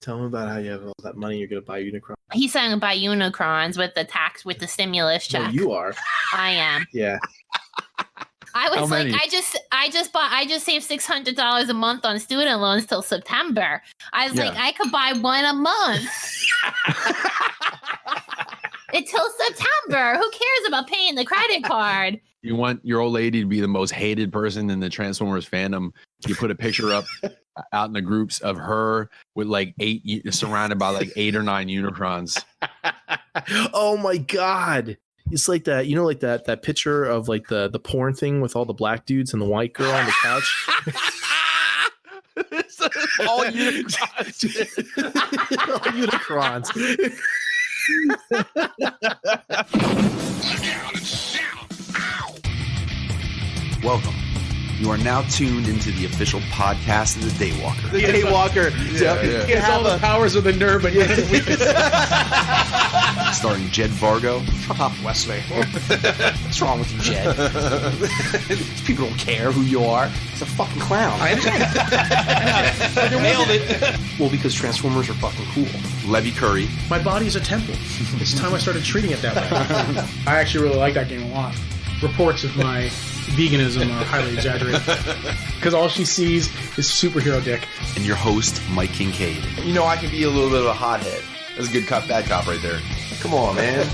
Tell him about how you have all that money you're going to buy Unicron. He's saying buy Unicrons with the stimulus check. No, you are. I am. Yeah. I was like, I just saved $600 a month on student loans till September. I was like, I could buy one a month. Until September. Who cares about paying the credit card? You want your old lady to be the most hated person in the Transformers fandom. You put a picture up out in the groups of her with like surrounded by like 8 or 9 Unicrons. Oh my God. It's like that, you know, like that picture of like the porn thing with all the black dudes and the white girl on the couch. All Unicrons. All Unicrons. Welcome. You are now tuned into the official podcast of the Daywalker. The Daywalker. Yeah. He has all the powers of the nerd, but yet starring Jed Vargo. Shut up, Wesley. What's wrong with you, Jed? People don't care who you are. It's a fucking clown. I understand. Nailed it. Well, because Transformers are fucking cool. Levy Curry. My body is a temple. It's time I started treating it that way. I actually really like that game a lot. Reports of my veganism are highly exaggerated because all she sees is superhero dick. And your host, Mike Kincaid. You know, I can be a little bit of a hothead. That's a good cop, bad cop right there. Come on, man.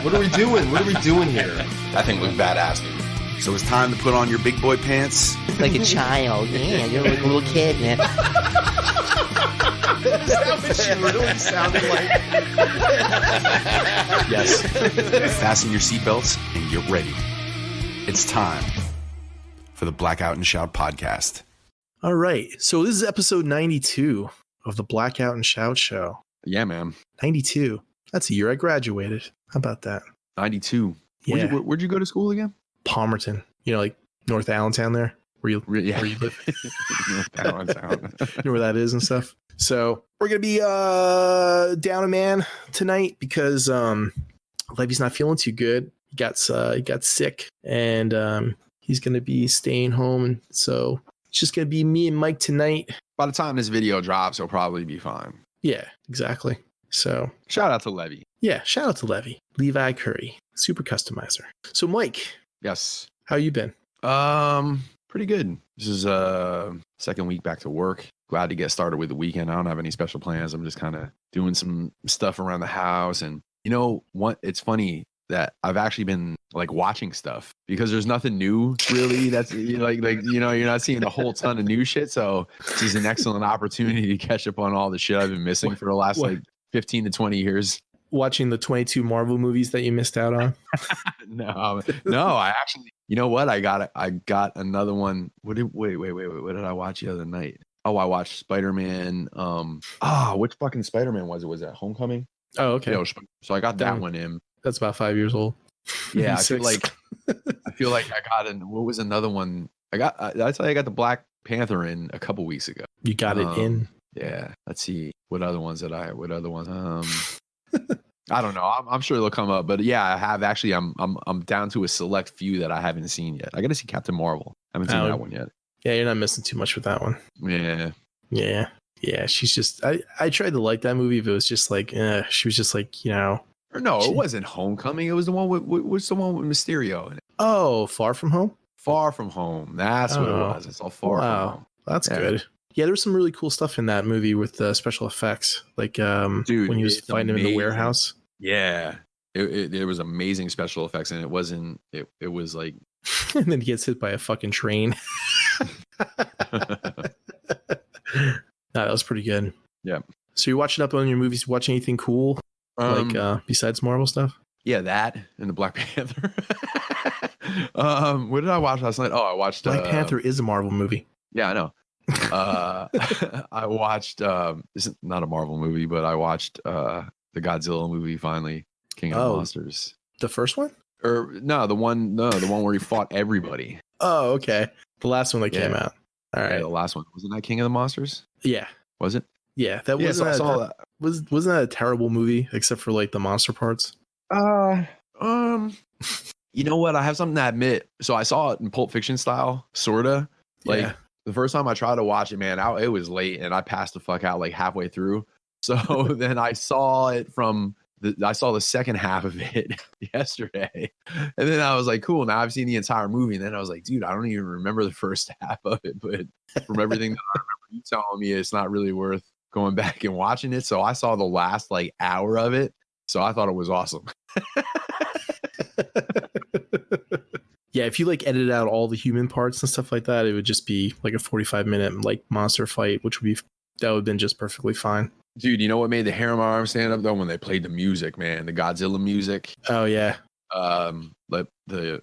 What are we doing? What are we doing here? I think we're badass, dude. So it's time to put on your big boy pants. Like a child. Yeah, you're like a little kid, man. Is that what she really sounded like? Yes. Fasten your seatbelts and get ready. It's time for the Blackout and Shout podcast. All right. So this is episode 92 of the Blackout and Shout show. Yeah, man. 92. That's the year I graduated. How about that? 92. Yeah. Where'd you go to school again? Palmerton. You know, like North Allentown there, where you live. North Allentown. You know where that is and stuff. So we're gonna be down a man tonight because Levy's not feeling too good. He got sick, and he's gonna be staying home, and so it's just gonna be me and Mike tonight. By the time this video drops, he'll probably be fine. Yeah, exactly. So shout out to Levy. Yeah, shout out to Levy. Levi Curry, super customizer. So Mike. Yes. How you been? Pretty good. This is second week back to work. Glad to get started with the weekend. I don't have any special plans. I'm just kind of doing some stuff around the house. And you know what? It's funny that I've actually been like watching stuff because there's nothing new really. That's like you know, you're not seeing a whole ton of new shit. So this is an excellent opportunity to catch up on all the shit I've been missing for the last like 15 to 20 years. Watching the 22 Marvel movies that you missed out on? No, I actually, you know what? I got another one. Wait, what did I watch the other night? Oh, I watched Spider-Man. Which fucking Spider-Man was it? Was it Homecoming? Oh, okay. So I got that one in. That's about 5 years old. Yeah, I feel like I got what was another one? That's why I got the Black Panther in a couple weeks ago. You got it in? Yeah. Let's see. What other ones? I don't know. I'm sure they'll come up, but yeah, I have actually. I'm down to a select few that I haven't seen yet. I got to see Captain Marvel. I haven't seen that one yet. Yeah, you're not missing too much with that one. Yeah. She's just. I tried to like that movie, but it was just like, she was just like, you know. Or no, it wasn't Homecoming. It was the one with Mysterio in it. Oh, Far From Home. Far From Home. That's what it was. It's all Far From Home. That's good. Yeah, there was some really cool stuff in that movie with special effects, like dude, when he was fighting him in the warehouse. Yeah, it was amazing special effects, and it wasn't. It was like, and then he gets hit by a fucking train. That was pretty good. Yeah. So you're watching up on your movies? Watching anything cool, like besides Marvel stuff? Yeah, that and the Black Panther. What did I watch last night? Oh, I watched Black Panther is a Marvel movie. Yeah, I know. I watched this is not a Marvel movie, but I watched the Godzilla movie finally, King of the Monsters. The first one? Or the one where he fought everybody. Oh, okay. The last one that came out. All right. Yeah, the last one. Wasn't that King of the Monsters? Yeah. Was it? Yeah, that wasn't I saw that. Wasn't that a terrible movie except for like the monster parts? You know what? I have something to admit. So I saw it in Pulp Fiction style, sorta. Like the first time I tried to watch it, man, it was late and I passed the fuck out like halfway through. So then I saw it I saw the second half of it yesterday. And then I was like, cool, now I've seen the entire movie. And then I was like, dude, I don't even remember the first half of it. But from everything that I remember you telling me, it's not really worth going back and watching it. So I saw the last like hour of it. So I thought it was awesome. Yeah, if you like edited out all the human parts and stuff like that, it would just be like a 45-minute like monster fight, that would have been just perfectly fine. Dude, you know what made the hair on my arm stand up though? When they played the music, man, the Godzilla music. Oh yeah. Like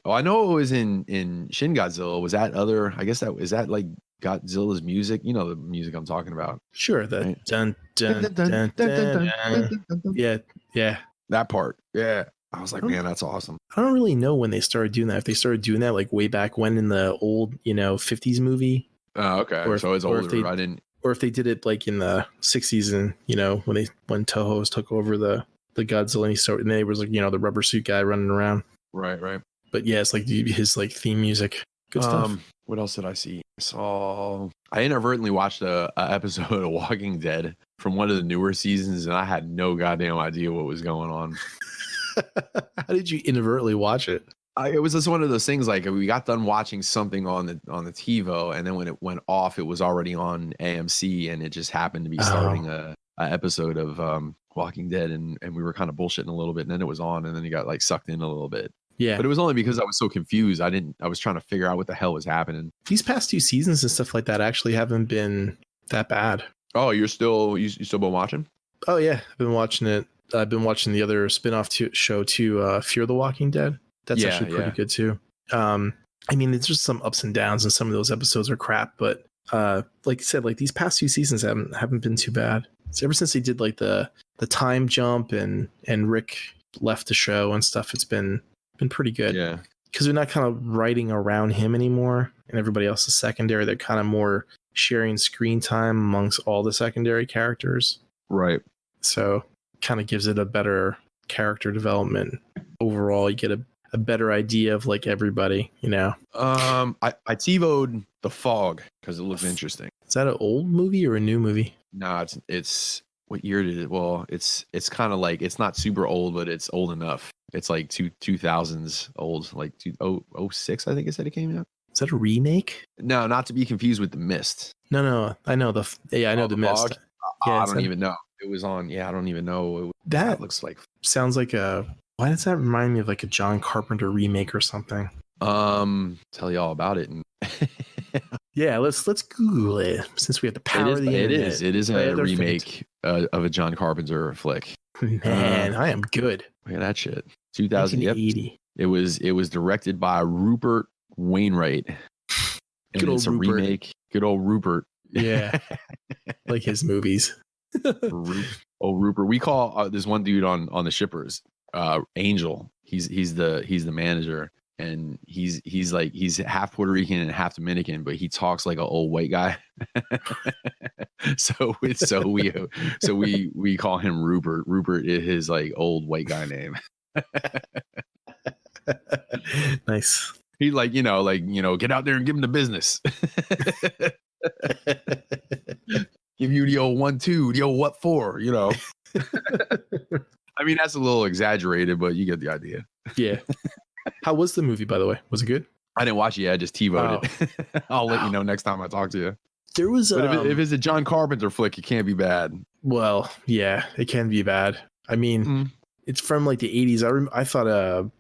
I know it was in Shin Godzilla. Was that other? I guess is that like Godzilla's music? You know the music I'm talking about. Sure. The right? dun dun dun dun. Yeah. That part. Yeah. I was like, man, that's awesome. I don't really know when they started doing that. If they started doing that like way back when in the old, 50s movie. Oh, okay. So it's older. I didn't. Or if they did it like in the 60s and when Toho's took over the Godzilla and there was like the rubber suit guy running around. Right. But yeah, it's like his like theme music. Good stuff. What else did I see? I inadvertently watched a episode of Walking Dead from one of the newer seasons, and I had no goddamn idea what was going on. How did you inadvertently watch it? It was just one of those things like we got done watching something on the TiVo, and then when it went off, it was already on AMC, and it just happened to be starting a episode of Walking Dead, and we were kind of bullshitting a little bit, and then it was on, and then you got like sucked in a little bit. Yeah, but it was only because I was so confused. I was trying to figure out what the hell was happening. These past 2 seasons and stuff like that actually haven't been that bad. Oh, you still been watching? Oh yeah, I've been watching it. I've been watching the other spin-off show too, Fear the Walking Dead. That's actually pretty good too. I mean, it's just some ups and downs, and some of those episodes are crap. But like I said, like these past 2 seasons haven't been too bad. So ever since they did like the time jump and Rick left the show and stuff, it's been pretty good. Yeah, because they're not kind of writing around him anymore, and everybody else is secondary. They're kind of more sharing screen time amongst all the secondary characters. Right. So kind of gives it a better character development overall. You get a better idea of like everybody, I TiVo'd The Fog because it looks interesting. Is that an old movie or a new movie? No, it's what year did it? Well, it's kind of like, it's not super old, but it's old enough. It's like 2000s old, like 2006, I think it said it came out. Is that a remake? No, not to be confused with The Mist. No, I know The Mist. Fog? Yeah, I don't even know. It was on. Yeah, I don't even know. That looks like. Sounds like why does that remind me of like a John Carpenter remake or something? Tell you all about it. Yeah, let's Google it since we have the power of the internet. It is a remake of a John Carpenter flick. Man, I am good. Look at that shit. 1980. Yep. It was directed by Rupert Wainwright. Good old Rupert. Remake. Good old Rupert. Yeah, like his movies. Rupert. We call this one dude on the shippers Angel. He's the manager, and he's half Puerto Rican and half Dominican, but he talks like an old white guy. so we call him Rupert. Rupert is his like old white guy name. Nice. He get out there and give him the business. Give you the old 1-2, the old what for, I mean, that's a little exaggerated, but you get the idea. Yeah. How was the movie, by the way? Was it good? I didn't watch it yet. I just TiVo'd it. I'll let you know next time I talk to you. There was but if it's a John Carpenter flick, it can't be bad. Well, yeah, it can be bad. I mean, it's from like the 80s. I thought,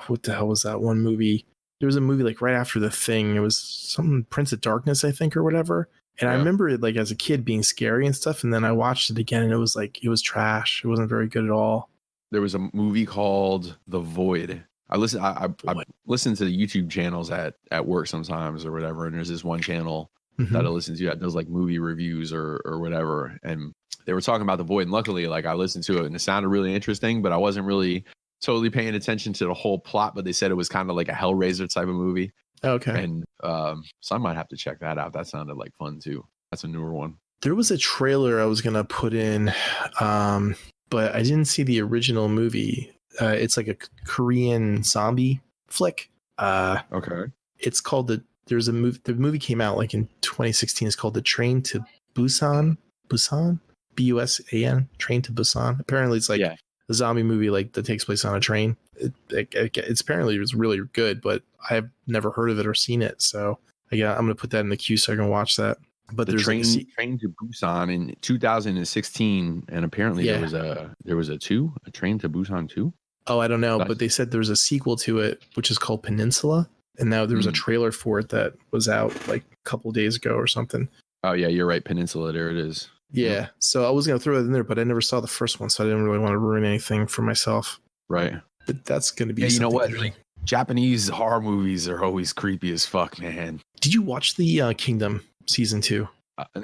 what the hell was that one movie? There was a movie like right after The Thing. It was some Prince of Darkness, I think, or whatever. And I remember it like as a kid being scary and stuff. And then I watched it again and it was trash. It wasn't very good at all. There was a movie called The Void. I listen to the YouTube channels at work sometimes or whatever. And there's this one channel that I listen to that does like movie reviews or whatever. And they were talking about The Void. And luckily, like I listened to it and it sounded really interesting, but I wasn't really totally paying attention to the whole plot. But they said it was kind of like a Hellraiser type of movie. Okay. And so I might have to check that out. That sounded like fun too. That's a newer one. There was a trailer I was going to put in, but I didn't see the original movie. It's like a Korean zombie flick. Okay. It's called the movie came out like in 2016. It's called The Train to Busan. Busan, Train to Busan. Apparently, it's like a zombie movie like that takes place on a train. It's apparently it was really good, but I've never heard of it or seen it. So I'm gonna put that in the queue so I can watch that. But there's Train to Busan in 2016, and apparently there was a Train to Busan 2. Oh, I don't know, but they said there's a sequel to it, which is called Peninsula, and now there was a trailer for it that was out like a couple days ago or something. Oh yeah, you're right, Peninsula. There it is. Yeah, so I was gonna throw it in there, but I never saw the first one, so I didn't really want to ruin anything for myself. Right. But that's gonna be. Yeah, you know what? Like, Japanese horror movies are always creepy as fuck, man. Did you watch the Kingdom season 2?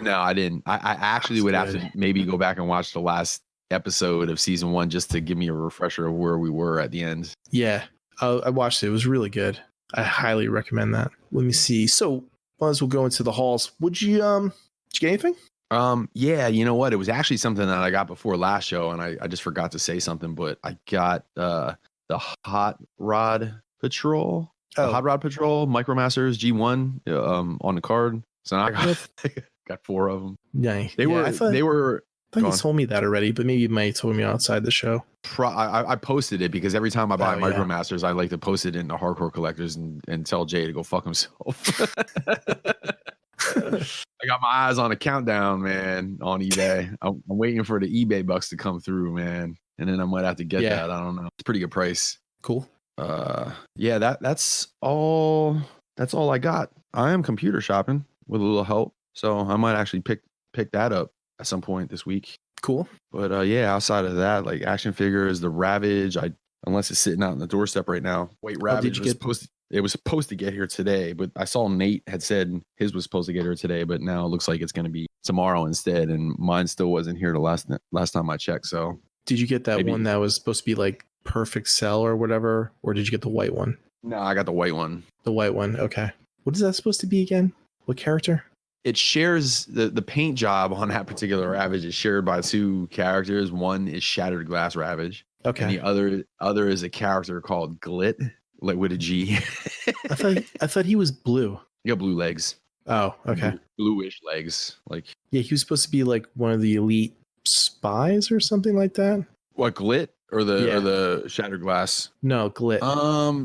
No, I didn't. I actually would have to maybe go back and watch the last episode of season 1 just to give me a refresher of where we were at the end. Yeah, I watched it. It was really good. I highly recommend that. Let me see. So, as we'll go into the halls, did you get anything? Yeah, you know what? It was actually something that I got before last show, and I just forgot to say something, but I got the Hot Rod Patrol. The Hot Rod Patrol Micromasters G1 on the card. So now I got 4 of them. Yeah, they were. I thought you told me that already, but maybe you might have told me outside the show. I posted it because every time I buy Micromasters, I like to post it in the hardcore collectors and tell Jay to go fuck himself. I got my eyes on a countdown, man, on eBay. I'm waiting for the eBay bucks to come through, man, and then I might have to get that. I don't know. It's a pretty good price. Cool. Yeah, that's all. That's all I got. I am computer shopping with a little help, so I might actually pick that up at some point this week. Cool. But yeah, outside of that, like action figures, the Ravage, unless it's sitting out on the doorstep right now. White Ravage was supposed to get here today, but I saw Nate had said his was supposed to get here today, but now it looks like it's going to be tomorrow instead, and mine still wasn't here the last time I checked. So did you get that one that was supposed to be like perfect cell or whatever, or did you get the white one? No, I got the white one. The white one. Okay. What is that supposed to be again? What character? It shares the paint job on that particular Ravage is shared by 2 characters. One is Shattered Glass Ravage. Okay. And the other is a character called Glit, like with a G. I thought he was blue. You got blue legs. Oh, okay. Bluish legs. Like yeah, he was supposed to be like one of the elite spies or something like that. What, Glit or the Shattered Glass? No, Glit.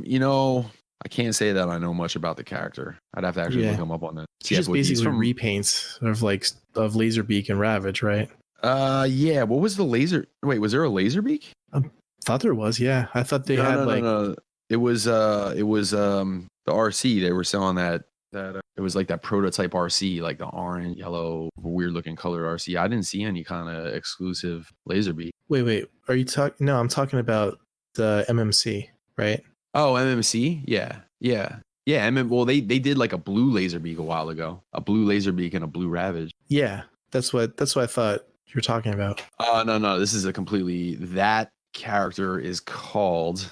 You know, I can't say that I know much about the character. I'd have to actually look him up on the. It's just basically repaints of Laserbeak and Ravage, right? Yeah. What was the laser? Wait, was there a Laserbeak? I thought there was. Yeah, I thought they had No. It was the RC. They were selling that it was like that prototype RC, like the orange, yellow, weird looking color RC. I didn't see any kind of exclusive Laserbeak. Wait. Are you talking? No, I'm talking about the MMC, right? Oh, MMC? Yeah. Well, they did like a blue Laserbeak a while ago. A blue Laserbeak and a blue Ravage. Yeah, that's what I thought you were talking about. No. This is that character is called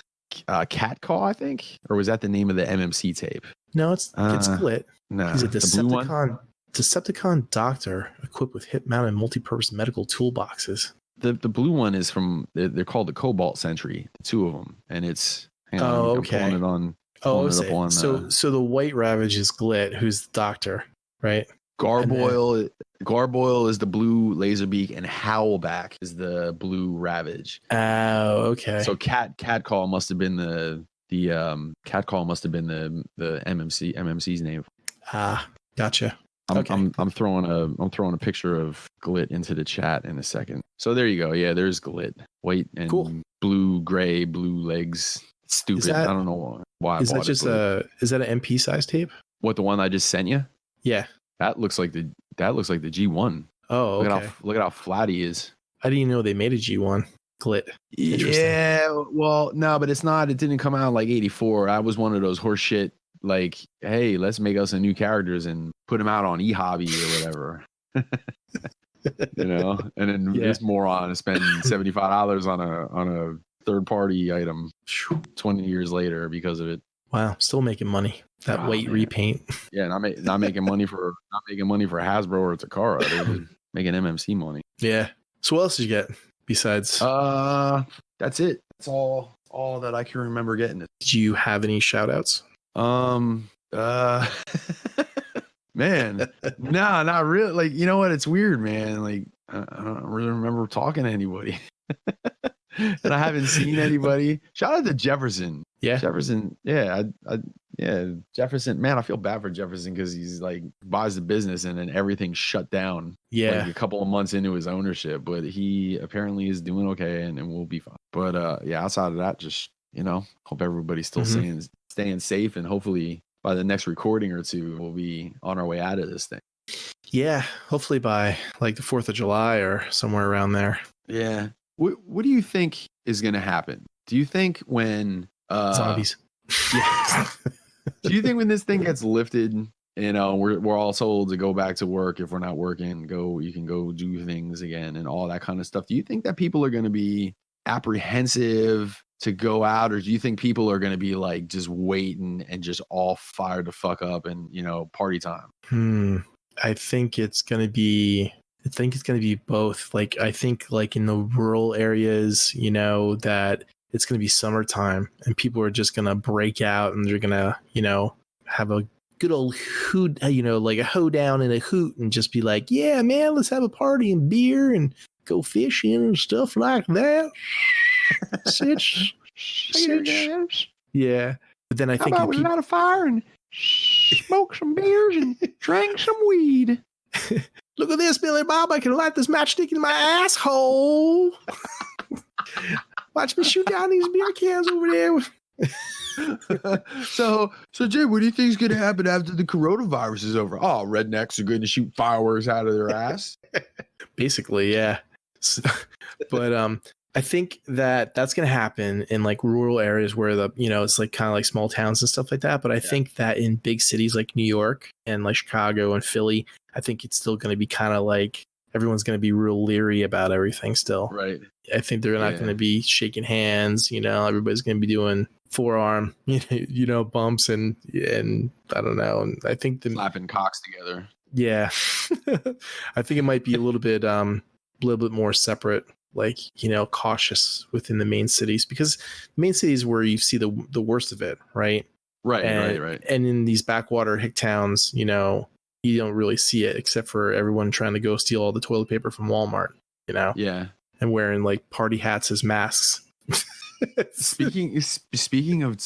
Cat Caw, I think, or was that the name of the MMC tape? No, it's Glit. No, he's a Decepticon doctor equipped with hip-mounted multi-purpose medical toolboxes. The blue one is from they're called the Cobalt Sentry, the 2 of them, and it's. Okay. So the white Ravage is Glit, who's the doctor, right? Garboil is the blue Laserbeak, and Howlback is the blue Ravage. Oh, okay. So Cat Call must have been the MMC's name. Ah, gotcha. I'm throwing a picture of Glit into the chat in a second. So there you go. Yeah, there's Glit, white and blue, gray, blue legs. Stupid. I don't know why. Is that just is that an MP size tape? What, the one I just sent you? Yeah. That looks like the G1. Oh, okay. Look at how flat he is. I didn't even know they made a G1 Glit. Yeah. Well, no, but it's not. It didn't come out like 84. I was one of those horse shit. Like, hey, let's make us a new characters and put them out on eHobby or whatever. You know, and then this moron spend $75 on a third-party item 20 years later because of it. Wow, still making money. That white repaint. Yeah, not making money for Hasbro or Takara. They're just making MMC money. Yeah. So what else did you get besides? That's it. That's all that I can remember getting. Did you have any shout-outs? Man, no, not really. Like, you know what? It's weird, man. Like, I don't really remember talking to anybody. And I haven't seen anybody. Shout out to Jefferson. Yeah. Jefferson. Yeah. Yeah. Jefferson. Man, I feel bad for Jefferson because he's like buys the business and then everything's shut down. Yeah. Like a couple of months into his ownership, but he apparently is doing okay and we'll be fine. But yeah, outside of that, just, hope everybody's still staying safe, and hopefully by the next recording or two, we'll be on our way out of this thing. Yeah. Hopefully by like the 4th of July or somewhere around there. Yeah. What do you think is going to happen? Do you think when zombies? Yeah. Do you think when this thing gets lifted, we're all told to go back to work if we're not working, you can go do things again and all that kind of stuff? Do you think that people are going to be apprehensive to go out, or do you think people are going to be like just waiting and just all fired the fuck up and party time? I think it's going to be both. Like, I think like in the rural areas, that it's going to be summertime and people are just going to break out and they're going to, have a good old hoot, like a hoedown and a hoot and just be like, yeah, man, let's have a party and beer and go fishing and stuff like that. Yeah. But then I think we light a fire and smoke some beers and drink some weed. Look at this, Billy Bob. I can light this matchstick in my asshole. Watch me shoot down these beer cans over there. So Jay, what do you think is going to happen after the coronavirus is over? Oh, rednecks are going to shoot fireworks out of their ass. Basically, yeah. But I think that that's going to happen in like rural areas where it's like kind of like small towns and stuff like that. But I think that in big cities like New York and like Chicago and Philly, I think it's still going to be kind of like everyone's going to be real leery about everything still. Right. I think they're not going to be shaking hands. Everybody's going to be doing forearm, bumps and I don't know. And I think slapping cocks together. Yeah. I think it might be a little bit more separate, like, cautious within the main cities, because main cities where you see the worst of it. Right. Right. And in these backwater hick towns, you don't really see it except for everyone trying to go steal all the toilet paper from Walmart, Yeah. And wearing like party hats as masks. Speaking of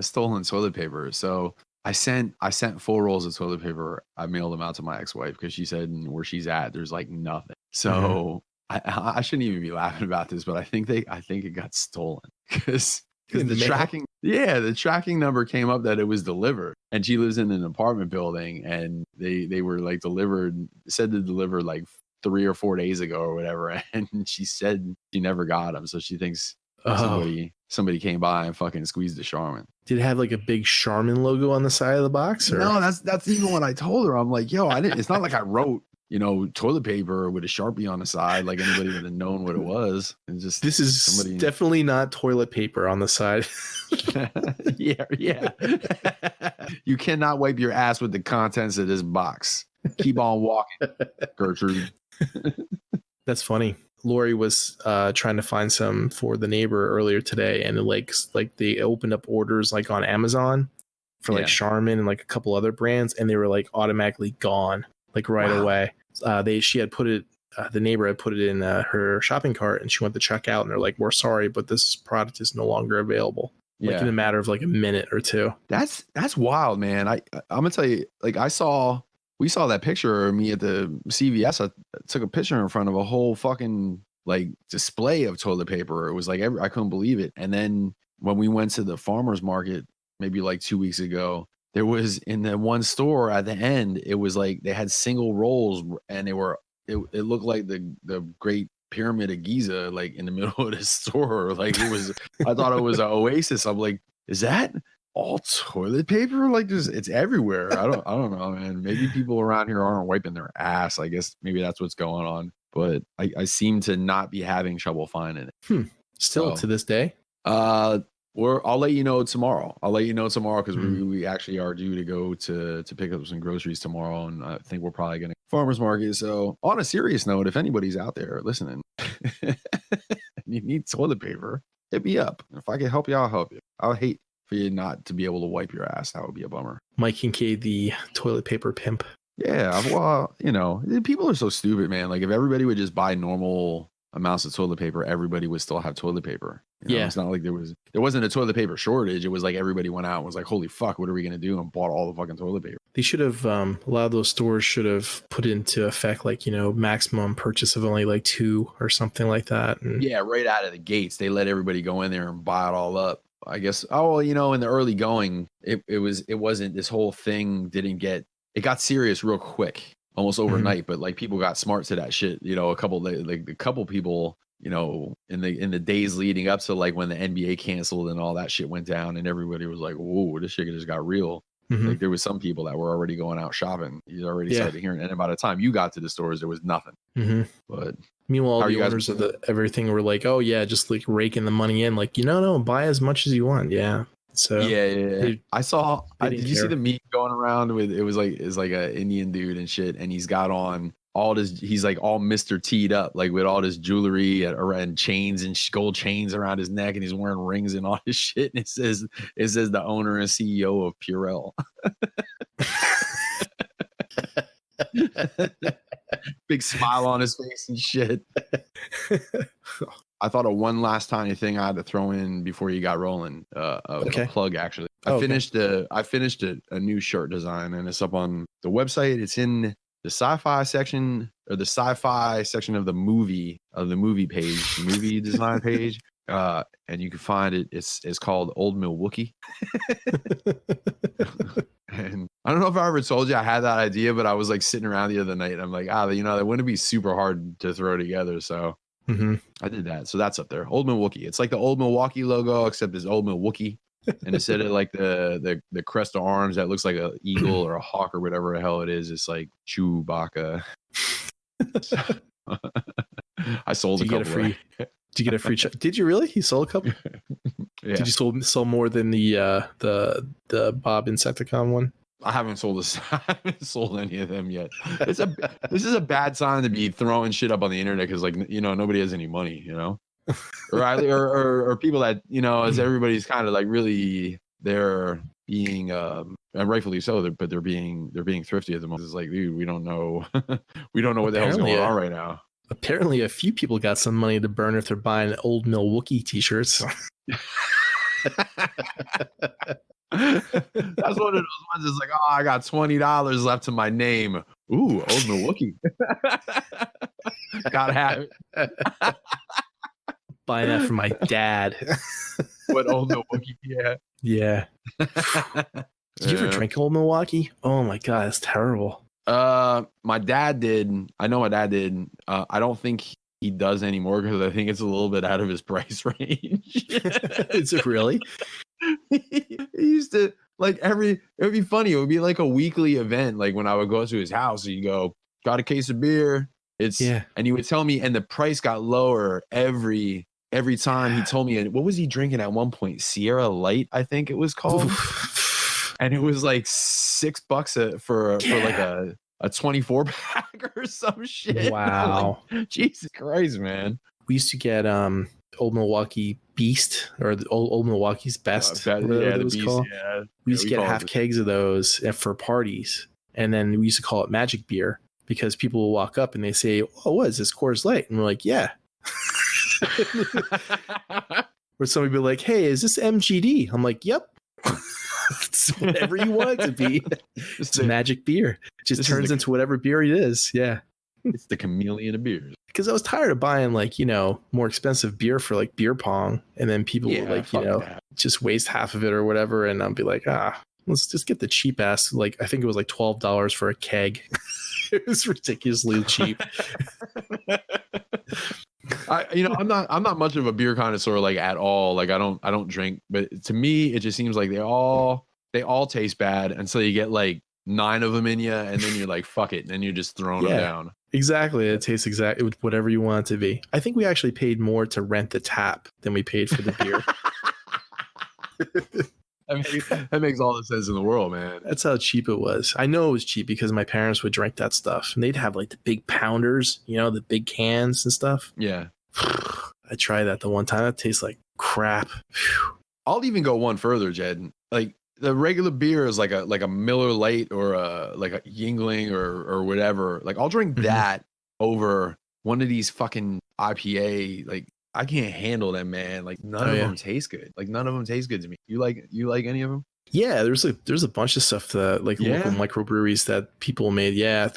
stolen toilet paper, so I sent 4 rolls of toilet paper. I mailed them out to my ex-wife because she said where she's at, there's like nothing. So I shouldn't even be laughing about this, but I think it got stolen because the tracking number came up that it was delivered, and she lives in an apartment building, and they were like said to deliver like 3 or 4 days ago or whatever, and she said she never got them, so she thinks somebody came by and fucking squeezed the Charmin. Did it have like a big Charmin logo on the side of the box? Or? No, that's even what I told her. I'm like, yo, it's not like I wrote toilet paper with a Sharpie on the side, like anybody would have known what it was. And just this is definitely not toilet paper on the side. Yeah. You cannot wipe your ass with the contents of this box. Keep on walking, Gertrude. That's funny. Lori was trying to find some for the neighbor earlier today, and like they opened up orders like on Amazon for like Charmin and like a couple other brands, and they were like automatically gone like right away. She had put it. The neighbor had put it in her shopping cart, and she went to check out, and they're like, "We're sorry, but this product is no longer available." Like in a matter of like a minute or two. That's wild, man. I'm gonna tell you, like we saw that picture of me at the CVS. I took a picture in front of a whole fucking like display of toilet paper. It was like I couldn't believe it. And then when we went to the farmer's market, maybe like 2 weeks ago, there was in the one store at the end, it was like they had single rolls, and it looked like the Great Pyramid of Giza, like in the middle of the store. Like it was, I thought it was an oasis. I'm like, is that all toilet paper? Like it's everywhere. I don't know, man. Maybe people around here aren't wiping their ass. I guess maybe that's what's going on. But I seem to not be having trouble finding it. Still to this day. I'll let you know tomorrow. Because we actually are due to go to pick up some groceries tomorrow, and I think we're probably gonna farmers market. So on a serious note, if anybody's out there listening, and you need toilet paper, hit me up. If I can help you, I'll help you. I'll hate for you not to be able to wipe your ass. That would be a bummer. Mike Kincaid, the toilet paper pimp. Yeah, well, people are so stupid, man. Like if everybody would just buy normal amounts of toilet paper, everybody would still have toilet paper. It's not like there wasn't a toilet paper shortage. It was like everybody went out and was like, holy fuck, what are we gonna do? And bought all the fucking toilet paper. They should have a lot of those stores should have put into effect like, maximum purchase of only like 2 or something like that. And yeah, right out of the gates, they let everybody go in there and buy it all up. I guess in the early going, it wasn't this whole thing it got serious real quick, almost overnight, but like people got smart to that shit. A couple people, in the days leading up to like when the NBA canceled and all that shit went down and everybody was like, whoa, this shit just got real. Like there was some people that were already going out shopping. You already started hearing it. And by the time you got to the stores, there was nothing. But meanwhile, the owners of everything were like, oh yeah, just like raking the money in. Like, no, buy as much as you want. Yeah. So yeah. Did you see the meme going around with it's like a Indian dude and shit, and he's got on all this, he's like all Mr. T'd up, like with all this jewelry and chains and gold chains around his neck, and he's wearing rings and all this shit, and it says the owner and CEO of Purell. Big smile on his face and shit. I thought of one last tiny thing I had to throw in before you got rolling. A plug actually. I finished a new shirt design, and it's up on the website. It's in the SyFy section, or the SyFy section of the movie page, the movie design page. And you can find it. It's called Old Milwaukee. And I don't know if I ever told you I had that idea, but I was like sitting around the other night and I'm like, that wouldn't be super hard to throw together. So I did that. So that's up there. Old Milwaukee. It's like the old Milwaukee logo, except it's Old Milwaukee. And instead of like the crest of arms that looks like an eagle or a hawk or whatever the hell it is, it's like Chewbacca. I sold a couple. Did you get a free check? Did you really? You sold a couple? Yeah. Did you sell more than the Bob Insecticon one? I haven't sold any of them yet. This is a bad sign to be throwing shit up on the internet because nobody has any money, or people that as everybody's kind of like really they're being and rightfully so, but they're being thrifty at the moment. It's like, dude, we don't know what the hell's going on right now. Apparently, a few people got some money to burn if they're buying Old Milwaukee t-shirts. That's one of those ones that's like, oh, I got $20 left to my name. Ooh, Old Milwaukee. Gotta have it. Buying that for my dad. What, Old Milwaukee? Yeah. Did you ever drink Old Milwaukee? Oh my god, it's terrible. My dad did. I know my dad did. I don't think he does anymore because I think it's a little bit out of his price range. Is it really? He used to it would be funny. It would be like a weekly event. Like when I would go to his house, he'd go, got a case of beer. And he would tell me, and the price got lower every time. He told me, what was he drinking at one point? Sierra Light, I think it was called. And it was like $6 for like a 24 pack or some shit. Wow. Like, Jesus Christ, man. We used to get Old Milwaukee Beast, or the old Milwaukee's Best. The Beast. Called. Yeah. We used to get half kegs of those for parties, and then we used to call it magic beer because people will walk up and they say, "Oh, what is this, Coors Light?" And we're like, "Yeah." Or somebody will be like, "Hey, is this MGD?" I'm like, "Yep." It's whatever you want it to be. It's a magic beer. It just turns into whatever beer it is. Yeah. It's the chameleon of beers. Because I was tired of buying more expensive beer for like beer pong, and then people would just waste half of it or whatever, and I'd be like, let's just get the cheap ass. Like I think it was like $12 for a keg. It was ridiculously cheap. I'm not much of a beer connoisseur like at all. Like I don't drink, but to me it just seems like they all taste bad until you get like 9 of them in you, and then you're like, fuck it, and then you're just throwing them down. Exactly. It tastes exactly whatever you want it to be. I think we actually paid more to rent the tap than we paid for the beer. That makes all the sense in the world, man. That's how cheap it was. I know it was cheap because my parents would drink that stuff, and they'd have like the big pounders, the big cans and stuff. Yeah. I tried that the one time. That tastes like crap. I'll even go one further, Jed. Like the regular beer is like a Miller Lite or like a Yingling or whatever. Like I'll drink that over one of these fucking IPA. Like I can't handle them, man. Like none of them taste good. Like none of them taste good to me. You like any of them? Yeah, there's a bunch of stuff that like local microbreweries that people made. Yeah,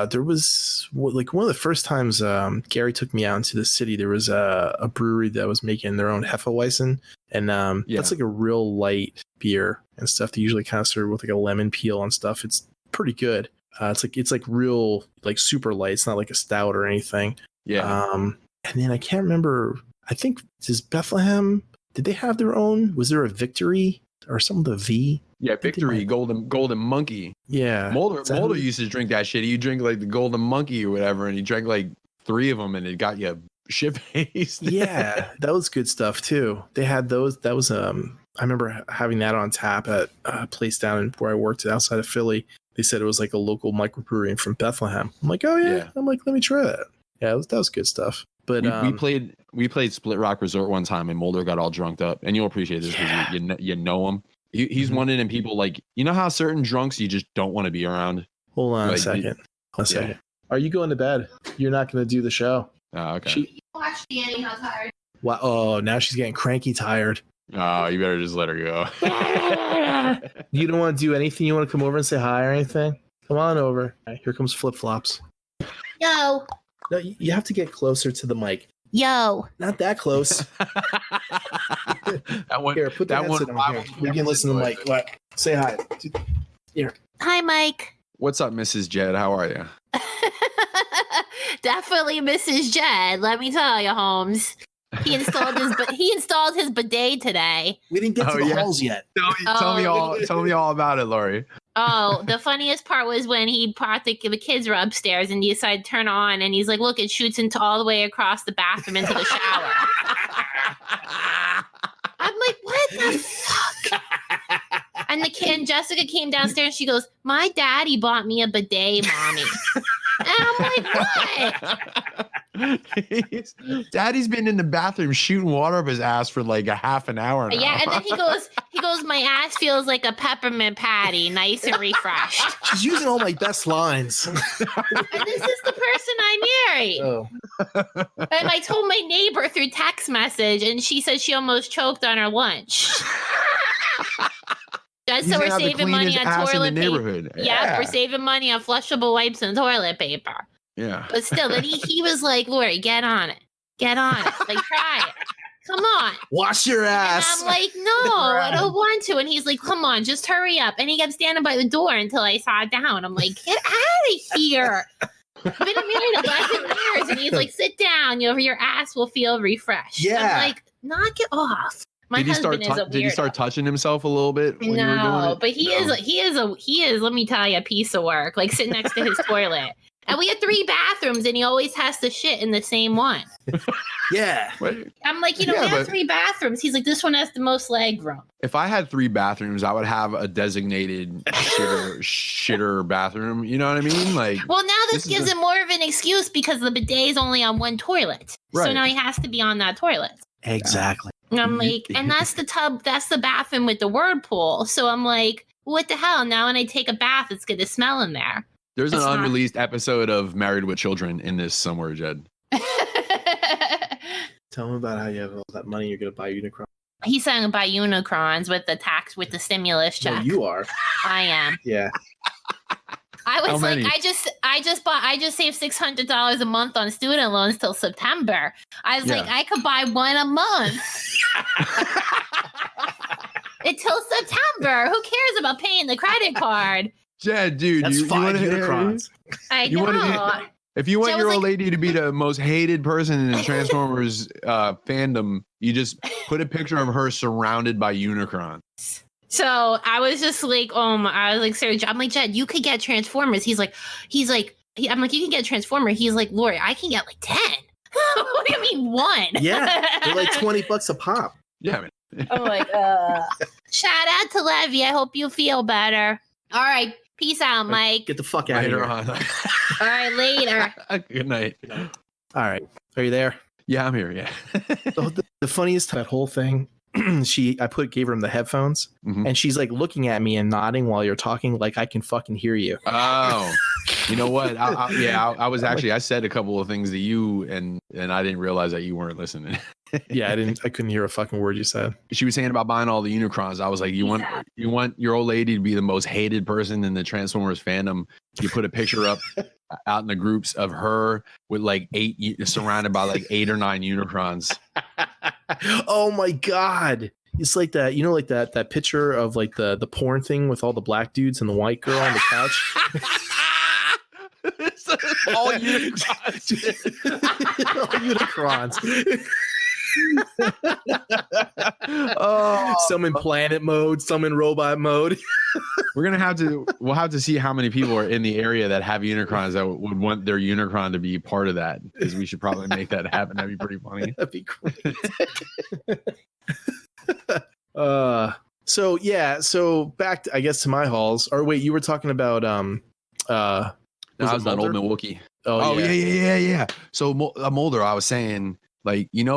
there was like one of the first times Gary took me out into the city. There was a brewery that was making their own Hefeweizen, and that's like a real light beer and stuff. They usually kind of serve with like a lemon peel and stuff. It's pretty good. It's like real like super light. It's not like a stout or anything. Yeah. And then I can't remember. I think does Bethlehem, did they have their own? Was there a Victory or something with a V? Yeah, Victory, Golden Monkey. Yeah. Mulder used to drink that shit. He drink like the Golden Monkey or whatever, and he drank like 3 of them, and it got you shit-faced. Yeah, that was good stuff too. They had those. That was I remember having that on tap at a place down where I worked outside of Philly. They said it was like a local microbrewery from Bethlehem. I'm like, oh yeah. I'm like, let me try that. Yeah, that was good stuff. But we played Split Rock Resort one time, and Mulder got all drunked up, and you'll appreciate this because you know him. He's one of them people, like, you know how certain drunks you just don't want to be around. Hold on a second. Are you going to bed? You're not going to do the show. Oh, okay. Watch Danny, how tired. Wow. Oh, now she's getting cranky tired. Oh, you better just let her go. You don't want to do anything? You want to come over and say hi or anything? Come on over. Right, here comes Flip Flops. Yo. No, you have to get closer to the mic. Yo. Not that close. Here, put that one on here. We can listen to Mike. What? Say hi. Here. Hi, Mike. What's up, Mrs. Jed? How are you? Definitely Mrs. Jed. Let me tell you, Holmes. He installed his bidet today. We didn't get to the halls yet. Tell me all about it, Lori. Oh, the funniest part was when he brought the kids were upstairs and he decided to turn on, and he's like, look, it shoots into all the way across the bathroom into the shower. I'm like, what the fuck? And Jessica came downstairs and she goes, my daddy bought me a bidet, mommy. And I'm like, what? Daddy's been in the bathroom shooting water up his ass for like a half an hour now. Yeah, and then he goes, my ass feels like a peppermint patty, nice and refreshed. She's using all my best lines. And this is the person I married. Oh. And I told my neighbor through text message, and she said she almost choked on her lunch. Just so we're saving money on toilet paper. Yeah, we're saving money on flushable wipes and toilet paper. Yeah. But still, then he was like, Lori, get on it. Get on it. Like, try it. Come on. Wash your ass. And I'm like, no, I don't want to. And he's like, come on, just hurry up. And he kept standing by the door until I sat down. I'm like, get out of here. I've been married 11 years. And he's like, sit down. Your ass will feel refreshed. Yeah. I'm like, knock it off. Did he start touching himself a little bit when you were doing it? But he is, let me tell you, a piece of work, like sitting next to his toilet. And we have 3 bathrooms, and he always has to shit in the same one. Yeah. I'm like, we have 3 bathrooms. He's like, this one has the most leg room. If I had 3 bathrooms, I would have a designated shitter bathroom. You know what I mean? Like, well, now this gives him more of an excuse because the bidet is only on one toilet. Right. So now he has to be on that toilet. Exactly. And I'm like, and that's the tub, that's the bathroom with the whirlpool. So I'm like, what the hell? Now when I take a bath, it's going to smell in there. There's an unreleased episode of Married with Children in this somewhere, Jed. Tell him about how you have all that money you're going to buy Unicron. He's saying buy Unicrons with the stimulus check. No, you are. I am. Yeah. I was like, I just saved $600 a month on student loans till September. I was like, I could buy one a month. Until September. Who cares about paying the credit card? Jed, dude, that's 5 Unicrons. I know. If you want your old lady to be the most hated person in the Transformers fandom, you just put a picture of her surrounded by Unicrons. So I was just like, I was like, Sarah, I'm like, Jed, you could get Transformers. I'm like, you can get Transformer. He's like, Lori, I can get like 10. What do you mean 1? Yeah, they're like $20 a pop. Yeah, man. I'm like, shout out to Levy. I hope you feel better. All right. Peace out, Mike. Get the fuck out of here. All right, later. Good night. All right. Are you there? Yeah, I'm here. Yeah. The funniest that whole thing I gave her the headphones, and she's like looking at me and nodding while you're talking, like I can fucking hear you. Oh, you know what? I was actually, I said a couple of things to you, and I didn't realize that you weren't listening. Yeah, I couldn't hear a fucking word you said. She was saying about buying all the Unicrons. I was like, you want your old lady to be the most hated person in the Transformers fandom. You put a picture up out in the groups of her with like surrounded by like 8 or 9 Unicrons. Oh my God. It's like that, like that picture of like the porn thing with all the black dudes and the white girl on the couch. All Unicrons. Some in planet mode, some in robot mode. We'll have to see how many people are in the area that have Unicrons that would want their Unicron to be part of that, because we should probably make that happen. That'd be pretty funny. That'd be great. So back I guess to my halls. Or wait, you were talking about that was that old Milwaukee. Oh yeah. So Mulder, I was saying, like, you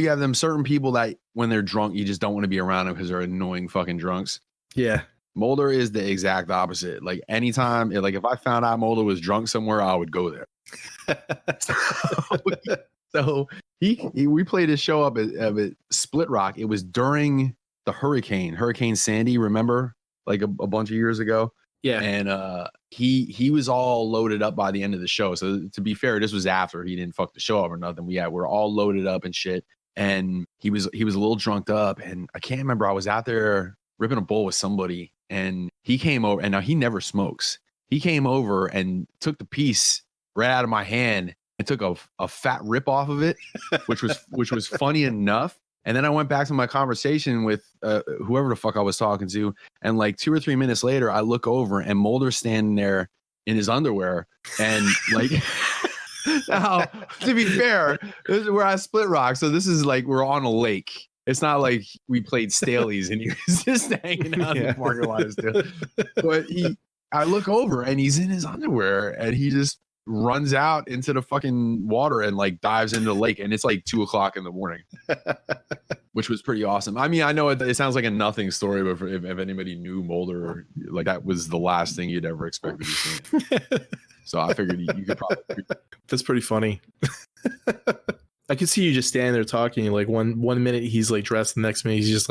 have them certain people that when they're drunk, you just don't want to be around them because they're annoying fucking drunks. Yeah. Mulder is the exact opposite. Like anytime, like if I found out Mulder was drunk somewhere, I would go there. So we played a show up at Split Rock. It was during the Hurricane Sandy, remember? Like a bunch of years ago. Yeah. And he was all loaded up by the end of the show. So to be fair, this was after he didn't fuck the show up or nothing. We're all loaded up and shit. And he was a little drunked up, and I can't remember. I was out there ripping a bowl with somebody, and he came over, and now he never smokes. He came over and took the piece right out of my hand and took a fat rip off of it, which was funny enough. And then I went back to my conversation with whoever the fuck I was talking to. And like 2 or 3 minutes later, I look over and Mulder's standing there in his underwear. And like, now, to be fair, this is where I Split Rock. So this is like, we're on a lake. It's not like we played Staley's and he was just hanging out in the parking lot still. But I look over and he's in his underwear and he just runs out into the fucking water and like dives into the lake, and it's like 2:00 in the morning, which was pretty awesome. I mean, I know it sounds like a nothing story, but if anybody knew Mulder, like that was the last thing you'd ever expect to be seeing. So I figured you could probably. That's pretty funny. I could see you just standing there talking. Like one minute he's like dressed, the next minute he's just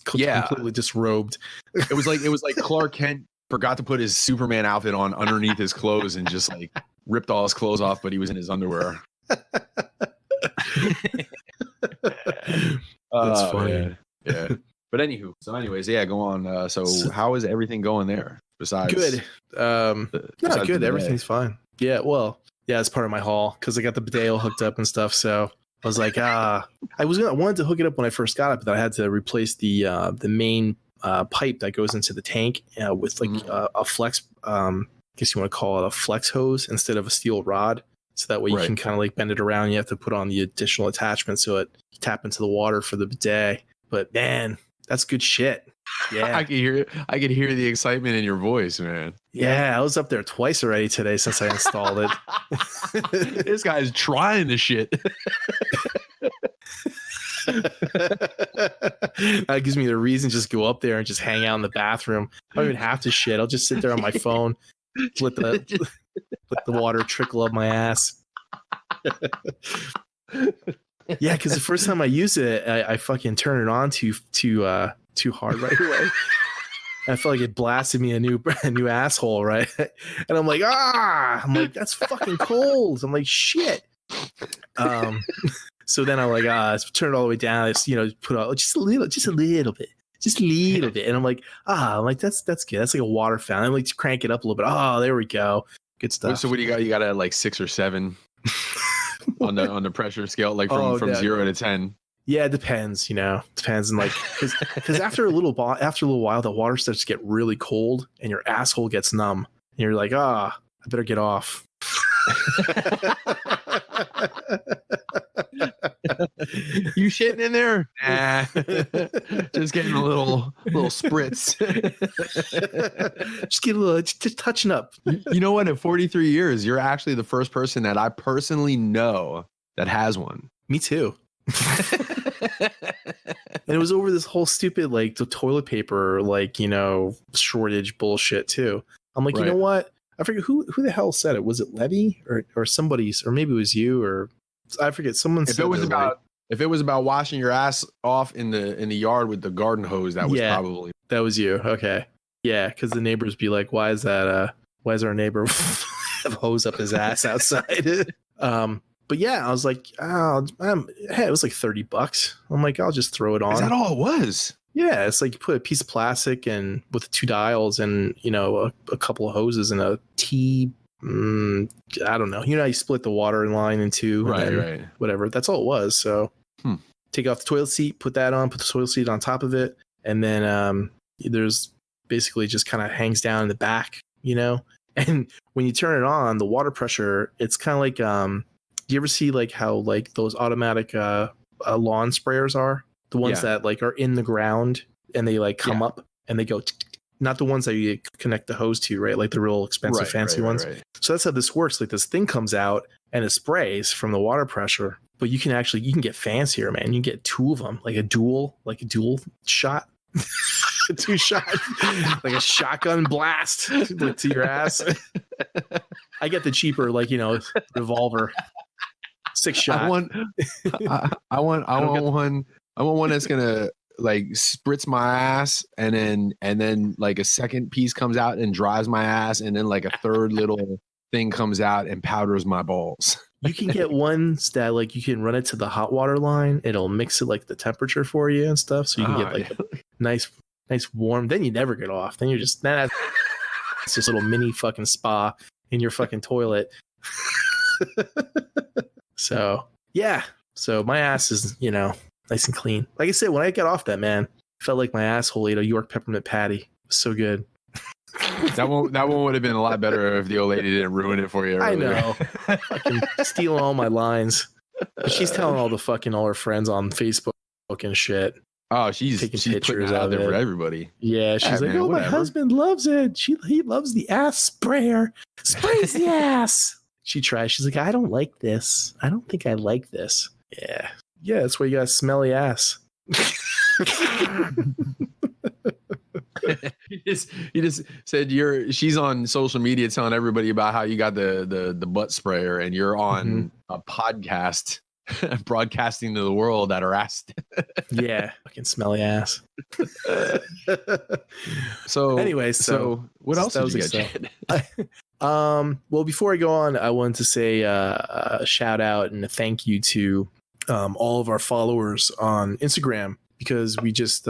completely disrobed. It was like Clark Kent forgot to put his Superman outfit on underneath his clothes and just like ripped all his clothes off, but he was in his underwear. That's funny. Yeah. But anyways, yeah, go on. So how is everything going there? Besides good. Good. Everything's fine. Yeah. Well, yeah, it's part of my haul because I got the bidet all hooked up and stuff. So I was like, I wanted to hook it up when I first got it, but I had to replace the main pipe that goes into the tank with like a flex, I guess you want to call it a flex hose instead of a steel rod. So that way you can kind of like bend it around. You have to put on the additional attachment so it tap into the water for the bidet. But man, that's good shit. Yeah, I could hear the excitement in your voice, man. Yeah, I was up there twice already today since I installed it. This guy's trying the shit. That gives me the reason to just go up there and just hang out in the bathroom. I don't even have to shit. I'll just sit there on my phone, let the water trickle up my ass. Yeah, because the first time I used it, I fucking turned it on too hard right away. I felt like it blasted me a new asshole, right? And I'm like, that's fucking cold. I'm like, shit. So then I'm like, turn it all the way down. It's, put out just a little bit. And I'm like, that's good. That's like a water fountain. I'm like, crank it up a little bit. Oh, there we go. Good stuff. So what do you got? You got to like 6 or 7 on the pressure scale, like from 0 to 10. Yeah, it depends. Depends, and like because after a little while, the water starts to get really cold, and your asshole gets numb, and you're like, I better get off. You shitting in there? Nah. Just getting a little spritz. just touching up. You know what? At 43 years, you're actually the first person that I personally know that has one. Me too. And it was over this whole stupid like the toilet paper like shortage bullshit too. I'm like, you know what? I forget who the hell said it. Was it Levy or somebody's, or maybe it was you, or I forget. Someone said if it was about washing your ass off in the yard with the garden hose, that was probably that was you. Okay, yeah, because the neighbors be like, why is our neighbor have hose up his ass outside? But yeah, I was like, it was like $30. I'm like, I'll just throw it on. Is that all it was? Yeah, it's like you put a piece of plastic and with 2 dials and a couple of hoses and a T. I don't know. You split the water line in 2, right? Whatever. That's all it was. So take off the toilet seat, put that on, put the toilet seat on top of it, and then there's basically just kind of hangs down in the back, And when you turn it on, the water pressure, it's kind of like do you ever see like how like those automatic lawn sprayers are? The ones that like are in the ground and they like come up and they go, not the ones that you connect the hose to, right? Like the real expensive fancy ones. Right. So that's how this works. Like this thing comes out and it sprays from the water pressure, but you can get fancier, man. You can get 2 of them, like a dual shot. 2 shot, like a shotgun blast to your ass. I get the cheaper, revolver. 6 shot. I want one that's gonna like spritz my ass, and then like a second piece comes out and dries my ass, and then like a third little thing comes out and powders my balls. You can get ones that like you can run it to the hot water line. It'll mix it like the temperature for you and stuff, so you can get like a nice warm. Then you never get off. Then you're just it's just a little mini fucking spa in your fucking toilet. So yeah, so my ass is nice and clean. Like I said, when I got off that, man, I felt like my asshole ate a York peppermint patty. It was so good. That one would have been a lot better if the old lady didn't ruin it for you earlier. I know. Fucking stealing all my lines. But she's telling all her friends on Facebook and shit. Oh, she's putting it out there for everybody. Yeah, she's like, man, my husband loves it. He loves the ass sprayer. Sprays the ass. She tries. She's like, I don't like this. I don't think I like this. Yeah. Yeah, that's why you got a smelly ass. He just said she's on social media telling everybody about how you got the butt sprayer, and you're on a podcast broadcasting to the world that her ass. Yeah, fucking smelly ass. So anyway, what else did you get, Jed? Well, before I go on, I wanted to say a shout out and a thank you to all of our followers on Instagram, because we just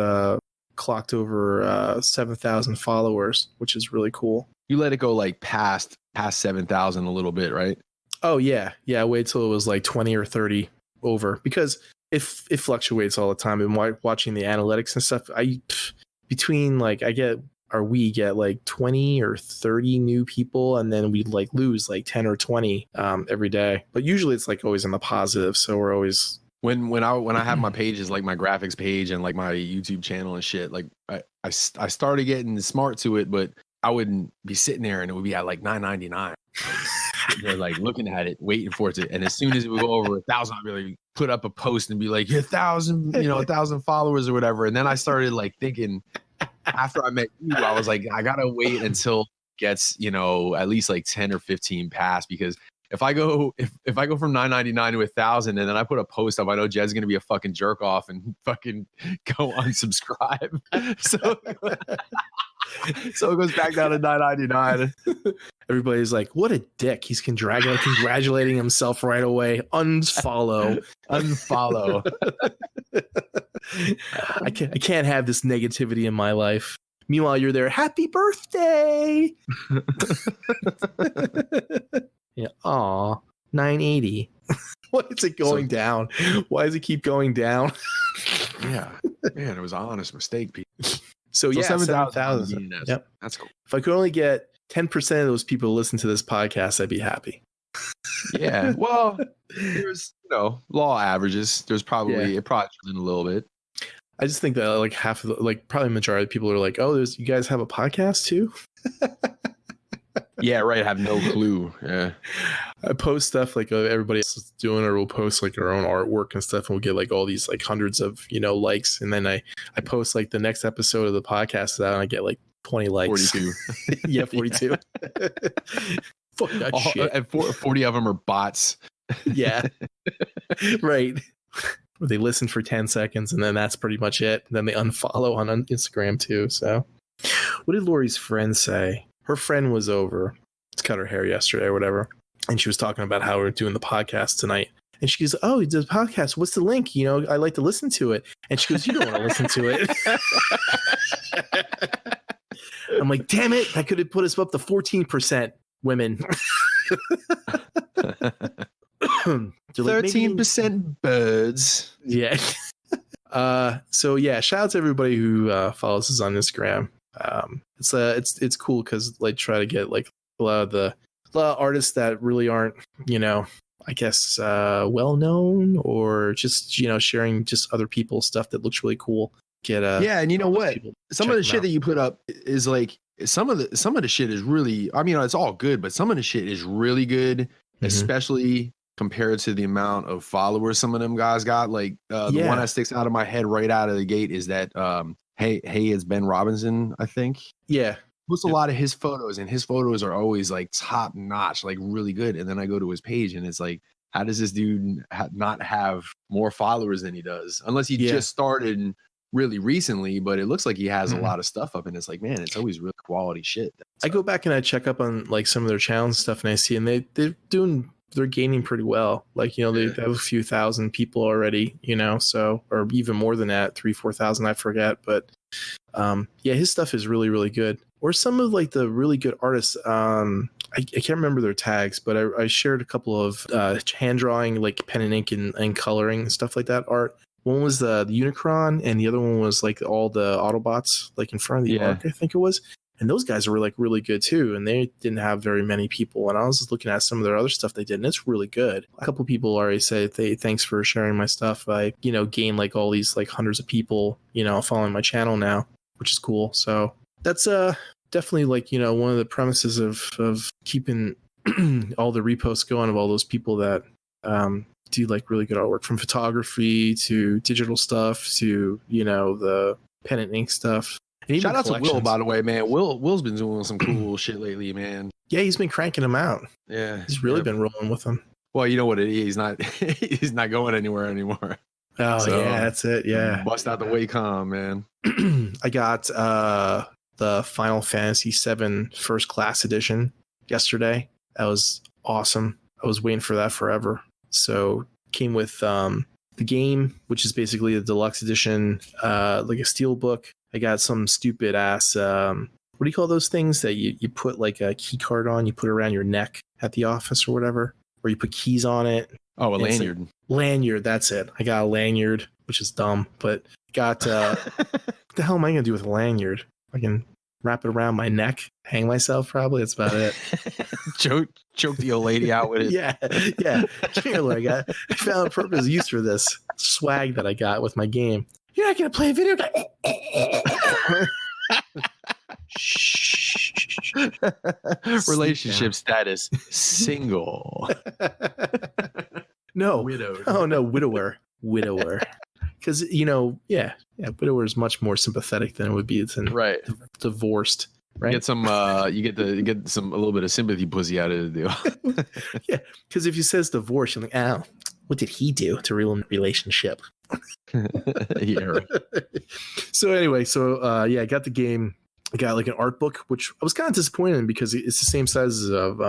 clocked over 7,000 followers, which is really cool. You let it go like past 7,000 a little bit, right? Oh yeah. I waited till it was like 20 or 30 over, because it fluctuates all the time. And watching the analytics and stuff, we get like 20 or 30 new people, and then we like lose like 10 or 20 every day. But usually it's like always in the positive. So we're always when I have my pages, like my graphics page and like my YouTube channel and shit, like I started getting smart to it, but I wouldn't be sitting there and it would be at like $9.99. They're like looking at it, waiting for it to, and as soon as it would go over 1,000, I'd be like, put up a post and be like, 1,000 followers or whatever. And then I started like thinking, after I met you, I was like, I gotta wait until it gets at least like 10 or 15 past, because if I go from $9.99 to 1,000 and then I put a post up, I know Jed's gonna be a fucking jerk off and fucking go unsubscribe. So it goes back down to $9.99. Everybody's like, what a dick. He's congratulating himself right away. Unfollow. I can't have this negativity in my life. Meanwhile, you're there. Happy birthday. Yeah. Aw, 980. Why is it going down? Why does it keep going down? Yeah. Man, it was an honest mistake, Pete. So yeah, 7,000. Yep. That's cool. If I could only get 10% of those people to listen to this podcast, I'd be happy. Yeah. Well, there's law averages. There's probably it probably in a little bit. I just think that like half of probably majority of people are like, oh, you guys have a podcast too? Yeah, right. I have no clue. Yeah. I post stuff like everybody else is doing, or we'll post like our own artwork and stuff, and we'll get like all these like hundreds of likes, and then I post like the next episode of the podcast out, and I get like 20 likes. 42. Yeah, 42. Fuck that shit. And 40 of them are bots. Yeah. Right. They listen for 10 seconds and then that's pretty much it. And then they unfollow on Instagram too. So what did Lori's friend say? Her friend was over to cut her hair yesterday or whatever. And she was talking about how we're doing the podcast tonight. And she goes, "Oh, you did the podcast. What's the link? I like to listen to it." And she goes, "You don't want to listen to it." I'm like, damn it. I could have put us up to 14% women. 13% birds. Yeah. So yeah, shout out to everybody who follows us on Instagram. It's cool because like try to get like a lot of artists that really aren't, I guess well known, or just sharing just other people's stuff that looks really cool. Yeah, and you know what? Some of the shit that you put up is like some of the shit is really, I mean, it's all good, but some of the shit is really good, especially compared to the amount of followers some of them guys got. Like the one that sticks out of my head right out of the gate is that hey, it's Ben Robinson, I think. Yeah. Posts a lot of his photos, and his photos are always like top notch, like really good. And then I go to his page and it's like, how does this dude not have more followers than he does? Unless he just started really recently, but it looks like he has a lot of stuff up, and it's like, man, it's always really quality shit. I go back and I check up on like some of their channels and stuff, and I see, and they're gaining pretty well. Like, they have a few thousand people already, so, or even more than that, 3,000-4,000, I forget. But his stuff is really, really good. Or some of like the really good artists. I can't remember their tags, but I shared a couple of hand drawing, like pen and ink and coloring and stuff like that art. One was the Unicron, and the other one was like all the Autobots, like in front of the arc, I think it was. And those guys were like really good too, and they didn't have very many people. And I was just looking at some of their other stuff they did, and it's really good. A couple of people already say, thanks for sharing my stuff. I, gained like all these like hundreds of people, following my channel now, which is cool. So that's definitely like, one of the premises of keeping all the reposts going of all those people that do like really good artwork, from photography to digital stuff to, the pen and ink stuff. Shout out to Will, by the way, man. Will's been doing some cool shit lately, man. Yeah, he's been cranking them out. Yeah, he's really been rolling with them. Well, you know what it is. He's not going anywhere anymore. Oh, so, yeah, that's it. Yeah, bust out the Wacom, man. I got the Final Fantasy VII First Class Edition yesterday. That was awesome. I was waiting for that forever. So came with the game, which is basically a deluxe edition, like a steel book. I got some stupid ass, what do you call those things that you put like a key card on, you put it around your neck at the office or whatever, or you put keys on it. Oh, a lanyard. Like, lanyard, that's it. I got a lanyard, which is dumb, but got, what the hell am I going to do with a lanyard? I can wrap it around my neck, hang myself probably. That's about it. choke the old lady out with it. Yeah. Clearly, I found a purpose use for this swag that I got with my game. You're not going to play a video game. Relationship status, single. No. Widowed. Oh, no, widower. Because, widower is much more sympathetic than it would be than divorced. Right. Get some you get a little bit of sympathy pussy out of the deal. Yeah, because if he says divorce, you're like, oh, what did he do to ruin the relationship? Yeah, right. So anyway, I got the game. I got like an art book, which I was kind of disappointed in because it's the same size of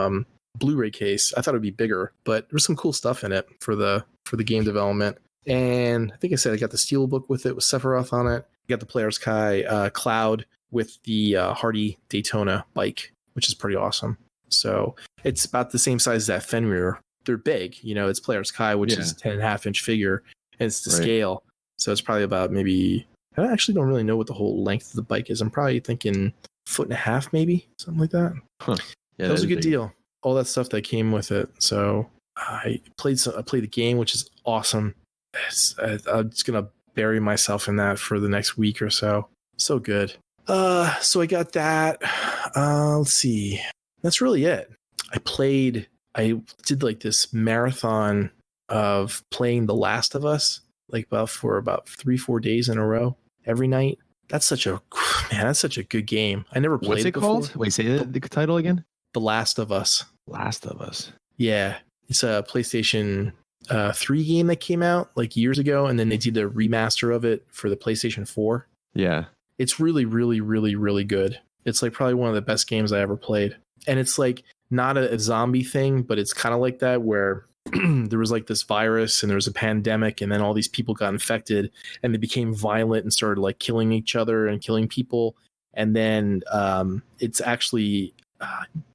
Blu-ray case. I thought it'd be bigger, but there's some cool stuff in it for the game development. And I think I said I got the Steelbook with it with Sephiroth on it. I got the Player's Kai Cloud with the Hardy Daytona bike, which is pretty awesome. So it's about the same size as that Fenrir. They're big, it's Player's Kai, which is a 10.5-inch figure, and it's the scale. So it's probably about maybe, I actually don't really know what the whole length of the bike is. I'm probably thinking 1.5 feet, maybe something like that. Huh. Yeah, that was a good deal. All that stuff that came with it. So I played the game, which is awesome. I'm just gonna bury myself in that for the next week or so. So good. So I got that. Let's see. That's really it. I did like this marathon of playing The Last of Us, like for about 3-4 days in a row every night. That's such a good game. I never played What's it before. called? Wait, say the title again. The Last of Us. Last of Us. Yeah, it's a PlayStation 3 game that came out like years ago, and then they did a remaster of it for the PlayStation 4. Yeah, it's really, really, really, really good. It's like probably one of the best games I ever played, and it's like not a zombie thing, but it's kind of like that where there was like this virus and there was a pandemic, and then all these people got infected and they became violent and started like killing each other and killing people, and then it's actually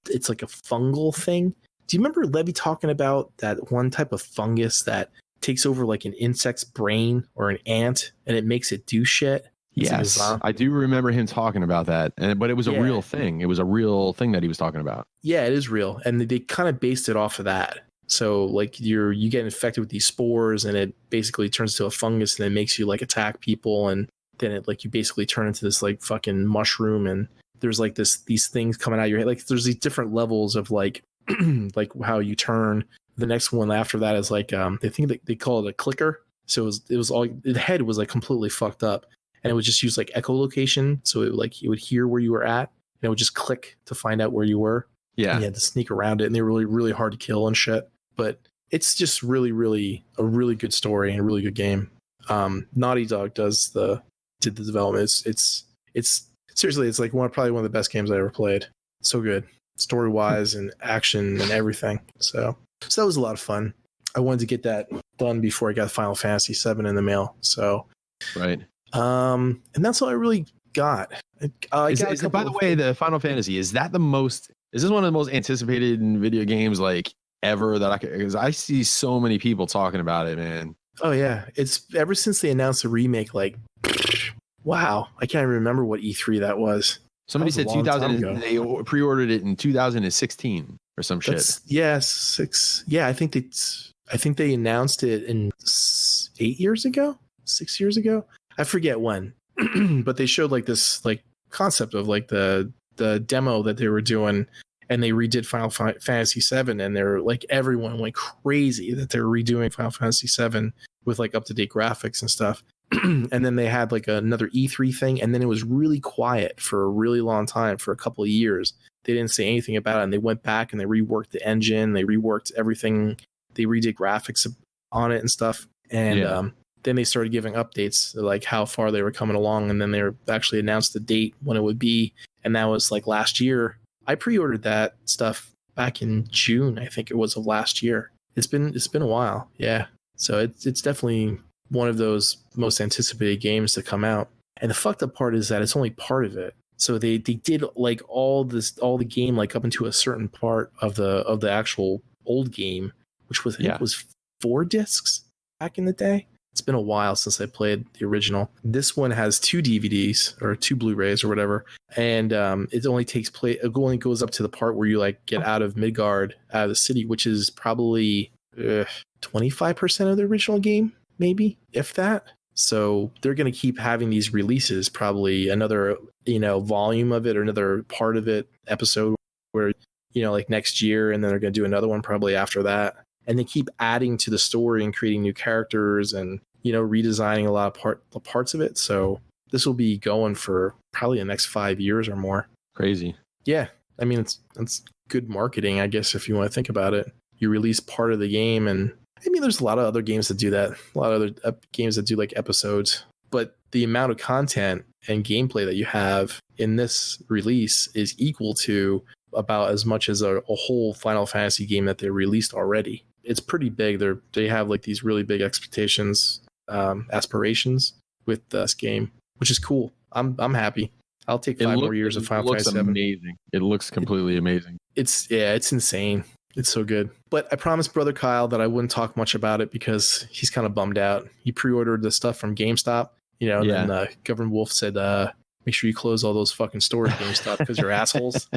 it's like a fungal thing. Do you remember Levy talking about that one type of fungus that takes over like an insect's brain or an ant and it makes it do shit? Yes, I do remember him talking about that, but it was a real thing. It was a real thing that he was talking about. Yeah, it is real, and they kind of based it off of that. So like you get infected with these spores, and it basically turns to a fungus, and it makes you like attack people, and then it like you basically turn into this like fucking mushroom, and there's like these things coming out of your head. Like there's these different levels of like like how you turn. The next one after that is like they think they call it a clicker. So it was all the head was like completely fucked up. And it would just use like echolocation, so it would hear where you were at, and it would just click to find out where you were. Yeah, and you had to sneak around it, and they're really, really hard to kill and shit. But it's just really, really a really good story and a really good game. Naughty Dog did the development. It's seriously, it's like probably one of the best games I ever played. So good, story wise and action and everything. So that was a lot of fun. I wanted to get that done before I got Final Fantasy VII in the mail. So right. And that's all I really got. By the way, the Final Fantasy, is this one of the most anticipated video games like ever that because I see so many people talking about it, man. Oh yeah. It's ever since they announced the remake, like, wow. I can't even remember what E3 that was. Somebody said 2000, they pre-ordered it in 2016 or some shit. Yeah, I think they announced it in 6 years ago. I forget when, but they showed like this like concept of like the demo that they were doing, and they redid Final Fantasy VII, and they're like everyone went crazy that they're redoing Final Fantasy VII with like up to date graphics and stuff. And then they had like another E3 thing, and then it was really quiet for a really long time, for a couple of years. They didn't say anything about it, and they went back and they reworked the engine, they reworked everything, they redid graphics on it and stuff, and then they started giving updates like how far they were coming along, and then they actually announced the date when it would be, and that was like last year. I pre-ordered that stuff back in June, I think it was, of last year. It's been a while, yeah. So it's definitely one of those most anticipated games to come out. And the fucked up part is that it's only part of it. So they did like all the game like up into a certain part of the actual old game, which was was 4 discs back in the day. It's been a while since I played the original. This one has 2 DVDs or 2 Blu-rays or whatever, and it only goes up to the part where you like get out of Midgard, out of the city, which is probably 25% of the original game, maybe, if that. So they're going to keep having these releases, probably another volume of it or another part of it episode where like next year, and then they're going to do another one probably after that. And they keep adding to the story and creating new characters and, redesigning a lot of parts of it. So this will be going for probably the next 5 years or more. Crazy. Yeah. I mean, it's good marketing, I guess, if you want to think about it. You release part of the game, and I mean, there's a lot of other games that do that. A lot of other games that do like episodes. But the amount of content and gameplay that you have in this release is equal to about as much as a whole Final Fantasy game that they released already. It's pretty big. They have like these really big aspirations with this game, which is cool. I'm happy. I'll take 5 more years of Final Fantasy VII. Amazing. It looks completely amazing. It's insane. It's so good. But I promised Brother Kyle that I wouldn't talk much about it because he's kind of bummed out. He pre-ordered the stuff from GameStop, and then Governor Wolf said, make sure you close all those fucking stores at GameStop because you're assholes.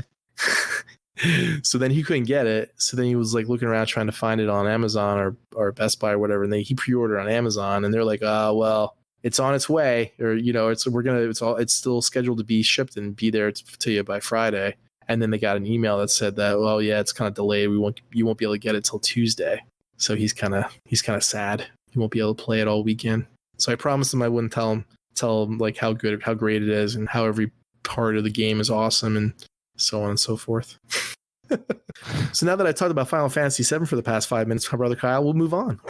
So then he couldn't get it. So then he was like looking around trying to find it on Amazon or Best Buy or whatever. And he pre-ordered on Amazon, and they're like, well, it's on its way, or it's still scheduled to be shipped and be there to you by Friday. And then they got an email that said that, well, yeah, it's kind of delayed. You won't be able to get it till Tuesday. So he's kind of sad. He won't be able to play it all weekend. So I promised him I wouldn't tell him like how great it is and how every part of the game is awesome and so on and so forth. So now that I talked about Final Fantasy VII for the past 5 minutes, my brother Kyle, we'll move on.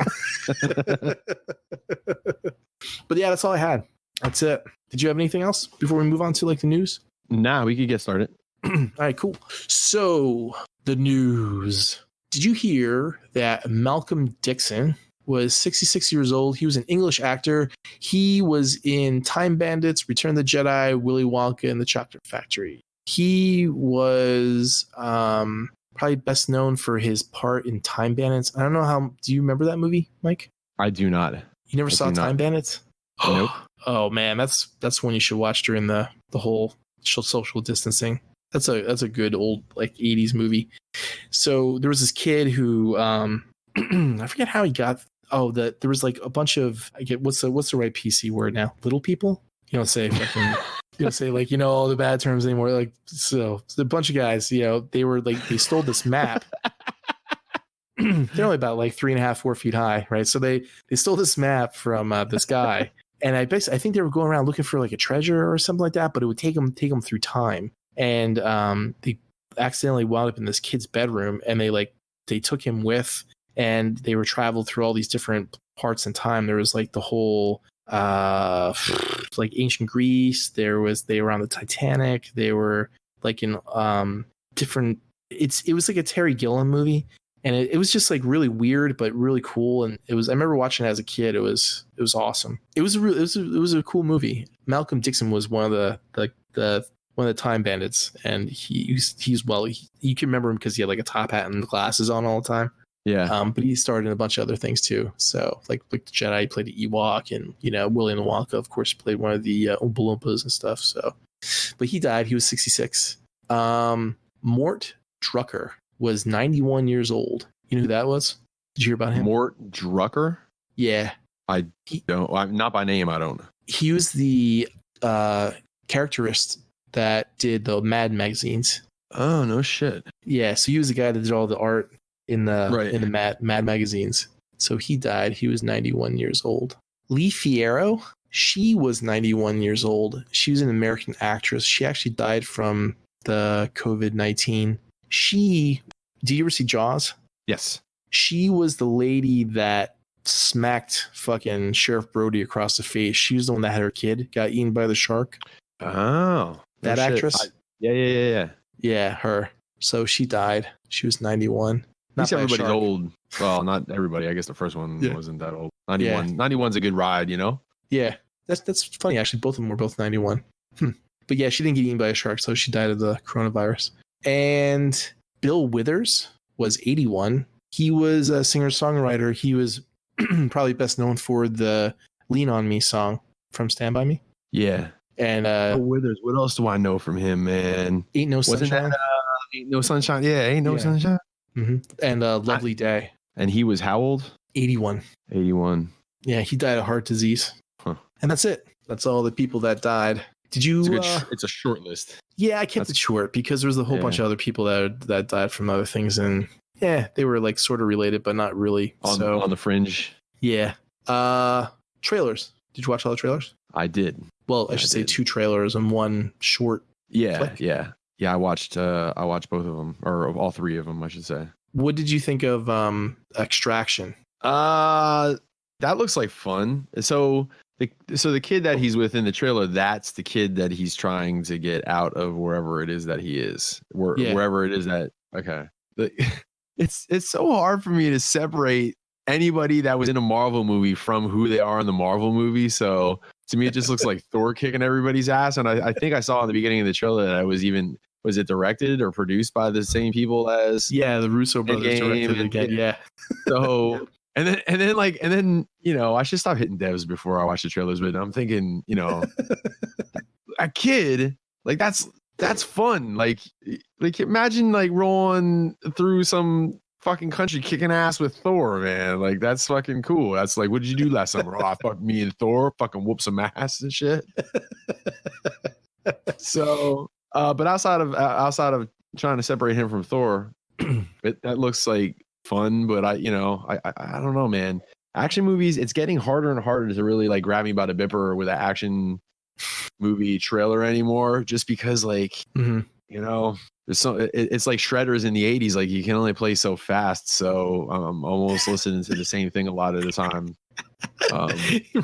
But yeah, that's all I had. That's it. Did you have anything else before we move on to like the news? Nah, we could get started. All right, cool. So the news. Did you hear that Malcolm Dixon was 66 years old? He was an English actor. He was in Time Bandits, Return of the Jedi, Willy Wonka, and the Chocolate Factory. He was probably best known for his part in Time Bandits. I don't know how. Do you remember that movie, Mike? I do not. You never saw Time Bandits? Nope. Oh man, that's one you should watch during the whole social distancing. That's a good old like 80s movie. So there was this kid who I forget how he got. There was like a bunch of what's the right PC word now? Little people. You don't say fucking. You don't say like all the bad terms anymore. Like so, a bunch of guys. They were like they stole this map. They're only about like 3.5, 4 feet high, right? So they stole this map from this guy, and I think they were going around looking for like a treasure or something like that. But it would take them through time, and they accidentally wound up in this kid's bedroom, and they took him with, and they were traveled through all these different parts in time. There was like the whole like ancient Greece. They were on the Titanic. They were like in different. It was like a Terry Gilliam movie. And it was just like really weird, but really cool. And I remember watching it as a kid. It was awesome. It was a cool movie. Malcolm Dixon was one of the Time Bandits, and you can remember him because he had like a top hat and glasses on all the time. Yeah. But he starred in a bunch of other things too. So like the Jedi, he played the Ewok, and Willy and Wonka, of course, played one of the Oompa Loompas and stuff. So, but he died. He was 66. Mort Drucker was 91 years old. You know who that was? Did you hear about him? Mort Drucker? Yeah. I don't. Not by name, I don't. He was the caricaturist that did the Mad magazines. Oh, no shit. Yeah, so he was the guy that did all the art in the Mad magazines. So he died. He was 91 years old. Lee Fierro, she was 91 years old. She was an American actress. She actually died from the COVID-19. Do you ever see Jaws? Yes. She was the lady that smacked fucking Sheriff Brody across the face. She was the one that had her kid got eaten by the shark. Oh. That actress? Yeah. Yeah, her. So she died. She was 91. At least everybody's old. Well, not everybody. I guess the first one wasn't that old. 91. Yeah. 91's a good ride, Yeah. That's funny, actually. Both of them were both 91. But yeah, she didn't get eaten by a shark, so she died of the coronavirus. And Bill Withers was 81. He was a singer-songwriter. He was probably best known for the Lean On Me song from Stand By Me. Yeah. And Bill Withers, what else do I know from him, man? Ain't No Sunshine. Ain't No Sunshine. Yeah, Ain't No Sunshine. Mm-hmm. And Lovely Day. And he was how old? 81. 81. Yeah, he died of heart disease. Huh. And that's it. That's all the people that died. Did you? It's a short list. Yeah, I kept it short because there was a whole bunch of other people that died from other things, and they were like sort of related, but not really. On the fringe. Yeah. Trailers. Did you watch all the trailers? I did. Well, I should say 2 trailers and 1 short. Yeah, flick. yeah. I watched both of them, or all 3 of them, I should say. What did you think of Extraction? That looks like fun. So the kid that he's with in the trailer, that's the kid that he's trying to get out of wherever it is that he is. Wherever it is that. Okay. It's so hard for me to separate anybody that was in a Marvel movie from who they are in the Marvel movie. So to me, it just looks like Thor kicking everybody's ass. And I think I saw in the beginning of the trailer that was it directed or produced by the same people as the Russo brothers directed it again. Yeah. So and then I should stop hitting devs before I watch the trailers, but I'm thinking, a kid, like that's fun. Like imagine like rolling through some fucking country kicking ass with Thor, man. Like that's fucking cool. That's like, what did you do last summer? I fucked me and Thor fucking whoop some ass and shit. So but outside of trying to separate him from Thor. That looks like fun, but I don't know, man. Action movies, it's getting harder and harder to really like grab me by the bipper with an action movie trailer anymore, just because like there's it's like Shredders in the 80s, like you can only play so fast, so I'm almost listening to the same thing a lot of the time. But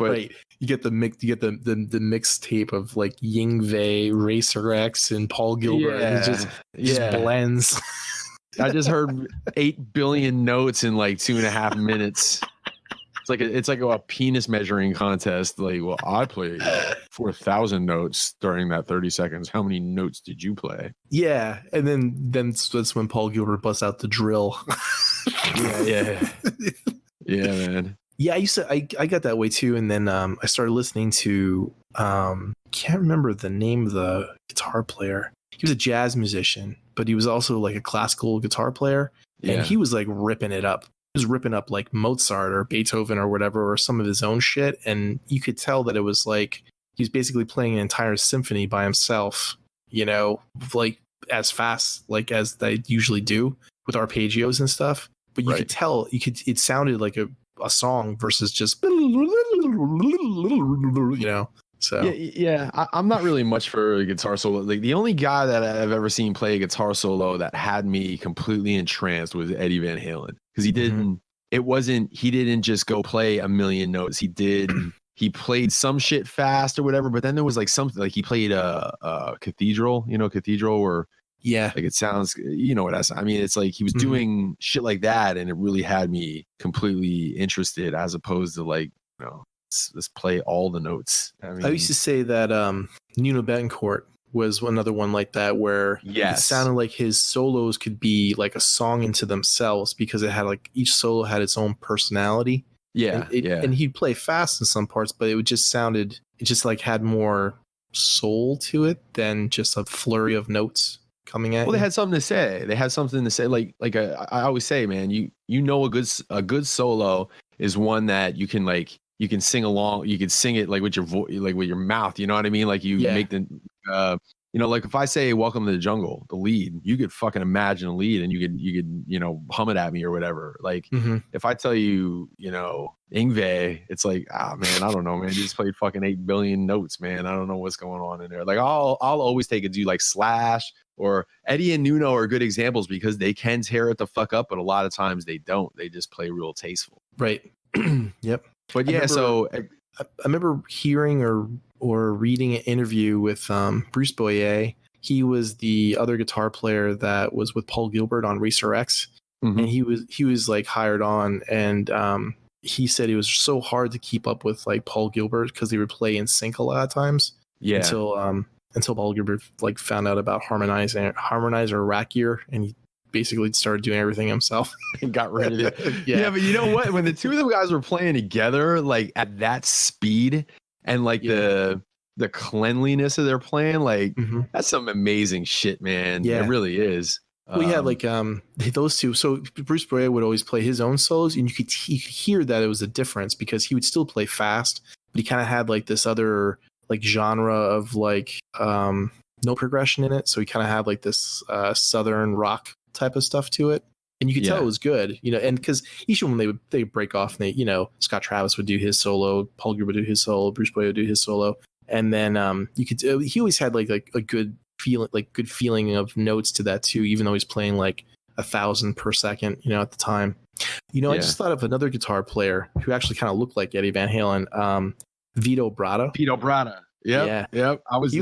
right, you get the mixtape of like Yingwei, Racer X, and Paul Gilbert. It just blends. I just heard 8 billion notes in like 2.5 minutes. It's like a penis measuring contest. Like, well, I played 4,000 notes during that 30 seconds. How many notes did you play? Yeah, and then that's when Paul Gilbert busts out the drill. yeah, man. Yeah, I got that way too, and then I started listening to can't remember the name of the guitar player. He was a jazz musician, but he was also like a classical guitar player, and he was like ripping it up. He was ripping up like Mozart or Beethoven or whatever, or some of his own shit, and you could tell that it was like he was basically playing an entire symphony by himself, like as fast like as they usually do with arpeggios and stuff. But you could tell, it sounded like a song versus just So yeah, I'm not really much for a guitar solo. Like the only guy that I've ever seen play a guitar solo that had me completely entranced was Eddie Van Halen, because he didn't just go play a million notes. He played some shit fast or whatever, but then there was like something like he played a cathedral, or like it sounds, what I mean? It's like he was doing shit like that, and it really had me completely interested, as opposed to like, let's play all the notes. I used to say that Nuno Betancourt was another one like that, where it sounded like his solos could be like a song into themselves, because it had like each solo had its own personality. And he'd play fast in some parts, but it just like had more soul to it than just a flurry of notes coming at. Well, they had something to say. Like I always say, man, a good solo is one that you can sing along. You can sing it like with your voice, like with your mouth. You know what I mean? Like you make the, like if I say "Welcome to the Jungle," the lead, you could fucking imagine a lead, and you could hum it at me or whatever. Like if I tell you, Yngwie, it's like, man, I don't know, man. You just played fucking 8 billion notes, man. I don't know what's going on in there. Like I'll always take a dude like Slash or Eddie and Nuno are good examples, because they can tear it the fuck up, but a lot of times they don't. They just play real tasteful. Right. Yep. But yeah, I remember hearing or reading an interview with Bruce Boyer. He was the other guitar player that was with Paul Gilbert on Racer X, and he was like hired on, and he said it was so hard to keep up with like Paul Gilbert, because they would play in sync a lot of times. Yeah. Until Paul Gilbert like found out about Harmonizer Rackier, and he basically started doing everything himself and got rid of it. Yeah, but you know what? When the two of them guys were playing together, like at that speed, and like the cleanliness of their playing, like that's some amazing shit, man. Yeah, it really is. Well, yeah, like those two. So Bruce Boyer would always play his own solos, and you could hear that it was a difference, because he would still play fast, but he kind of had like this other like genre of like no progression in it. So he kind of had like this southern rock type of stuff to it, and you could tell it was good, and because each one they would break off, and they, Scott Travis would do his solo, Paul Gilbert would do his solo, Bruce Boyer would do his solo, and then you could he always had like a good feeling of notes to that too, even though he's playing like 1,000 per second, at the time. I just thought of another guitar player who actually kind of looked like Eddie Van Halen, Vito Bratta. Yep. He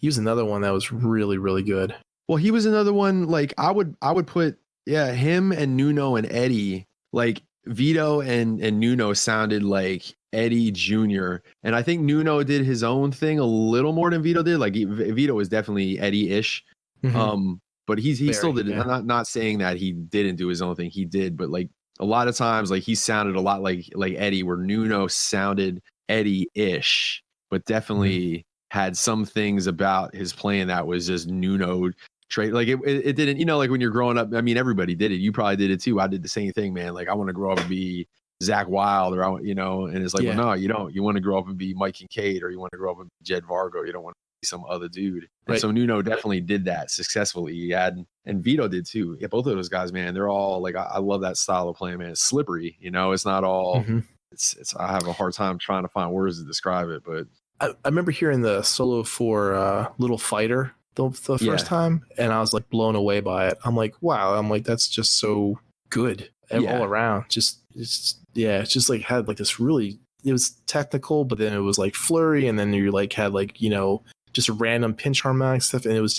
was another one that was really, really good. Well, he was another one, like I would put him and Nuno and Eddie, like Vito and Nuno sounded like Eddie Jr. And I think Nuno did his own thing a little more than Vito did. Like Vito was definitely Eddie-ish. But he still did it. I'm not saying that he didn't do his own thing. He did, but like a lot of times, like he sounded a lot like Eddie, where Nuno sounded Eddie-ish, but definitely had some things about his playing that was just Nuno trait. Like it didn't, like when you're growing up, I mean, everybody did it. You probably did it too. I did the same thing, man. Like I want to grow up and be Zach Wilde, or and it's like, well, no, you don't. You want to grow up and be Mike Kincaid, or you want to grow up and be Jed Vargo. You don't want some other dude. Right. And so Nuno definitely did that successfully. He had, and Vito did too. Yeah, both of those guys, man, they're all like, I love that style of playing, man. It's slippery, you know. It's not all. It's. I have a hard time trying to find words to describe it, but I remember hearing the solo for Little Fighter the first time, and I was like blown away by it. I'm like, wow. I'm like, that's just so good all around. It's just like had like this really. It was technical, but then it was like flurry, and then you like had like, you know, just random pinch harmonic stuff, and it was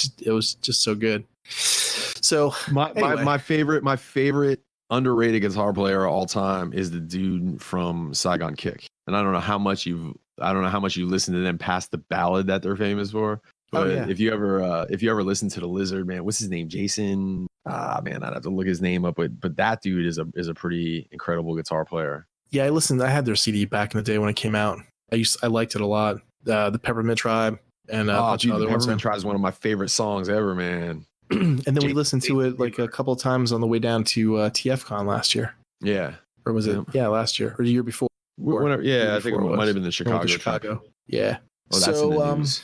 just so good. So my favorite underrated guitar player of all time is the dude from Saigon Kick, and I don't know how much you listen to them past the ballad that they're famous for. But if you ever listen to the Lizard, man, what's his name? Jason. Man, I'd have to look his name up, but that dude is a pretty incredible guitar player. Yeah, I had their CD back in the day when it came out. I liked it a lot. The Peppermint Tribe and a bunch of other ones. Peppermint Tribe is one of my favorite songs ever, man. And then we listened to it like a couple of times on the way down to TFCon last year. Yeah. Or was it? Yeah, last year or the year before. Whenever, I think it might have been the Chicago. Yeah. Oh, that's in the news.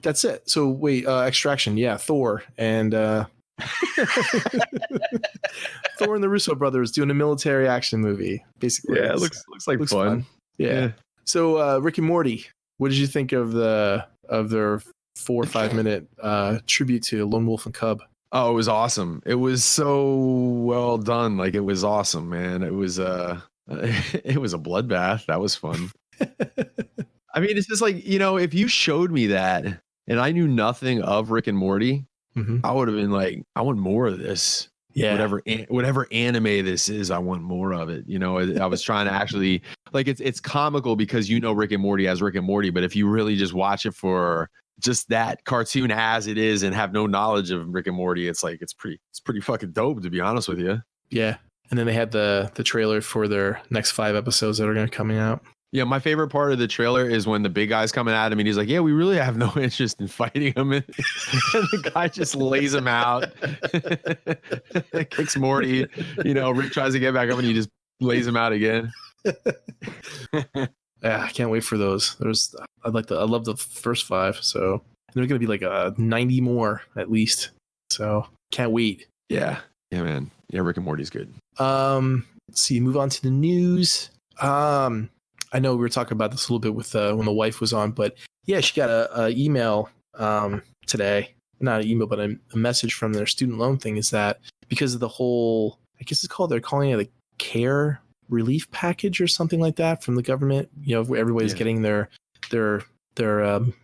That's it. So wait, Extraction. Yeah, Thor and Thor and the Russo brothers doing a military action movie, basically. Yeah, it looks like fun. Yeah. So Rick and Morty, what did you think of their 4 or 5 minute tribute to Lone Wolf and Cub? Oh, it was awesome. It was so well done. Like, it was awesome, man. It was it was a bloodbath. That was fun. I mean, it's just like, you know, if you showed me that and I knew nothing of Rick and Morty, I would have been like, I want more of this. Yeah. Whatever anime this is, I want more of it. You know, I was trying to actually, like, it's comical because you know Rick and Morty as Rick and Morty, but if you really just watch it for just that cartoon as it is and have no knowledge of Rick and Morty, it's like it's pretty fucking dope, to be honest with you. Yeah. And then they had the trailer for their next 5 episodes that are going to be coming out. Yeah, my favorite part of the trailer is when the big guy's coming at him and he's like, yeah, we really have no interest in fighting him. And the guy just lays him out, kicks Morty. You know, Rick tries to get back up and he just lays him out again. Yeah, I can't wait for those. I love the first 5. So there's going to be like 90 more at least. So can't wait. Yeah, man. Yeah, Rick and Morty's good. Let's see, move on to the news. I know we were talking about this a little bit with when the wife was on, but yeah, she got a email today. Not an email, but a message from their student loan thing is that because of the whole, I guess they're calling it a care relief package or something like that from the government. You know, where everybody's getting their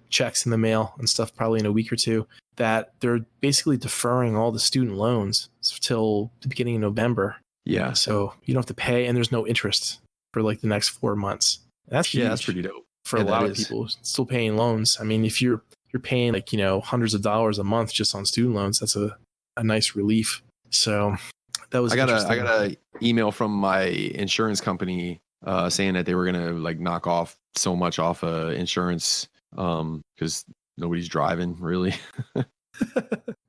checks in the mail and stuff probably in a week or two, that they're basically deferring all the student loans till the beginning of November. Yeah. So you don't have to pay and there's no interest for like the next 4 months. That's huge. Yeah, that's pretty dope for a lot of people still paying loans. I mean, if you're paying like, you know, hundreds of dollars a month just on student loans, that's a nice relief. So that was I got a email from my insurance company saying that they were gonna like knock off so much off insurance because nobody's driving really.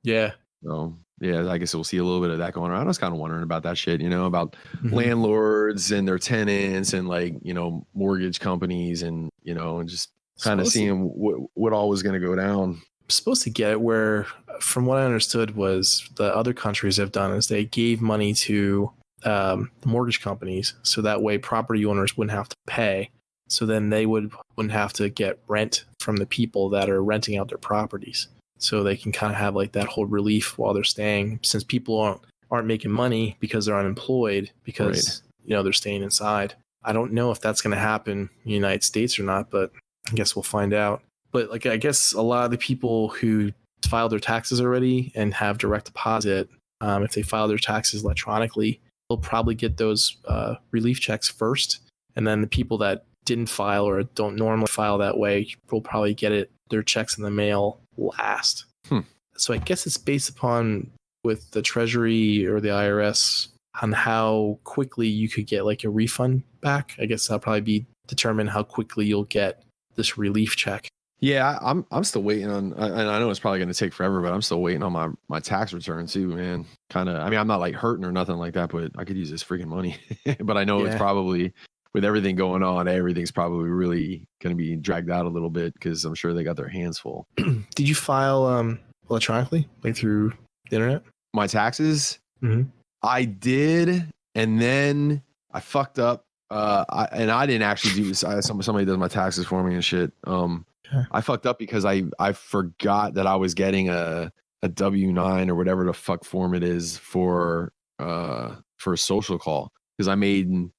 Yeah. So yeah, I guess we'll see a little bit of that going on. I was kind of wondering about that shit, you know, about landlords and their tenants and like, you know, mortgage companies and, you know, and just kind of seeing what all was going to go down. Supposed to get it where, from what I understood, was the other countries have done is they gave money to the mortgage companies so that way property owners wouldn't have to pay. So then they wouldn't have to get rent from the people that are renting out their properties. So they can kind of have like that whole relief while they're staying, since people aren't making money because they're unemployed because you know they're staying inside. I don't know if that's going to happen in the United States or not, but I guess we'll find out. But like I guess a lot of the people who filed their taxes already and have direct deposit, if they file their taxes electronically, they'll probably get those relief checks first, and then the people that didn't file or don't normally file that way will probably get their checks in the mail last. So I guess it's based upon with the Treasury or the IRS on how quickly you could get like a refund back. I guess that'll probably determine how quickly you'll get this relief check. Yeah, I'm still waiting on, and I know it's probably going to take forever, but I'm still waiting on my tax return too, man. Kind of, I mean, I'm not like hurting or nothing like that, but I could use this freaking money. But I know it's probably with everything going on, everything's probably really going to be dragged out a little bit because I'm sure they got their hands full. Did you file electronically, like through the internet? My taxes? Mm-hmm. I did, and then I fucked up. I didn't actually do this. Somebody does my taxes for me and shit. I fucked up because I forgot that I was getting a W-9 or whatever the fuck form it is for a social call, because I made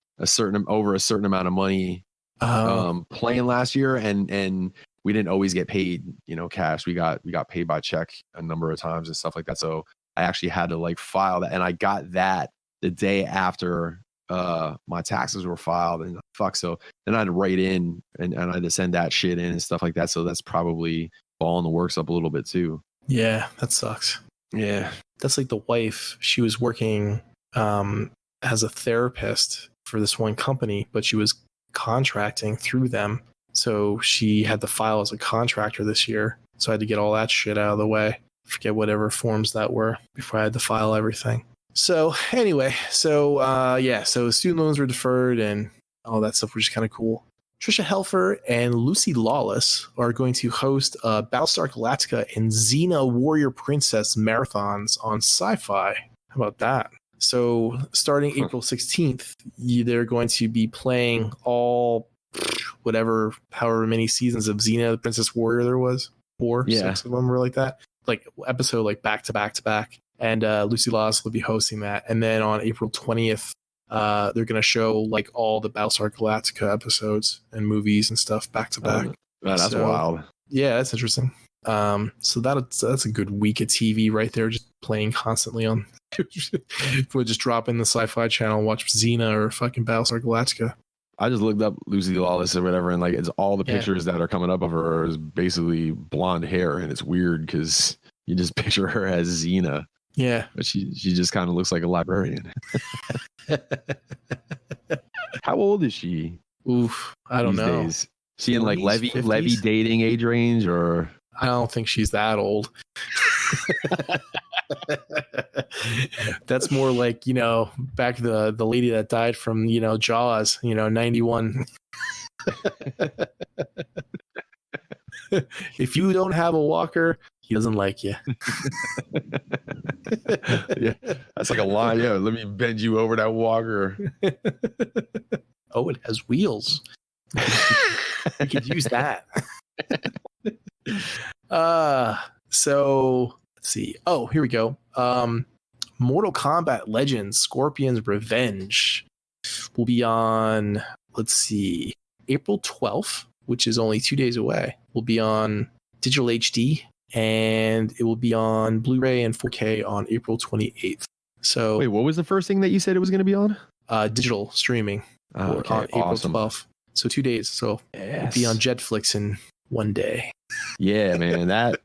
over a certain amount of money playing last year, and we didn't always get paid, cash. We got paid by check a number of times and stuff like that. So I actually had to like file that, and I got that the day after my taxes were filed, and so then I had to write in and I had to send that shit in and stuff like that. So that's probably balling the works up a little bit too. Yeah, that sucks. Yeah, that's like the wife. She was working as a therapist for this one company, but she was contracting through them. So she had to file as a contractor this year. So I had to get all that shit out of the way. Forget whatever forms that were before I had to file everything. So anyway, so student loans were deferred and all that stuff, which is kind of cool. Tricia Helfer and Lucy Lawless are going to host Battlestar Galactica and Xena Warrior Princess marathons on SyFy. How about that? So starting April 16th, they're going to be playing all however many seasons of Xena the Princess Warrior there was. 6 of them were like that. Like episode like back to back to back. And Lucy Lawless will be hosting that. And then on April 20th, they're going to show like all the Battlestar Galactica episodes and movies and stuff back to back. That's wild. Yeah, that's interesting. So that's a good week of TV right there, just playing constantly on. We'll just drop in the SyFy channel and watch Xena or fucking Battlestar Galactica. I just looked up Lucy Lawless or whatever, and like it's all the pictures that are coming up of her is basically blonde hair, and it's weird because you just picture her as Xena. Yeah, but she just kind of looks like a librarian. How old is she? Oof, I don't know. Days? She in like Levy dating age range, or I don't think she's that old. That's more like, back the lady that died from, Jaws, 91. If you don't have a walker, he doesn't like you. Yeah, that's like a line. Yeah, let me bend you over that walker. Oh, it has wheels. We could use that. So let's see. Oh, here we go. Mortal Kombat Legends Scorpion's Revenge will be on, let's see, April 12th, which is only 2 days away. Will be on digital HD, and it will be on Blu-ray and 4K on April 28th. So wait, what was the first thing that you said it was going to be on? Digital streaming on April 12th. So 2 days. So it'll be on Jetflix in 1 day. Yeah, man. That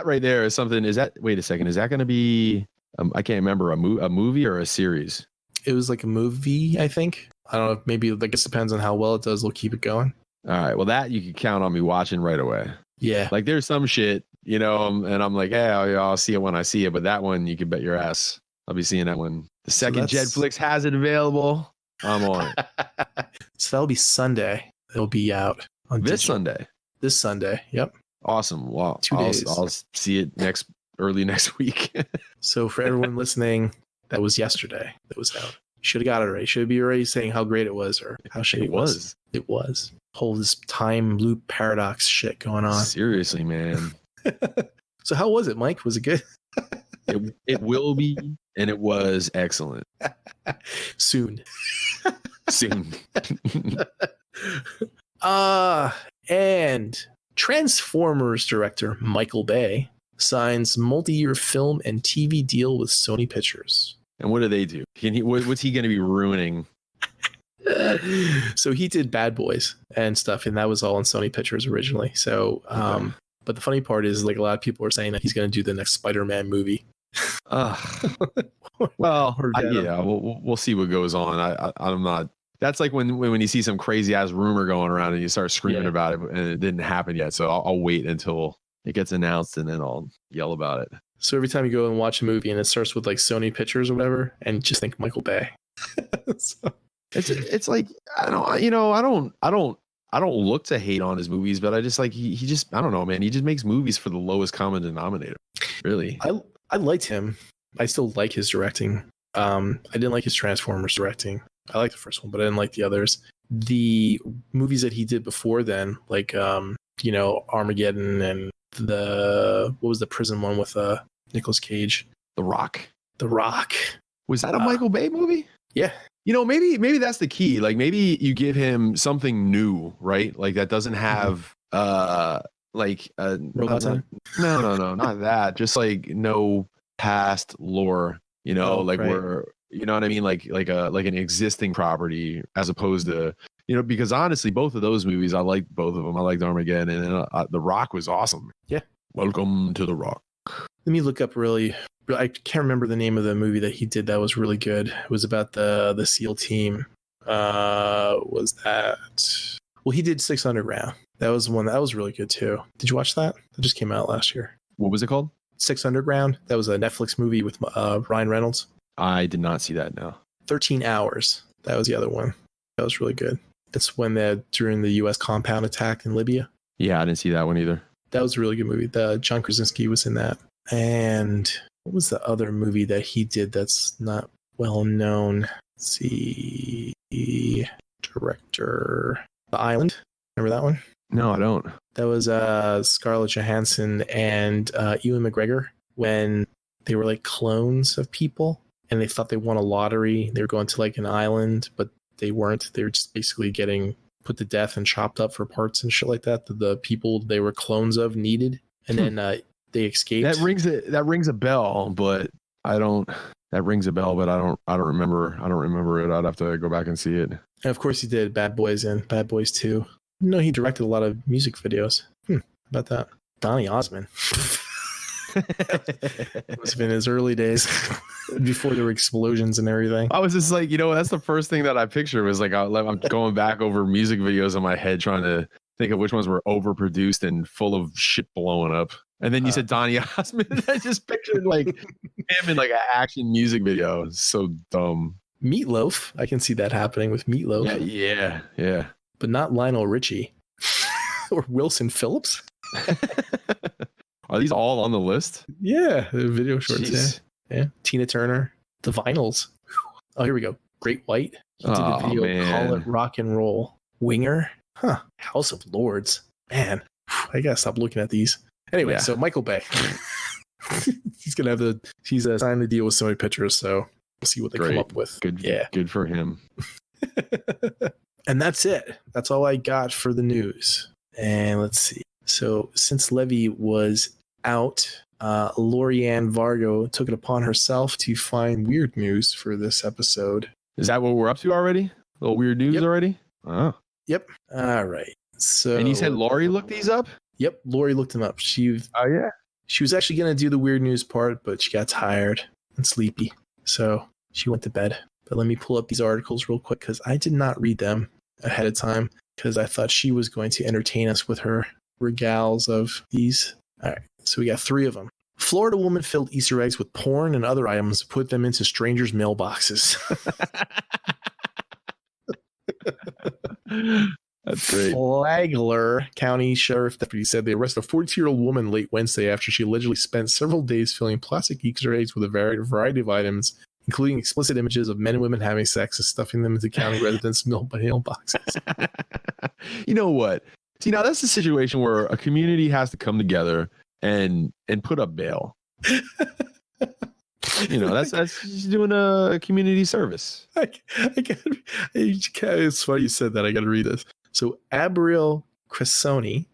right there is something. Wait a second. Is that going to be? I can't remember a movie or a series. It was like a movie, I think. I don't know. Maybe I guess it depends on how well it does. They'll keep it going. All right. Well, that you can count on me watching right away. Yeah. Like there's some shit, and I'm like, hey, I'll see it when I see it. But that one, you can bet your ass I'll be seeing that one. The second Jetflix has it available, I'm on it. So that'll be Sunday. It'll be out on this Sunday. This Sunday. Yep. Awesome. Wow. 2 days. I'll see it early next week. So for everyone listening, that was yesterday. That was out. You should have got it already. Should be already saying how great it was or how shitty it was. It was. Whole this time loop paradox shit going on. Seriously, man. So how was it, Mike? Was it good? It will be, and it was excellent. Soon. And Transformers director Michael Bay signs multi-year film and TV deal with Sony Pictures. And what do they do? What's he going to be ruining? So he did Bad Boys and stuff, and that was all on Sony Pictures originally. So, but the funny part is, like, a lot of people are saying that he's going to do the next Spider-Man movie. Well, yeah, we'll see what goes on. I'm not. That's like when you see some crazy ass rumor going around and you start screaming about it, and it didn't happen yet. So I'll wait until it gets announced and then I'll yell about it. So every time you go and watch a movie and it starts with like Sony Pictures or whatever, and just think Michael Bay. So It's like I don't look to hate on his movies, but I just like he just I don't know, man. He just makes movies for the lowest common denominator. Really, I liked him. I still like his directing. I didn't like his Transformers directing. I liked the first one, but I didn't like the others. The movies that he did before then, like Armageddon and what was the prison one with Nicolas Cage? The Rock. The Rock. Was that a Michael Bay movie? Yeah. Maybe that's the key. Like maybe you give him something new, right? Like that doesn't have robot time? No, not that. Just like no past lore, right. We're you know what I mean? Like an existing property as opposed to, because honestly, both of those movies, I liked both of them. I liked Armageddon and The Rock was awesome. Yeah. Welcome to The Rock. Let me look up I can't remember the name of the movie that he did that was really good. It was about the SEAL team. Was that? Well, he did 600 Round. That was one that was really good too. Did you watch that? That just came out last year. What was it called? 600 Round. That was a Netflix movie with Ryan Reynolds. I did not see that, no. 13 Hours. That was the other one. That was really good. It's when they're during the U.S. compound attack in Libya. Yeah, I didn't see that one either. That was a really good movie. John Krasinski was in that. And what was the other movie that he did that's not well known? Let's see. Director. The Island. Remember that one? No, I don't. That was Scarlett Johansson and Ewan McGregor when they were like clones of people and they thought they won a lottery. They were going to like an island, but they weren't. They were just basically getting put to death and chopped up for parts and shit like that the people they were clones of needed. And then they escaped. That rings a bell, but I don't. That rings a bell, but I don't remember. I don't remember it. I'd have to go back and see it. And of course, he did Bad Boys and Bad Boys 2. No, he directed a lot of music videos. About that, Donny Osmond. It must have been his early days before there were explosions and everything. I was just like, that's the first thing that I pictured was like I'm going back over music videos in my head trying to think of which ones were overproduced and full of shit blowing up. And then you said Donny Osmond. I just pictured like him in like an action music video. It's so dumb. Meatloaf. I can see that happening with Meatloaf. Yeah. But not Lionel Richie or Wilson Phillips. Are these all on the list? Yeah, the video shorts. Yeah. Tina Turner, The Vinyls. Oh, here we go. Great White. He did the video Call It Rock and Roll. Winger. House of Lords. Man, I gotta stop looking at these. Anyway, So Michael Bay. He's gonna have he's signed the deal with Sony Pictures, so we'll see what they come up with. Good for him. And that's it. That's all I got for the news. And let's see. So since Levy was out, Lorianne Vargo took it upon herself to find weird news for this episode. Is that what we're up to already? A little weird news already? Oh. Yep. All right. So. And you said Lori looked these up? Yep. Lori looked them up. She was actually going to do the weird news part, but she got tired and sleepy. So she went to bed. But let me pull up these articles real quick because I did not read them ahead of time because I thought she was going to entertain us with her regals of these. All right. So we got 3 of them. Florida woman filled Easter eggs with porn and other items to put them into strangers' mailboxes. That's great. Flagler County Sheriff Deputy said they arrested a 42-year-old woman late Wednesday after she allegedly spent several days filling plastic Easter eggs with a variety of items, including explicit images of men and women having sex and stuffing them into county residents' mailboxes. You know what? See, now that's the situation where a community has to come together and put up bail. That's just doing a community service. It's funny you said that. I got to read this. So Abriel Cressoni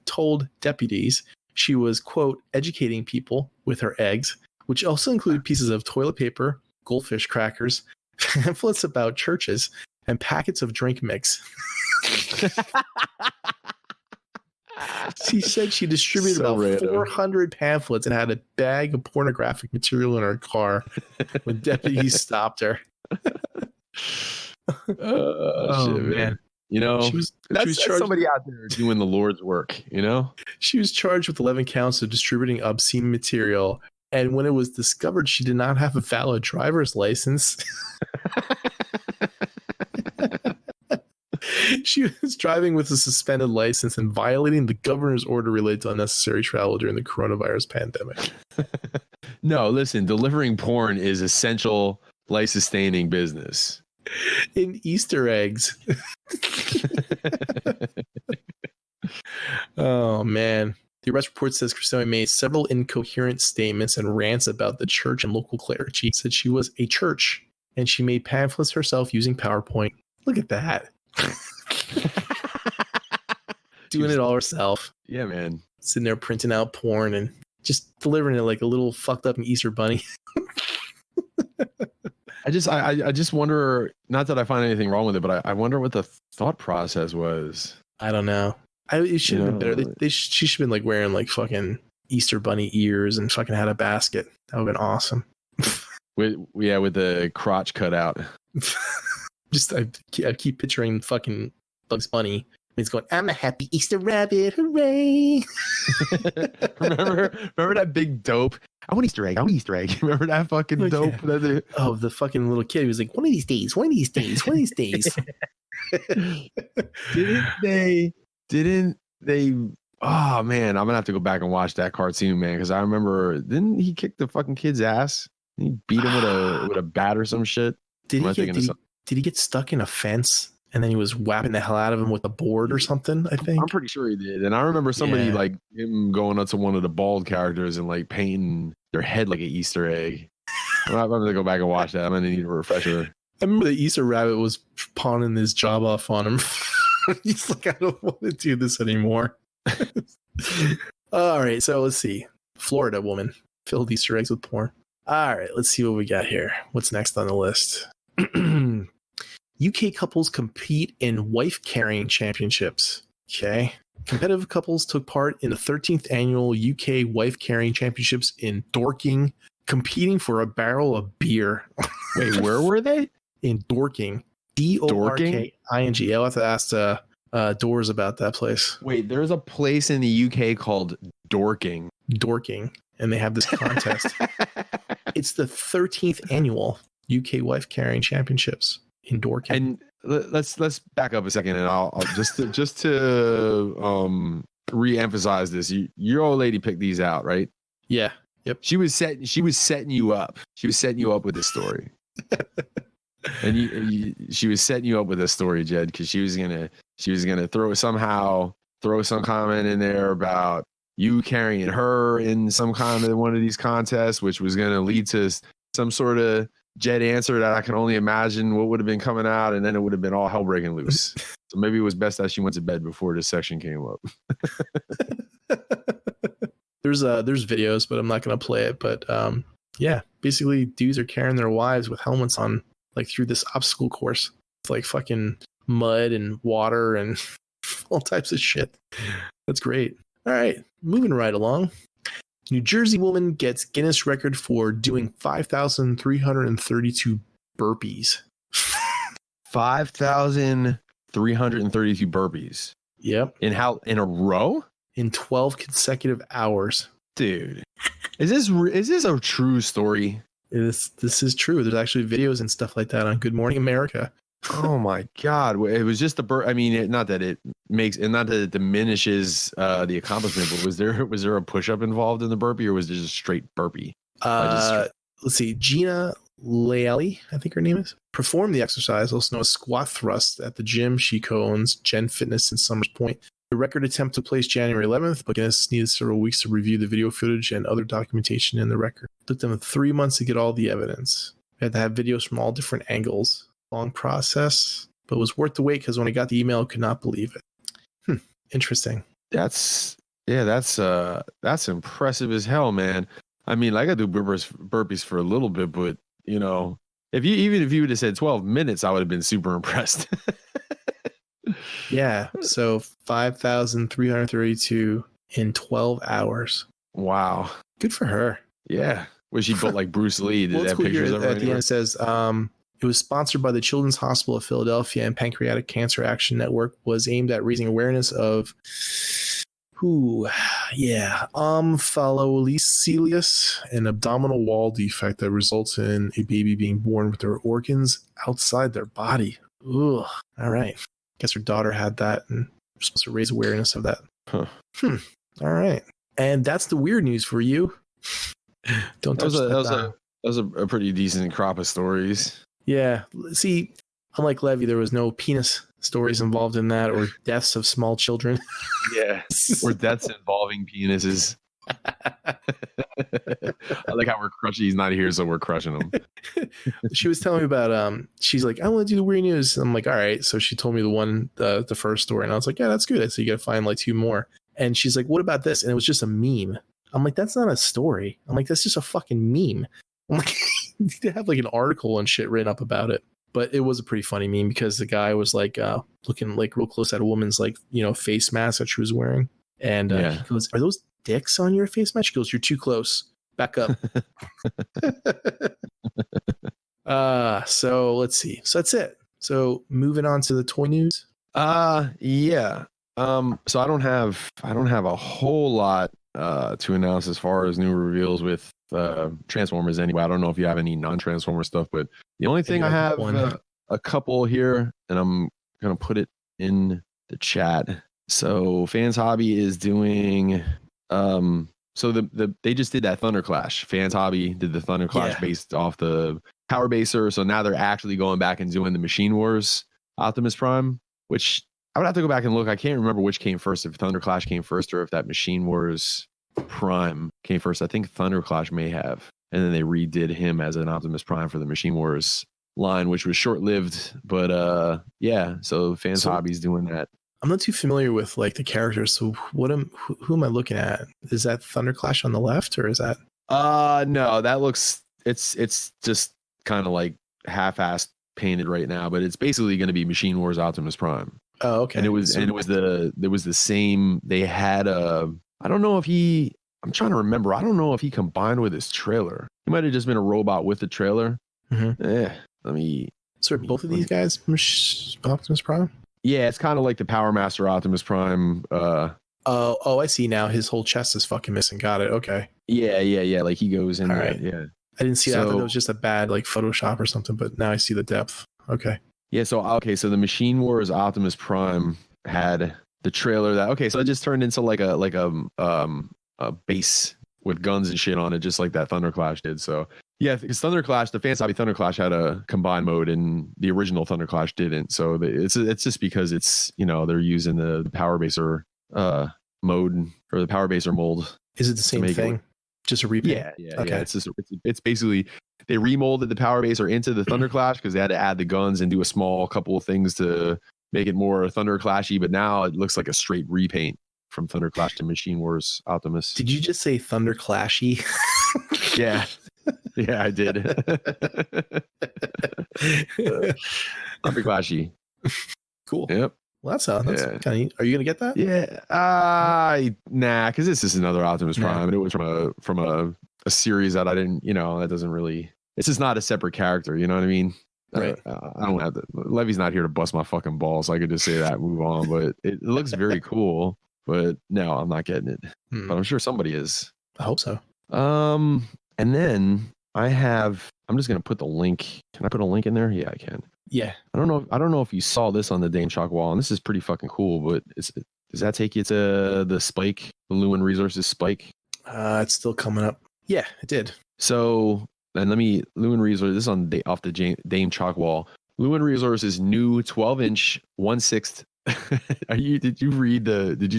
told deputies she was, quote, educating people with her eggs, which also included pieces of toilet paper, goldfish crackers, pamphlets about churches, and packets of drink mix. She said she distributed about 400 pamphlets and had a bag of pornographic material in her car when deputies stopped her. Shit, man. That's somebody out there doing the Lord's work, She was charged with 11 counts of distributing obscene material. And when it was discovered, she did not have a valid driver's license. She was driving with a suspended license and violating the governor's order related to unnecessary travel during the coronavirus pandemic. No, listen, delivering porn is essential life-sustaining business. In Easter eggs. Oh, man. The arrest report says Christina made several incoherent statements and rants about the church and local clergy. She said she was a church and she made pamphlets herself using PowerPoint. Look at that. Doing it all herself. Yeah, man. Sitting there printing out porn and just delivering it like a little fucked up Easter bunny. I just wonder, not that I find anything wrong with it, but I wonder what the thought process was. I don't know. It should have been better. She should have been like wearing like fucking Easter bunny ears and fucking had a basket. That would have been awesome. with the crotch cut out. Just I keep picturing fucking Bugs Bunny. He's going, I'm a happy Easter rabbit, hooray! remember that big dope? I want Easter egg. Remember that fucking dope? Yeah. Oh, the fucking little kid. He was like, one of these days. Didn't they? Oh man, I'm gonna have to go back and watch that cartoon, man, because I remember. Didn't he kick the fucking kid's ass? He beat him with a bat or some shit. Did he get stuck in a fence? And then he was whapping the hell out of him with a board or something, I think. I'm pretty sure he did. And I remember somebody like him going up to one of the bald characters and like painting their head like an Easter egg. I'm going to go back and watch that. I'm going to need a refresher. I remember the Easter rabbit was pawning his job off on him. He's like, I don't want to do this anymore. All right, so let's see. Florida woman filled Easter eggs with porn. All right, let's see what we got here. What's next on the list? UK couples compete in wife carrying championships. Okay. Competitive couples took part in the 13th annual UK wife carrying championships in Dorking, competing for a barrel of beer. Wait, where were they? In Dorking. Dorking? I'll have to ask Doors about that place. Wait, there's a place in the UK called Dorking. Dorking. And they have this contest. It's the 13th annual UK wife carrying championships. In Dorking. And let's back up a second, and I'll just to re-emphasize this. Your old lady picked these out, right? Yeah. Yep. She was setting you up. She was setting you up with this story. And she was setting you up with this story, Jed, because she was gonna throw some comment in there about you carrying her in some kind of one of these contests, which was gonna lead to some sort of Jed answer that I can only imagine what would have been coming out, and then it would have been all hell breaking loose. So maybe it was best that she went to bed before this section came up. There's videos, but I'm not going to play it. But yeah, basically dudes are carrying their wives with helmets on, like through this obstacle course. It's like fucking mud and water and all types of shit. That's great. All right, moving right along. New Jersey woman gets Guinness record for doing 5,332 burpees. 5,332 burpees. Yep. In a row? In 12 consecutive hours. Dude. Is this a true story? This is true. There's actually videos and stuff like that on Good Morning America. Oh my God. It was just I mean, not that it diminishes the accomplishment, but was there a push-up involved in the burpee, or was it just a straight burpee? Let's see. Gina Leali, I think her name is, performed the exercise, also known as squat thrust, at the gym she co-owns, Gen Fitness in Summers Point. The record attempt took place January 11th, but Guinness needed several weeks to review the video footage and other documentation in the record. It took them 3 months to get all the evidence. We had to have videos from all different angles. Long process, but it was worth the wait because when I got the email, I could not believe it. Interesting. That's impressive as hell, man. I mean, like I do burpees for a little bit, but you know, if you would have said 12 minutes, I would have been super impressed. Yeah. So 5,332 in 12 hours. Wow. Good for her. Yeah. Was she built like Bruce Lee? Did that pictures of her? At the end it says, it was sponsored by the Children's Hospital of Philadelphia, and Pancreatic Cancer Action Network, was aimed at raising awareness of omphalocelius, an abdominal wall defect that results in a baby being born with their organs outside their body. Ooh, all right. Guess her daughter had that, and we're supposed to raise awareness of that. Huh. All right. And that's the weird news for you. Don't touch that. That was a pretty decent crop of stories. Yeah. See, unlike Levy, there was no penis stories involved in that or deaths of small children. Yeah. Or deaths involving penises. I like how we're crushing. He's not here, so we're crushing him. She was telling me about she's like, I want to do the weird news. I'm like, all right. So she told me the first story, and I was like, yeah, that's good. So you gotta find like 2 more. And she's like, what about this? And it was just a meme. I'm like, that's not a story. I'm like, that's just a fucking meme. I'm like, you need to have like an article and shit written up about it. But it was a pretty funny meme because the guy was like looking like real close at a woman's like, face mask that she was wearing. And he goes, are those dicks on your face mask? She goes, you're too close. Back up. So let's see. So that's it. So moving on to the toy news. Yeah. So I don't have a whole lot to announce as far as new reveals with Transformers anyway. I don't know if you have any non-Transformer stuff, but the only thing I have a couple here, and I'm gonna put it in the chat. So Fans Hobby is doing so they just did that Thunder Clash. Fans Hobby did the Thunder Clash based off the Power Baser. So now they're actually going back and doing the Machine Wars Optimus Prime, which I would have to go back and look. I can't remember which came first, if Thunder Clash came first or if that Machine Wars Prime came first. I think Thunder Clash may have. And then they redid him as an Optimus Prime for the Machine Wars line, which was short-lived. But so Fans Hobby's doing that. I'm not too familiar with like the characters. So who am I looking at? Is that Thunder Clash on the left, or is that? No, that looks it's just kind of like half-assed painted right now, but it's basically going to be Machine Wars Optimus Prime. Oh, okay. And it was the same. They had I don't know if I'm trying to remember. I don't know if he combined with his trailer. He might have just been a robot with the trailer. Mm-hmm. So both of these guys Optimus Prime? Yeah, it's kind of like the Power Master Optimus Prime. I see now. His whole chest is fucking missing. Got it. Okay. Yeah. Like he goes in. All right. Yeah. I didn't see that. I thought it was just a bad like Photoshop or something. But now I see the depth. Okay. Yeah. So the Machine Wars Optimus Prime had the trailer so it just turned into like a base with guns and shit on it, just like that Thunder Clash did. So yeah, because Thunder Clash, the Fans Hobby Thunder Clash had a combined mode and the original Thunder Clash didn't. So it's just because it's, they're using the Power Baser mode or the Power Baser mold. Is it the same thing? Just a repaint? Yeah. Okay. Yeah, it's basically they remolded the Power Baser into the Thunder Clash because they had to add the guns and do a small couple of things to make it more Thunder Clashy, but now it looks like a straight repaint from Thunder Clash to Machine Wars Optimus. Did you just say Thunder Clashy? Yeah. Yeah, I did. Thunder Clashy. Cool. Yep. Well, that's kind of. Are you gonna get that? Yeah. Nah, because this is another Optimus Prime, and it was from a series that I didn't. That doesn't really. It's just not a separate character. You know what I mean? Right. I don't have to. Levy's not here to bust my fucking balls. So I could just say that, move on. But it looks very cool. But no, I'm not getting it. But I'm sure somebody is. I hope so. And then I'm just gonna put the link. Can I put a link in there? Yeah, I can. Yeah. I don't know if you saw this on the Dame Chalk wall, and this is pretty fucking cool. But does that take you to the Spike, the Lewin Resources Spike? It's still coming up. Yeah, it did. So then Lewin Resources. This is on off the Dame Chalk wall. Lewin Resources new 12-inch 1/6. Did you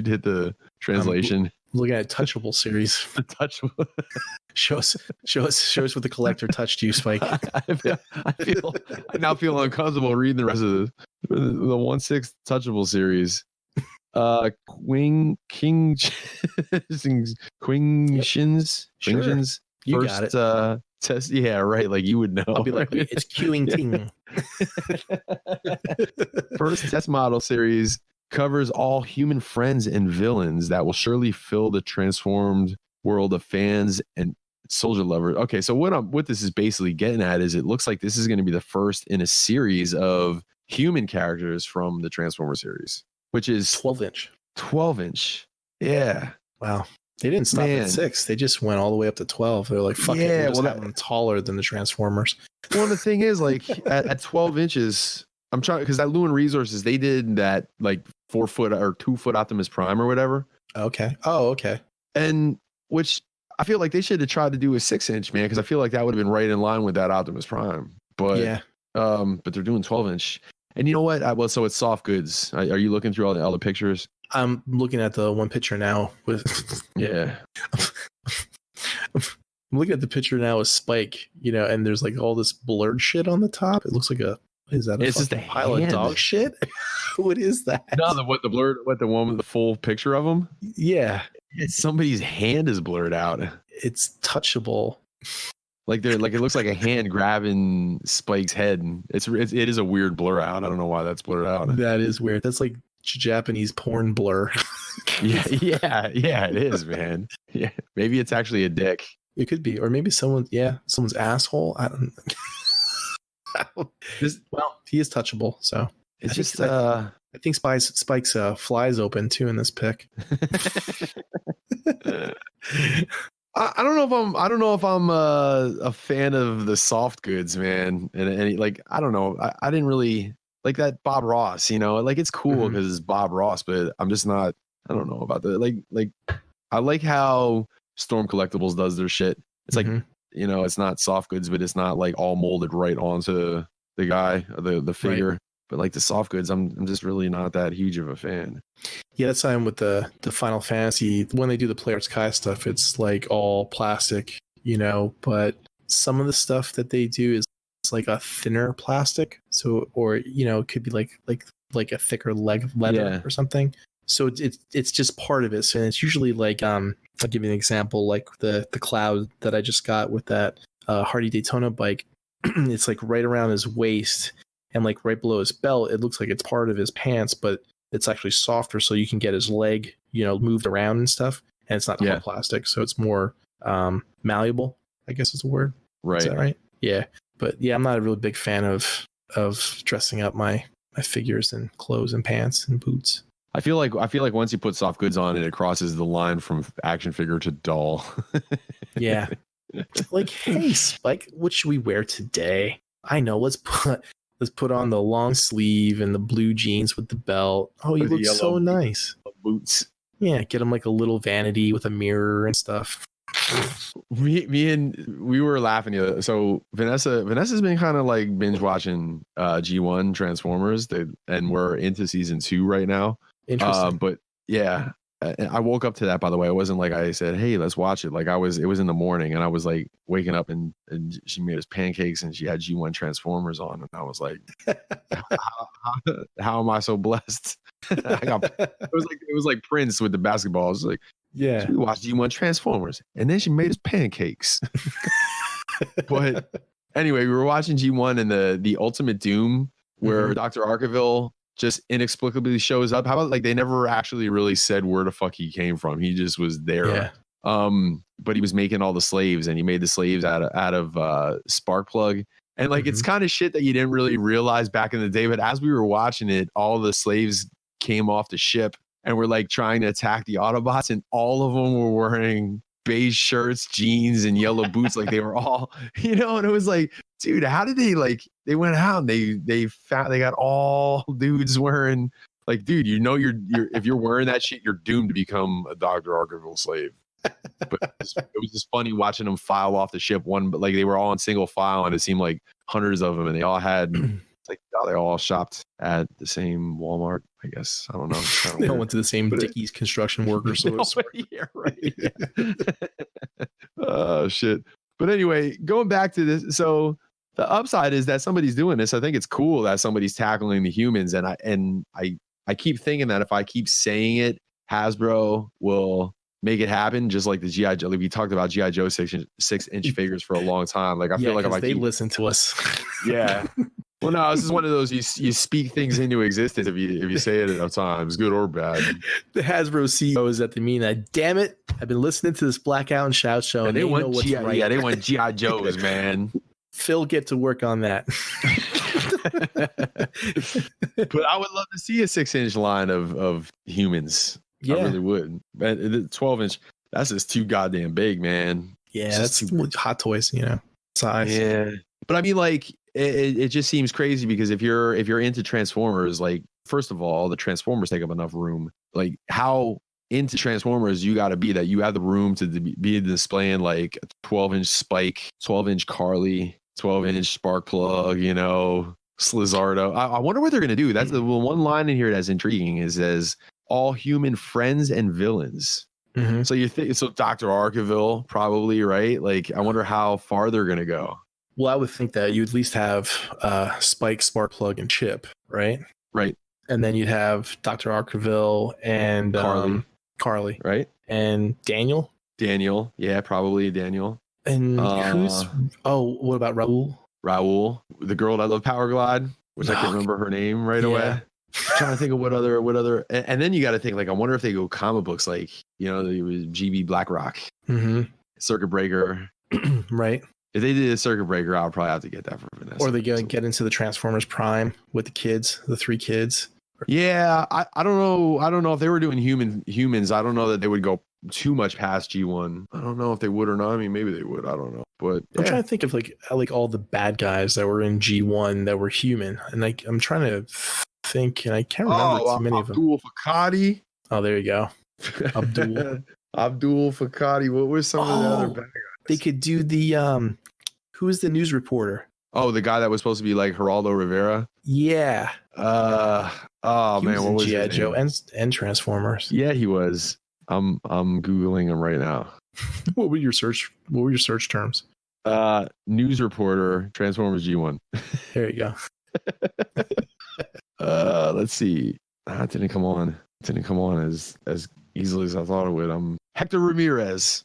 hit the translation? Looking at Touchable series. The Touchable. show us what the collector touched you, Spike. I now feel uncomfortable reading the rest of the 1/6 Touchable series. Quingshins. You got it. Test. Yeah, right. Like you would know. I'll be like, it's queuing ting. First test model series covers all human friends and villains that will surely fill the transformed world of fans and soldier lovers. Okay, so what this is basically getting at is it looks like this is going to be the first in a series of human characters from the Transformer series, which is 12-inch. 12-inch. Yeah. Wow. They didn't stop at 6. They just went all the way up to 12. They're like, fuck it. We'll just have them taller than the Transformers. Well, the thing is, like, at 12 inches, I'm trying because that Lumen Resources, they did that like 4 foot or 2 foot Optimus Prime or whatever. Okay. Oh, okay. And which I feel like they should have tried to do a 6-inch, man, because I feel like that would have been right in line with that Optimus Prime. But yeah, but they're doing 12-inch. And you know what? Well, so it's soft goods. Are you looking through all the pictures? I'm looking at the one picture now with yeah. I'm looking at the picture now with Spike, and there's like all this blurred shit on the top. It looks like is that it's just a pile of dog shit? What is that? No, the one with the full picture of him? Yeah. It's somebody's hand is blurred out. It's touchable. Like it looks like a hand grabbing Spike's head. It is a weird blur out. I don't know why that's blurred out. That is weird. That's like Japanese porn blur. yeah, it is, man. Yeah, maybe it's actually a dick. It could be, or maybe someone's asshole. I don't know. Well, he is touchable, so it's just. I think Spike's flies open too in this pic. I don't know if I'm a fan of the soft goods, man. And like I don't know. I didn't really like that Bob Ross. Like it's cool because it's Bob Ross, but I'm just not. I don't know about that. Like I like how Storm Collectibles does their shit. It's like it's not soft goods, but it's not like all molded right onto the guy, the figure. Right. But like the soft goods, I'm just really not that huge of a fan. Yeah, that's time with the Final Fantasy. When they do the Player's Kai stuff, it's like all plastic, but some of the stuff that they do is like a thinner plastic. So, or, it could be like a thicker leather or something. So it's just part of it. So it's usually like, I'll give you an example, like the Cloud that I just got with that Hardy Daytona bike. It's like right around his waist. And like right below his belt, it looks like it's part of his pants, but it's actually softer, so you can get his leg, moved around and stuff. And it's not hard plastic, so it's more malleable, I guess is the word. Right. Is that right? Yeah. But yeah, I'm not a really big fan of dressing up my figures in clothes and pants and boots. I feel like once you put soft goods on it crosses the line from action figure to doll. Yeah. Like, hey, Spike, what should we wear today? I know, let's put on the long sleeve and the blue jeans with the belt. Oh, you look so nice. Boots. Yeah, get him like a little vanity with a mirror and stuff. We were laughing. So Vanessa's been kind of like binge watching G1 Transformers, and we're into season 2 right now. Interesting. But yeah, I woke up to that, by the way. It wasn't like I said, hey, let's watch it. Like it was in the morning, and I was like waking up and she made us pancakes and she had G1 Transformers on. And I was like, how am I so blessed? It was like Prince with the basketball. I was like, yeah, so we watched G1 Transformers, and then she made us pancakes. But anyway, we were watching G1 and the Ultimate Doom, where Dr. Arkeville just inexplicably shows up. How about like they never actually really said where the fuck he came from? He just was there. Yeah. But he was making all the slaves, and he made the slaves out of Sparkplug. And like it's kind of shit that you didn't really realize back in the day. But as we were watching it, all the slaves came off the ship and were like trying to attack the Autobots, and all of them were wearing beige shirts, jeans, and yellow boots. Like they were all, and it was like, dude, how did they went out and they got all dudes wearing, like, dude, you're if you're wearing that shit, you're doomed to become a Dr. Arkeville slave. But it was just funny watching them file off the ship but like they were all in single file, and it seemed like hundreds of them, and they all had like they all shopped at the same Walmart, I guess. I don't know. They all went to the same Dickies construction workers. Yeah, right. Yeah. Oh shit. But anyway, going back to this, so the upside is that somebody's doing this. I think it's cool that somebody's tackling the humans, and I keep thinking that if I keep saying it, Hasbro will make it happen, just like the G.I. Joe. Like we talked about G.I. Joe 6-inch figures for a long time. Like I feel like if they listen to us. Yeah. Well, no, this is one of those you speak things into existence if you say it enough times, good or bad. The Hasbro CEO is at the meeting. That damn it, I've been listening to this Blackout and Shout show, and they know want what's right. Yeah, they want G.I. Joes, man. Phil, get to work on that. But I would love to see a 6-inch line of humans. Yeah. I really would. But 12-inch, that's just too goddamn big, man. Yeah, that's hot toys, size. Yeah. But I mean, like, it just seems crazy because if you're into Transformers, like first of all, the Transformers take up enough room. Like how into Transformers you got to be that you have the room to be displaying like a 12-inch Spike, 12-inch Carly, 12-inch Sparkplug, you know, Slizardo. I wonder what they're gonna do. That's the one line in here that's intriguing. Is as all human friends and villains. Mm-hmm. So you think so? Dr. Arkeville probably, right? Like I wonder how far they're gonna go. Well, I would think that you'd at least have Spike, Sparkplug, and Chip, right? Right. And then you'd have Dr. Arkeville and Carly, right? And Daniel. Yeah, probably Daniel. And what about Raul? The girl that loved Power Glide, which I can't remember her name right away. I'm trying to think of what other, and then you got to think like, I wonder if they go comic books, like, you know, it was GB Blackrock, Circuit Breaker, right? If they did a Circuit Breaker, I'll probably have to get that for Vanessa. Or they get into the Transformers Prime with the kids, the 3 kids. Yeah, I don't know. I don't know if they were doing humans. I don't know that they would go too much past G1. I don't know if they would or not. I mean, maybe they would. I don't know. But I'm trying to think of like all the bad guys that were in G1 that were human, and like I'm trying to think, and I can't remember too many of them. Abdul Fakadi. Oh, there you go. Abdul Fakadi. What was some of the other bad guys? They could do the who is the news reporter? Oh, the guy that was supposed to be like Geraldo Rivera. Yeah. He man, what was G.I. Joe and Transformers? Yeah, he was. I'm googling him right now. What were your search terms? News reporter, Transformers G1. There you go. Let's see. It didn't come on as easily as I thought it would. Hector Ramirez.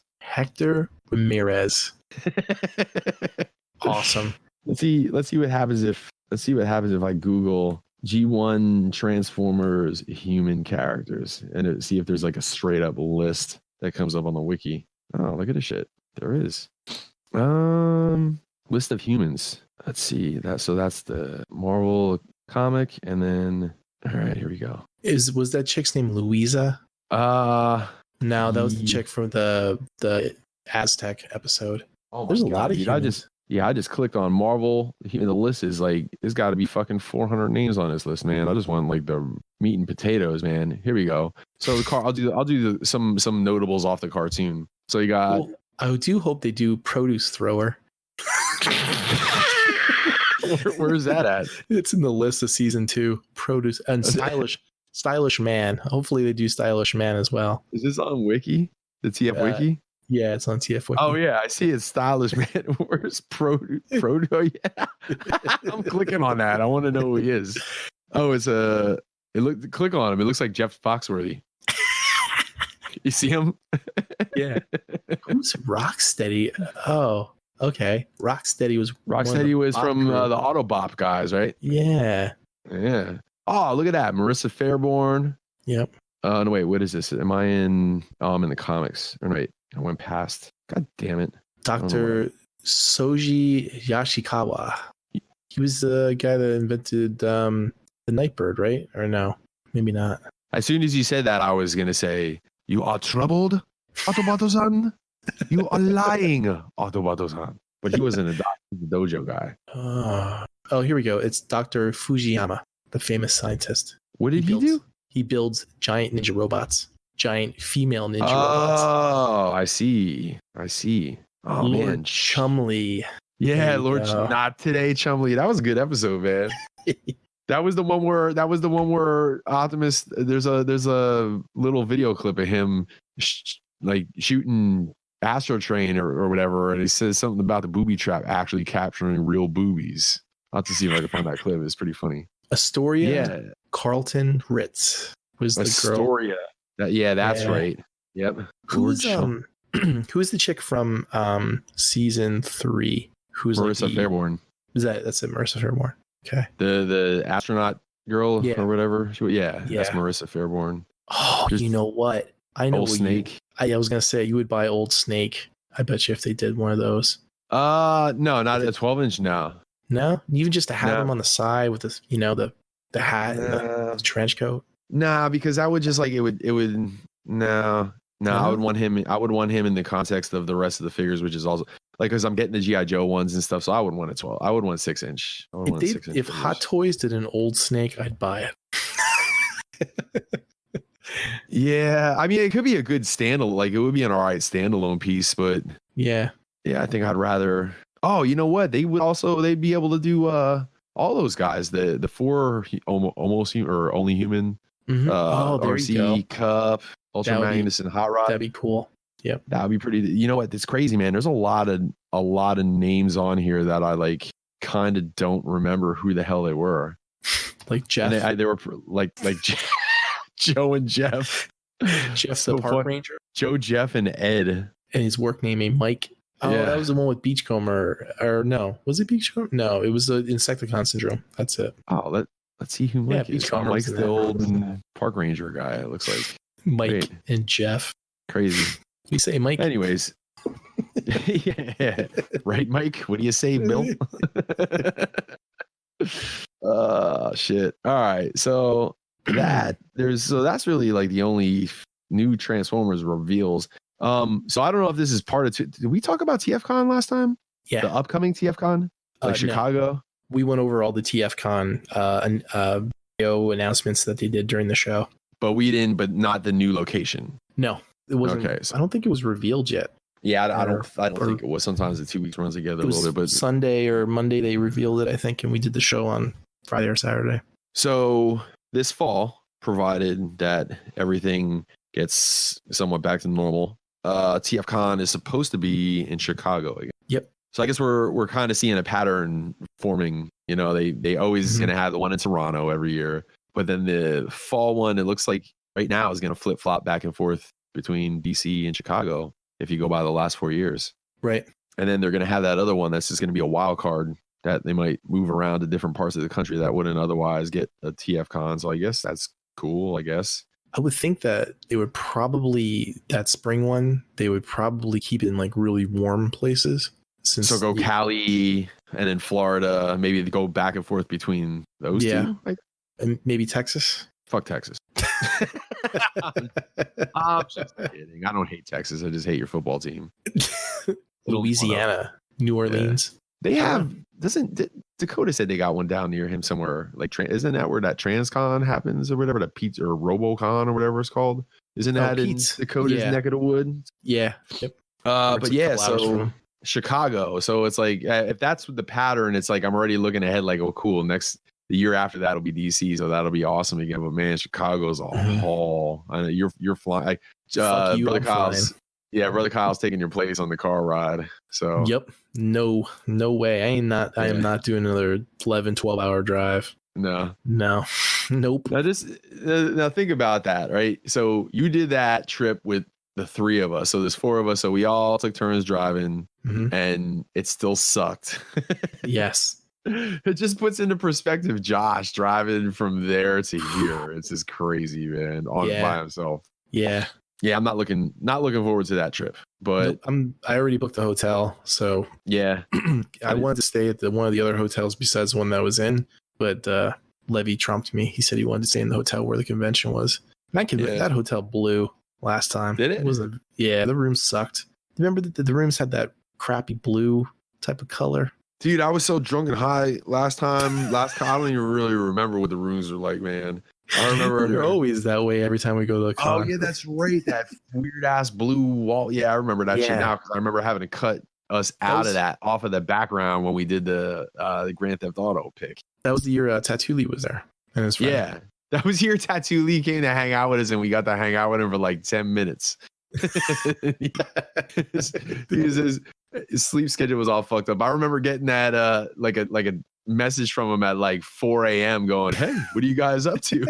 Awesome. Let's see what happens if I Google G1 Transformers human characters and see if there's like a straight up list that comes up on the wiki. Oh, look at this shit. There is. List of humans. Let's see that. So that's the Marvel comic, and then all right, here we go. Was that chick's name Louisa? No, that was the chick from the Aztec episode. Oh, there's a lot of humans. I just clicked on Marvel. The list is like, there's got to be fucking 400 names on this list, man. I just want like the meat and potatoes, man. Here we go. So I'll do some notables off the cartoon. So you got. Well, I do hope they do Produce Thrower. Where's that at? It's in the list of season 2. Produce and Stylish Man. Hopefully they do Stylish Man as well. Is this on Wiki? The TF Wiki? Yeah, it's on TF Wiki. Oh yeah, I see it. Stylish Man. Where's Proto? Yeah, I'm clicking on that. I want to know who he is. Oh, click on him. It looks like Jeff Foxworthy. You see him? Yeah. Who's Rocksteady? Oh, okay. Rocksteady was from the Autobop guys, right? Yeah. Yeah. Oh, look at that, Marissa Fairborn. Yep. No, wait. What is this? Am I in? Oh, I'm in the comics. Or wait. I went past. God damn it. Dr. Soji Yashikawa. He was the guy that invented the Nightbird, right? Or no? Maybe not. As soon as you said that, I was going to say, you are troubled, Autoboto-san? You are lying, Autoboto-san. But he wasn't a doctor, he was a dojo guy. Oh, here we go. It's Dr. Fujiyama, the famous scientist. What did he do? He builds giant ninja robots. Giant female ninja robots. Oh, I see. Oh, Lord man. Chumley. Yeah, not today, Chumley. That was a good episode, man. That was the one where Optimus. There's a little video clip of him like shooting Astro Train or whatever, and he says something about the booby trap actually capturing real boobies. I'll have to see if I can find that clip. It's pretty funny. Astoria Carlton Ritz was the girl. Astoria. That's right. Yep. Who's the chick from season 3? Who's Marissa Fairborn? That's it, Marissa Fairborn. Okay. The astronaut girl or whatever. That's Marissa Fairborn. Oh, you know what? I know Old Snake. I was gonna say you would buy Old Snake. I bet you if they did one of those. No, not a 12-inch now. No, even just to have him on the side with this, the hat and the trench coat. Nah, because I would just like it would no. No, Yeah. I would want him. I would want him in the context of the rest of the figures, which is also like because I'm getting the GI Joe ones and stuff. So I would want a 12. I would want 6-inch. If Hot Toys did an old Snake, I'd buy it. Yeah, I mean, it could be a good standalone. Like it would be an alright standalone piece, but Yeah. I think I'd rather. Oh, you know what? They'd be able to do all those guys. The 4 almost or only human. Mhm. There you go. RC Cup, Ultra Magnus, and Hot Rod. That'd be cool. Yep. That would be pretty. You know what? It's crazy, man. There's a lot of names on here that I like kind of don't remember who the hell they were. Like Jeff. And they were like Joe and Jeff. Jeff's the park ranger. Joe, Jeff, and Ed. And his work name ain't Mike. Oh, Yeah. that was the one with Beachcomber. Or no, was it Beachcomber? No, it was the Insecticon syndrome. That's it. Oh, let's see who Mike is. Beachcomber Mike's was the in old that. park ranger guy. It looks like Mike Great. and Jeff. Crazy. We say Mike. Anyways. Yeah. Right, Mike? What do you say, Bill? Shit. All right. So that's really like the only new Transformers reveals. So I don't know if this is part of did we talk about TFCon last time? Yeah. The upcoming TFCon? Like No. Chicago? We went over all the TFCon video announcements that they did during the show. But not the new location. No, it wasn't. Okay, so- I don't think it was revealed yet. Yeah, I don't Or- think it was. Sometimes the 2 weeks runs together It a was little bit, but Sunday or Monday they revealed it, I think, and we did the show on Friday or Saturday. so this fall, provided that everything gets somewhat back to normal, TFCon is supposed to be in Chicago again. Yep. So I guess we're kind of seeing a pattern forming. You know, they always Mhm. gonna have the one in Toronto every year, but then the fall one, it looks like right now is gonna flip flop back and forth between DC and Chicago if you go by the last 4 years. Right. And then they're gonna have that other one that's just gonna be a wild card that they might move around to different parts of the country that wouldn't otherwise get a TFCon. So I guess that's cool. I guess. I would think that they would probably, that spring one, they would probably keep it in like really warm places. So go Cali and then Florida. Maybe go back and forth between those two. Like, And maybe Texas. fuck Texas. I'm just kidding. I don't hate Texas. I just hate your football team. Louisiana, New Orleans. They have Dakota said they got one down near him somewhere. Like, isn't that where that TransCon happens or whatever? That Pizza or RoboCon or whatever it's called. Isn't that in Pete's. Dakota's Yeah. neck of the woods? Yeah. Yep. But yeah, Couple hours so from- Chicago. So it's like if that's the pattern, it's like I'm already looking ahead. Like, oh, cool. The year after that'll be DC, so that'll be awesome again. But man, Chicago's a haul. I know you're flying. Fuck you, Brother I'm Kyle's. flying. Yeah, Brother Kyle's taking your place on the car ride. So Yep. No way. I am not doing another 11, 12-hour drive. no. Nope. Now think about that, right? So you did that trip with the 3 of us. So there's 4 of us. So we all took turns driving, Mhm. and it still sucked. Yes. It just puts into perspective Josh driving from there to here. It's just crazy, man, by himself. Yeah. Yeah, I'm not looking forward to that trip. But Nope, I already booked a hotel, so yeah, I wanted to stay at one of the other hotels besides the one that I was in, but Levy trumped me. He said he wanted to stay in the hotel where the convention was. And that hotel blew last time. Did it? Wasn't. Yeah, the room sucked. Remember the rooms had that crappy blue type of color. dude, I was so drunk and high last time. I don't even really remember what the rooms are like, man. I remember They're always that way every time we go to the con. Oh yeah, that's right. That weird ass blue wall. Yeah, I remember that shit Yeah. now because I remember having to cut us out of that off of the background when we did the Grand Theft Auto pick. That was the year Tattoo Lee was there. And his friend. Yeah, that was your Tattoo Lee came to hang out with us, and we got to hang out with him for like 10 minutes. his sleep schedule was all fucked up. I remember getting that like a message from him at like 4 a.m. going, "Hey, what are you guys up to?"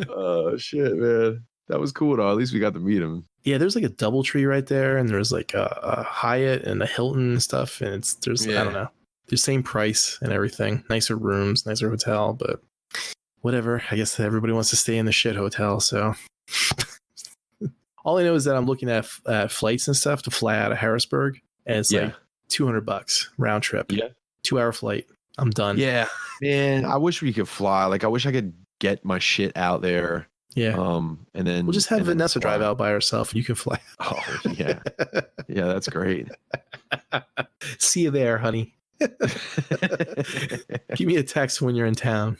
Oh shit, man, that was cool though. At least we got to meet him. Yeah, there's like a DoubleTree right there, and there's like a Hyatt and a Hilton and stuff, and I don't know, the same price and everything, nicer rooms, nicer hotel, but whatever. I guess everybody wants to stay in the shit hotel, so all I know is that I'm looking at flights and stuff to fly out of Harrisburg, and it's like $200 round trip. Yeah, 2-hour flight. I'm done. Yeah, man, I wish we could fly. Like, I wish I could get my shit out there. Yeah. And then We'll just have and then Vanessa drive fly. out by herself, and you can fly. Oh yeah, yeah, that's great. See you there, honey. Give me a text when you're in town.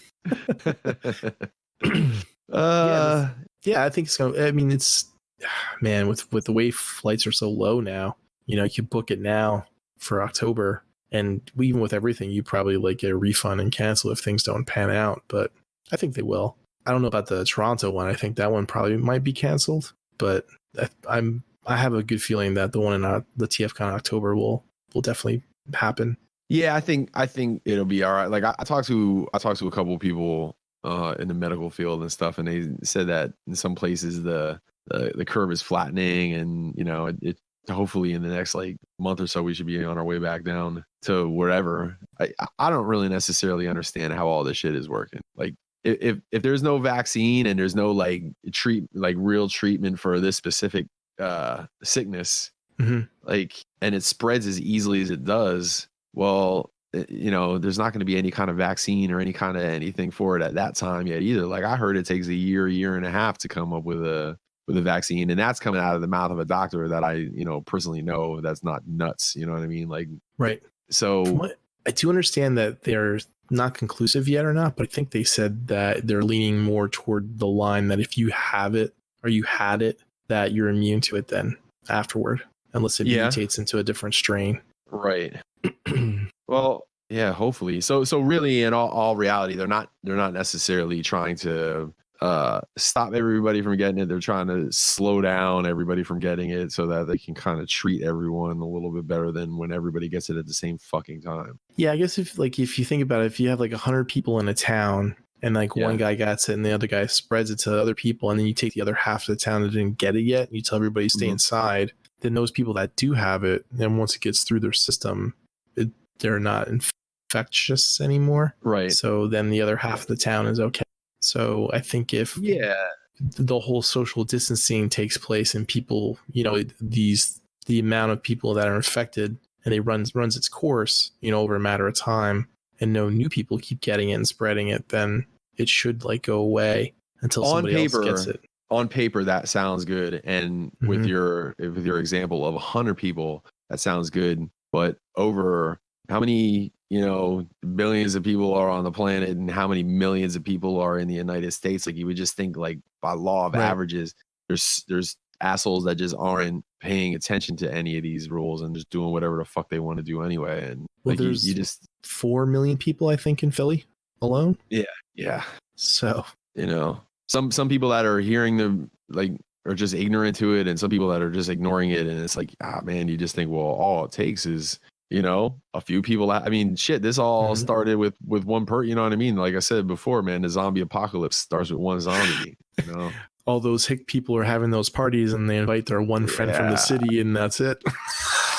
Yeah, I think it's going. I mean, it's man with the way flights are so low now. You can book it now for October, and even with everything, you probably like get a refund and cancel if things don't pan out. But I think they will. I don't know about the Toronto one. I think that one probably might be canceled, but I have a good feeling that the one in the TFCon October will definitely happen. Yeah, I think it'll be all right. Like I talked to a couple of people in the medical field and stuff, and they said that in some places the curve is flattening, and it hopefully in the next like month or so we should be on our way back down to wherever. I don't really necessarily understand how all this shit is working. Like if there's no vaccine and there's no like real treatment for this specific sickness, like, and it spreads as easily as it does, well, there's not going to be any kind of vaccine or any kind of anything for it at that time yet either. Like I heard it takes a year and a half to come up with a vaccine, and that's coming out of the mouth of a doctor that I personally know that's not nuts. You know what I mean? Like, right. So I do understand that they're not conclusive yet or not, but I think they said that they're leaning more toward the line that if you have it or you had it, that you're immune to it then afterward, unless it mutates into a different strain. Right. Well, yeah, hopefully. So really, in all reality, they're not necessarily trying to stop everybody from getting it. They're trying to slow down everybody from getting it so that they can kind of treat everyone a little bit better than when everybody gets it at the same fucking time. Yeah, I guess if you think about it, if you have like 100 people in a town and like one guy gets it and the other guy spreads it to other people, and then you take the other half of the town that didn't get it yet and you tell everybody to stay inside, then those people that do have it, and once it gets through their system, they're not infectious anymore. Right. So then the other half of the town is okay. So I think if the whole social distancing takes place and people, the amount of people that are infected and it runs its course, over a matter of time, and no new people keep getting it and spreading it, then it should like go away until somebody else gets it. On paper, that sounds good. And with your example of 100 people, that sounds good. But over how many, billions of people are on the planet and how many millions of people are in the United States? Like you would just think like by law of averages, there's assholes that just aren't paying attention to any of these rules and just doing whatever the fuck they want to do anyway. And like there's you just 4 million people, I think, in Philly alone. Yeah. So, some people that are hearing them like are just ignorant to it, and some people that are just ignoring it. And it's like, man, you just think, well, all it takes is, a few people. I mean, shit, this all started with one person, you know what I mean? Like I said before, man, the zombie apocalypse starts with one zombie, All those hick people are having those parties and they invite their one friend from the city and that's it.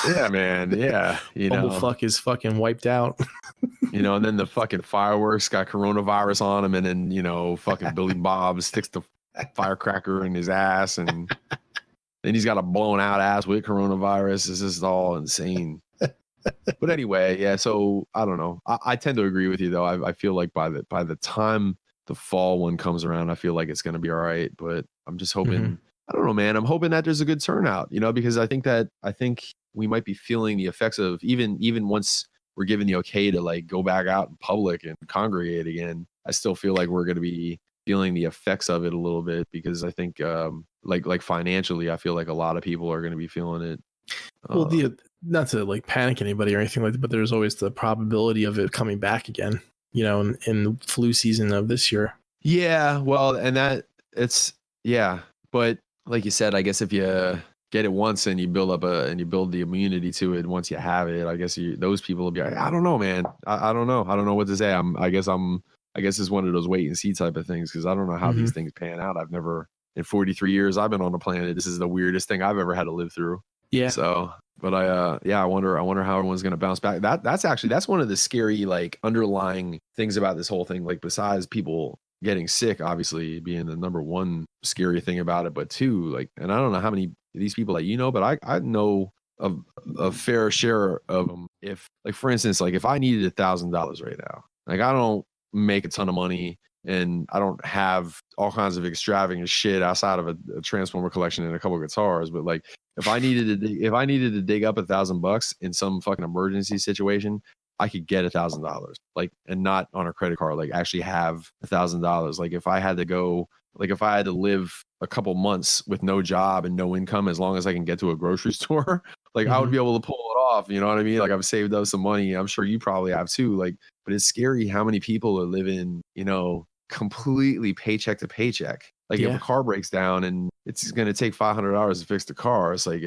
Yeah, man. Yeah. Bumblefuck is fucking wiped out. And then the fucking fireworks got coronavirus on him, and then, fucking Billy Bob sticks the firecracker in his ass, and then he's got a blown out ass with coronavirus. This is all insane. But anyway, yeah, so I don't know. I tend to agree with you though. I feel like by the time the fall one comes around, I feel like it's gonna be all right. But I'm just hoping, I don't know, man. I'm hoping that there's a good turnout, because I think we might be feeling the effects of even once we're given the okay to like go back out in public and congregate again. I still feel like we're gonna be feeling the effects of it a little bit, because I think like financially, I feel like a lot of people are gonna be feeling it. Well, not to like panic anybody or anything like that, but there's always the probability of it coming back again, in the flu season of this year. Yeah, well, and that but like you said, I guess if you get it once and you build the immunity to it once you have it, I guess those people will be like, I don't know, man. I don't know. I don't know what to say. I guess it's one of those wait and see type of things, because I don't know how these things pan out. I've never, in 43 years I've been on the planet, this is the weirdest thing I've ever had to live through. Yeah. So, but I wonder how everyone's going to bounce back. That's one of the scary, like, underlying things about this whole thing. Like, besides people getting sick, obviously being the number one scary thing about it, but two, like, and I don't know how many of these people that but I know of a fair share of them. If, like, for instance, like if I needed $1,000 right now, like I don't make a ton of money. and I don't have all kinds of extravagant shit outside of a Transformer collection and a couple of guitars. But like, if I needed to dig up $1,000 in some fucking emergency situation, I could get $1,000, like, and not on a credit card, like actually have $1,000. Like if I had to live a couple months with no job and no income, as long as I can get to a grocery store, like I would be able to pull it off. You know what I mean? Like I've saved up some money. I'm sure you probably have too. Like, but it's scary how many people are living, you know, completely paycheck to paycheck. Like if a car breaks down and it's going to take $500 to fix the car, it's like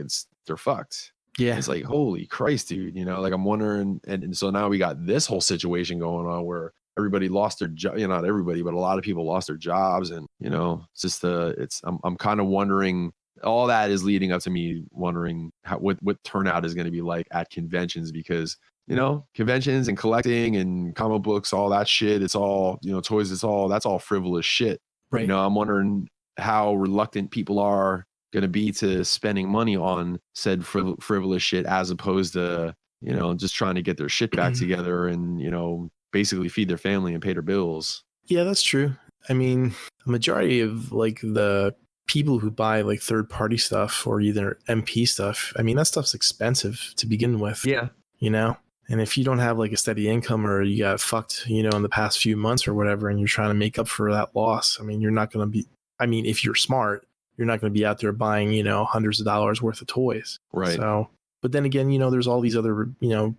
they're fucked. Yeah. It's like, holy Christ, dude, you know, like I'm wondering. And so now we got this whole situation going on where everybody lost their job, you know, not everybody, but a lot of people lost their jobs. And, you know, it's just, I'm kind of wondering, all that is leading up to me wondering what turnout is going to be like at conventions, because, you know, conventions and collecting and comic books, all that shit, it's all, you know, toys, that's all frivolous shit. Right. You know, I'm wondering how reluctant people are going to be to spending money on said frivolous shit, as opposed to, you know, just trying to get their shit back together and, you know, basically feed their family and pay their bills. Yeah, that's true. I mean, the majority of like the people who buy like third party stuff or either MP stuff, I mean, that stuff's expensive to begin with. Yeah. You know, and if you don't have like a steady income, or you got fucked, you know, in the past few months or whatever, and you're trying to make up for that loss, I mean, you're not going to be, I mean, if you're smart, you're not going to be out there buying, you know, hundreds of dollars worth of toys. Right. So, but then again, you know, there's all these other, you know,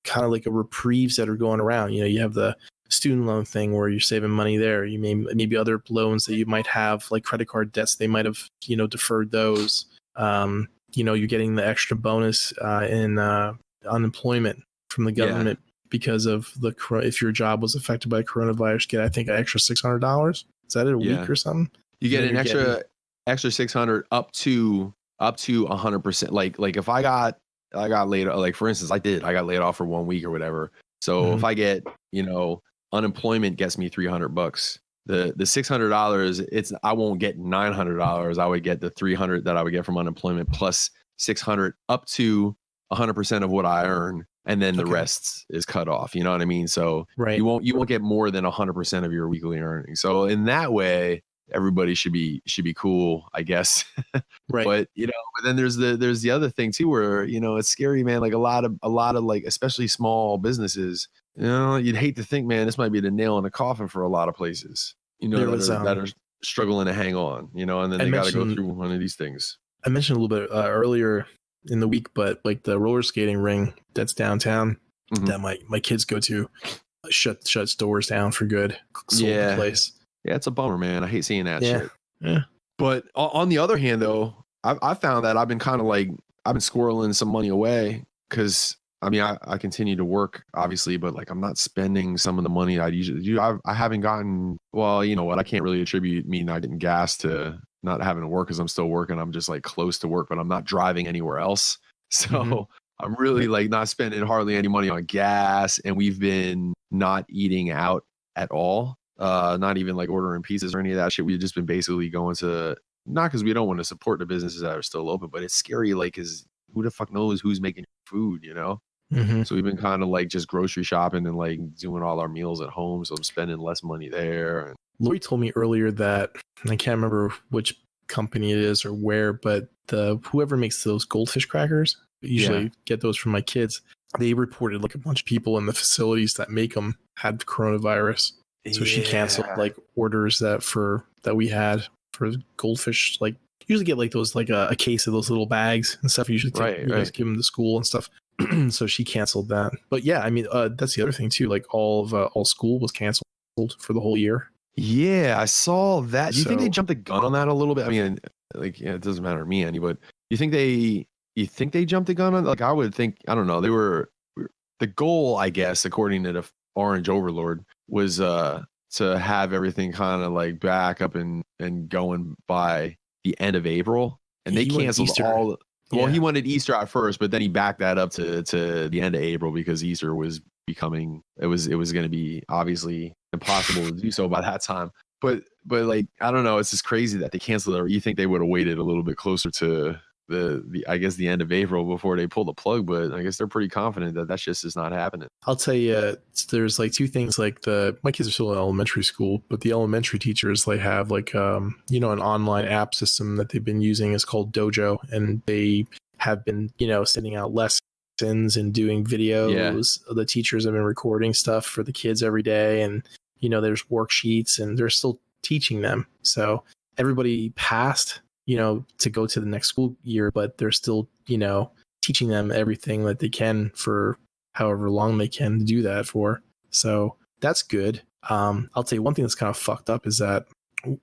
kind of like a reprieves that are going around. You know, you have the student loan thing where you're saving money there. You maybe other loans that you might have, like credit card debts, they might have, you know, deferred those. You know, you're getting the extra bonus in unemployment from the government because of if your job was affected by coronavirus, get, I think, an extra $600. Is that a week or something? You get an extra $600 up to 100%. Like if I got laid, like for instance, I got laid off for 1 week or whatever. So if I get, you know, unemployment gets me $300. The $600, I won't get $900. I would get the $300 that I would get from unemployment plus $600 up to 100% of what I earn, and then the rest is cut off. You know what I mean? So you won't get more than 100% of your weekly earnings. So in that way, everybody should be cool, I guess. Right. But, you know, but then there's the other thing too, where, you know, it's scary, man. Like a lot of like, especially small businesses, you know, you'd hate to think, man, this might be the nail in the coffin for a lot of places, you know, that are struggling to hang on, you know, and then they got to go through one of these things. I mentioned a little bit earlier in the week, but like the roller skating ring that's downtown that my kids go to shuts doors down for good. Sold the place. Yeah, it's a bummer, man. I hate seeing that shit. Yeah. But on the other hand, though, I found that I've been kind of like, I've been squirreling some money away, because I mean, I continue to work, obviously, but like I'm not spending some of the money I usually do. I haven't gotten, well, you know what? I can't really attribute me not getting gas to not having to work, because I'm still working. I'm just like close to work, but I'm not driving anywhere else. So I'm really like not spending hardly any money on gas. And we've been not eating out at all. Not even like ordering pizzas or any of that shit. We've just been basically going to, not because we don't want to support the businesses that are still open, but it's scary, like, because who the fuck knows who's making food, you know? So we've been kind of like just grocery shopping and like doing all our meals at home. So I'm spending less money there. And Lori told me earlier that, I can't remember which company it is or where, but whoever makes those goldfish crackers, usually get those from my kids. They reported like a bunch of people in the facilities that make them had coronavirus. So she canceled like orders that we had for goldfish. Like usually get like those, like a case of those little bags and stuff. Usually give them to school and stuff. So she canceled that. But yeah, I mean, that's the other thing too. Like all school was canceled for the whole year. Yeah, I saw that. Do you think they jumped the gun on that a little bit? I mean, like, yeah, it doesn't matter to me any, but you think they jumped the gun on? Like, I would think, I don't know. The goal, I guess, according to the Orange Overlord, was to have everything kind of like back up and going by the end of April, and they canceled all. Well, he wanted Easter at first, but then he backed that up to the end of April, because Easter was becoming, it was going to be obviously impossible to do so by that time. But like, I don't know, it's just crazy that they canceled it. Or you think they would have waited a little bit closer to the I guess the end of April before they pull the plug, but I guess they're pretty confident that just is not happening. I'll tell you, there's like two things. Like my kids are still in elementary school, but the elementary teachers like have like an online app system that they've been using. It's called Dojo, and they have been sending out lessons and doing videos. Yeah. The teachers have been recording stuff for the kids every day, and there's worksheets, and they're still teaching them. So everybody passed to go to the next school year, but they're still teaching them everything that they can for however long they can do that for. So that's good. I'll tell you one thing that's kind of fucked up is that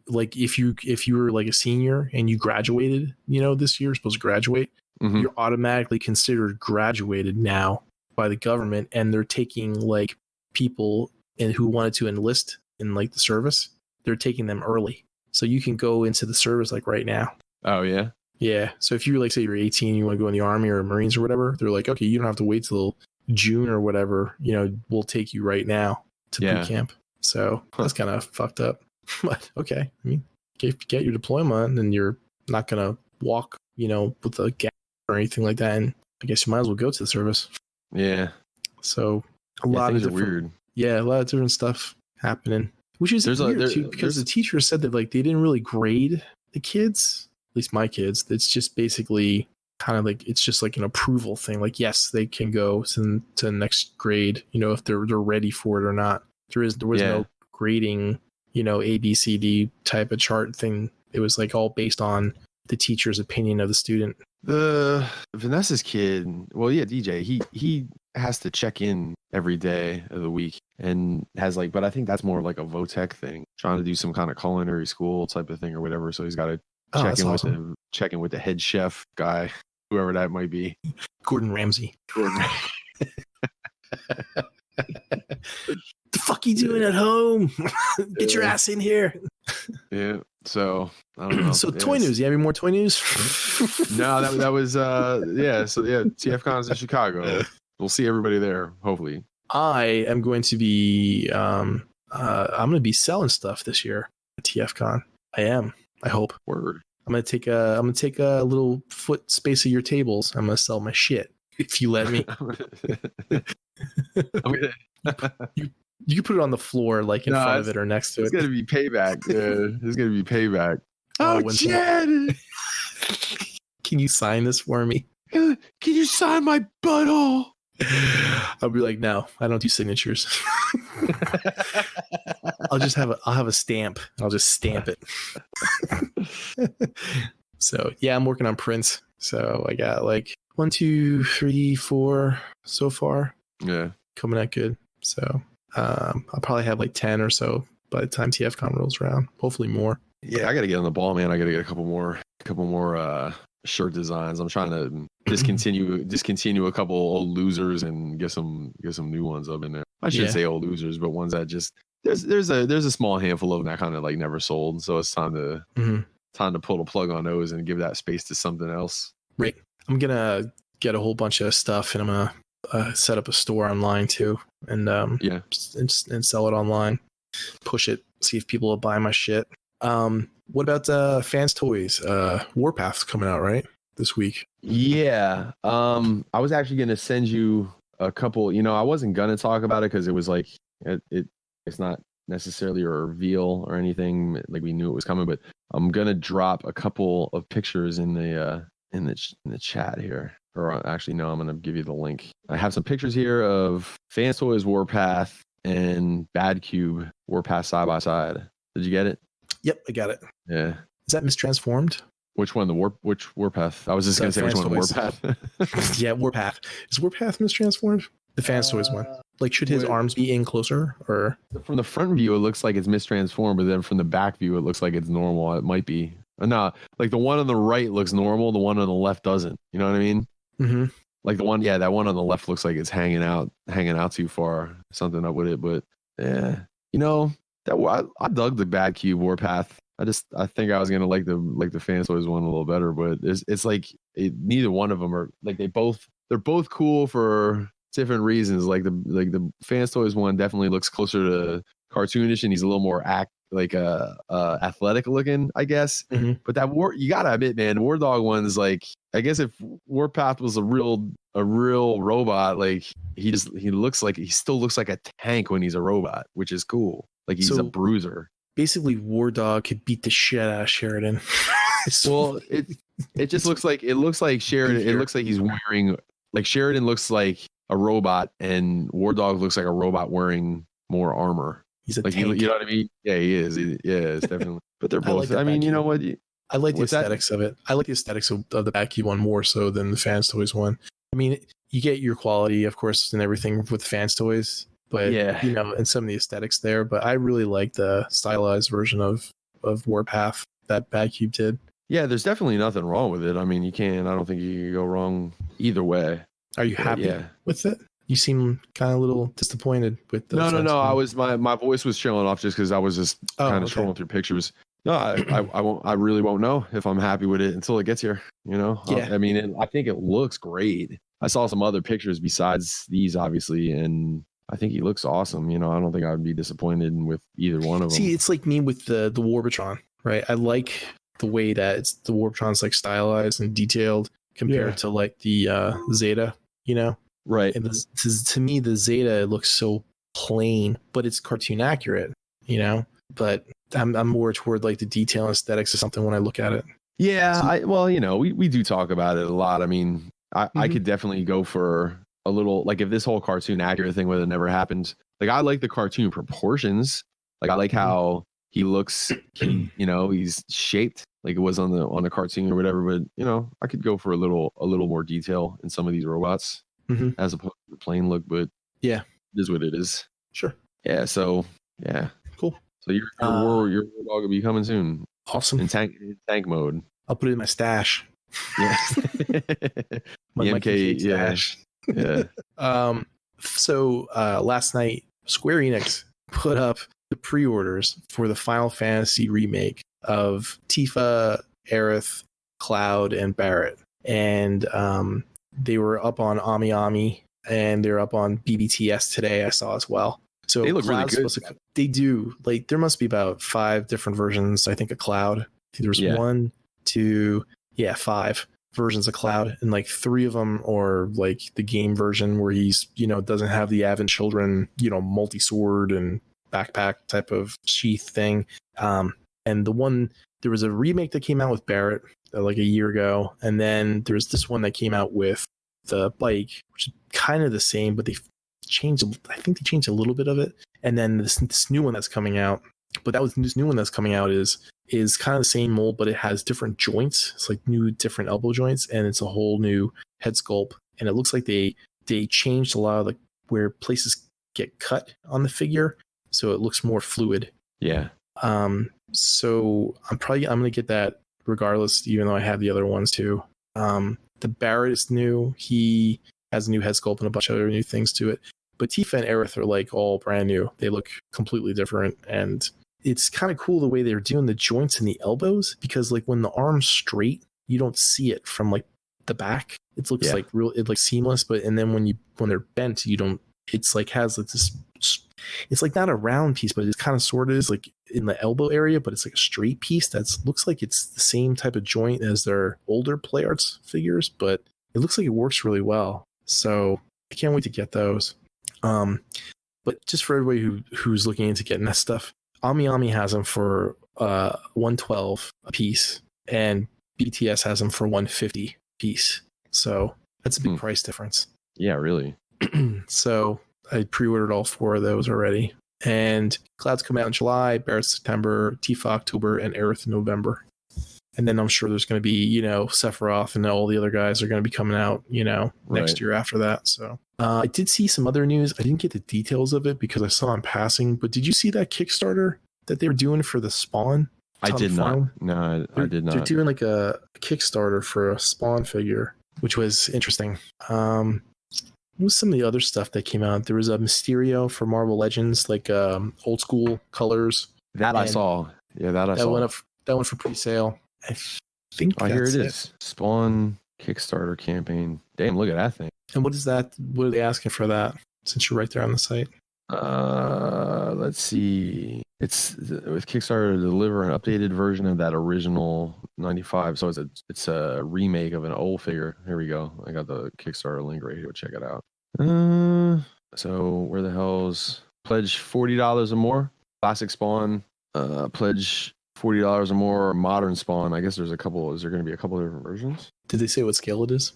like if you were like a senior and you graduated this year, supposed to graduate, you're automatically considered graduated now by the government, and they're taking like people who wanted to enlist in like the service, they're taking them early. So you can go into the service like right now. Oh yeah. Yeah. So if you like say you're 18, you want to go in the Army or Marines or whatever, they're like, okay, you don't have to wait till June or whatever. We'll take you right now to boot camp. So that's kind of fucked up. But okay, I mean, get your diploma, and you're not gonna walk, with a gap or anything like that. And I guess you might as well go to the service. Yeah. So a lot of weird. Yeah, a lot of different stuff happening, which is weird too, because the teacher said that like they didn't really grade the kids, at least my kids. It's just basically kind of like it's just like an approval thing. Like yes, they can go to the next grade, if they're ready for it or not. There was no grading, A, B, C, D type of chart thing. It was like all based on the teacher's opinion of the student. Vanessa's kid, well, yeah, DJ, he has to check in every day of the week and has like, but I think that's more like a VOTEC thing, trying to do some kind of culinary school type of thing or whatever. So he's got to check in with the head chef guy, whoever that might be. Gordon Ramsay. The fuck you doing at home? Get your ass in here. Yeah. So I don't know. So toy news. You have any more toy news? No, that was yeah. So yeah, TFCon's in Chicago. We'll see everybody there. Hopefully. I am going to be I'm going to be selling stuff this year at TFCon. I am. I hope. Word. I'm gonna take a little foot space of your tables. I'm gonna sell my shit if you let me. You can put it on the floor, like in front of it or next to it. It's gonna be payback. Yeah, it's gonna be payback. Oh, Jed! Can you sign this for me? Can you sign my butthole? I'll be like, no, I don't do signatures. I'll have a stamp. I'll just stamp it. So yeah, I'm working on prints. So I got like 1, 2, 3, 4 so far. Yeah, coming out good. So I'll probably have like 10 or so by the time TFCon rolls around. Hopefully more. Yeah, I got to get on the ball, man. I got to get a couple more shirt designs. I'm trying to discontinue a couple old losers and get some new ones up in there. I shouldn't say old losers, but ones that just there's a small handful of them that kind of like never sold. So it's time to pull the plug on those and give that space to something else. Right. I'm gonna get a whole bunch of stuff, and I'm gonna set up a store online too, and and sell it online. Push it, see if people will buy my shit. What about Fans Toys? Warpath's coming out right this week. Yeah. I was actually gonna send you a couple. I wasn't gonna talk about it because it was like it's not necessarily a reveal or anything. Like we knew it was coming, but I'm gonna drop a couple of pictures in the chat here. Or actually, no, I'm gonna give you the link. I have some pictures here of Fans Toys Warpath and Bad Cube Warpath side by side. Did you get it? Yep, I got it. Yeah. Is that mistransformed? Which one? Which Warpath? I was just gonna say which one. Warpath. Yeah, Warpath. Is Warpath mistransformed? The Fans Toys one. Like, should his arms be in closer, or from the front view it looks like it's mistransformed, but then from the back view it looks like it's normal. It might be. No, like the one on the right looks normal. The one on the left doesn't. You know what I mean? Mm-hmm. Like that one on the left looks like it's hanging out too far. Something up with it, but yeah, I dug the Bad Cube Warpath. I think I was gonna like the Fans Toys one a little better, but it's like neither one of them are like they're both cool for different reasons. Like the Fans Toys one definitely looks closer to cartoonish, and he's a little more athletic looking, I guess. Mhm. But that you gotta admit, man, War Dog one's like, I guess if Warpath was a real robot, like he still looks like a tank when he's a robot, which is cool. Like he's a bruiser. Basically, War Dog could beat the shit out of Sheridan. Well, it just looks like Sheridan. It looks like he's wearing, like, Sheridan looks like a robot, and War Dog looks like a robot wearing more armor. He's a like tank. you know what I mean? Yeah, he is. It's definitely. But they're both. I mean, you know what? I like the aesthetics of it. I like the aesthetics of the Batcube one more so than the Fans Toys one. I mean, you get your quality, of course, and everything with Fans Toys, but you know, and some of the aesthetics there. But I really like the stylized version of Warpath that Batcube did. Yeah, there's definitely nothing wrong with it. I mean, I don't think you can go wrong either way. Are you happy with it? You seem kind of a little disappointed with the No. I was my voice was trailing off just because I was just kind of scrolling through pictures. No, I won't. I really won't know if I'm happy with it until it gets here. You know. Yeah. I mean, I think it looks great. I saw some other pictures besides these, obviously, and I think he looks awesome. You know, I don't think I would be disappointed with either one of them. See, it's like me with the Warbitron, right? I like the way that the Warbitron's like stylized and detailed compared to like the Zeta, you know. Right. And to me, the Zeta looks so plain, but it's cartoon accurate, you know. But I'm more toward like the detail and aesthetics of something when I look at it. Yeah, well, you know, we do talk about it a lot. I mean, I could definitely go for a little, like, if this whole cartoon accurate thing would have never happened. Like, I like the cartoon proportions. Like, I like how he looks. You know, he's shaped like it was on the cartoon or whatever. But you know, I could go for a little more detail in some of these robots. As opposed to the plain look, but it is what it is. Sure. Yeah. So cool. So your War Dog will be coming soon. Awesome. In tank mode. I'll put it in my stash. Yeah. my MK stash. Yeah. So last night, Square Enix put up the pre-orders for the Final Fantasy remake of Tifa, Aerith, Cloud, and Barrett, and they were up on Ami Ami, and they're up on BBTS today. I saw as well. So they look really good. They do. Like, there must be about 5 different versions. I think of Cloud. There's 1, 2, 5 versions of Cloud, and like 3 of them are like the game version where he's, you know, doesn't have the Advent Children, you know, multi-sword and backpack type of sheath thing. And the one, there was a remake that came out with Barrett like a year ago, and then there's this one that came out with the bike, which is kind of the same, but they changed. I think they changed a little bit of it. And then this new one that's coming out, but this new one that's coming out is kind of the same mold, but it has different joints. It's like new different elbow joints, and it's a whole new head sculpt. And it looks like they changed a lot of like where places get cut on the figure, so it looks more fluid. Yeah. So I'm gonna get that regardless, even though I have the other ones too. The Barrett is new. He has a new head sculpt and a bunch of other new things to it. But Tifa and Aerith are like all brand new. They look completely different, and it's kind of cool the way they're doing the joints and the elbows, because like when the arm's straight, you don't see it from like the back. It looks like it like seamless, but and then when they're bent, you don't. It's like has like this. It's like not a round piece, but it's kind of sort of is like in the elbow area, but it's like a straight piece that looks like it's the same type of joint as their older Play Arts figures, but it looks like it works really well. So I can't wait to get those. But just for everybody who's looking into getting that stuff, Ami Ami has them for $112 a piece, and BTS has them for $150 a piece. So that's a big price difference. Yeah, really. So I pre-ordered all 4 of those already. And Clouds come out in July, Barrett September, Tifa October, and Aerith in November. And then I'm sure there's going to be, you know, Sephiroth and all the other guys are going to be coming out, you know, next year after that. So I did see some other news. I didn't get the details of it because I saw in passing. But did you see that Kickstarter that they were doing for the Spawn? I did not. No, I did not. They're doing like a Kickstarter for a Spawn figure, which was interesting. What was some of the other stuff that came out? There was a Mysterio for Marvel Legends, like old school colors. That I saw. Yeah, that I saw. That went for pre-sale. I think. Oh, here it is. Spawn Kickstarter campaign. Damn, look at that thing. And what is that? What are they asking for that? Since you're right there on the site. Let's see. It's with Kickstarter to deliver an updated version of that original 95. So it's a remake of an old figure. Here we go. I got the Kickstarter link right here. Check it out. So where the hell's pledge $40 or more? Classic Spawn. Pledge $40 or more. Modern Spawn. I guess there's a couple. Is there going to be a couple of different versions? Did they say what scale it is?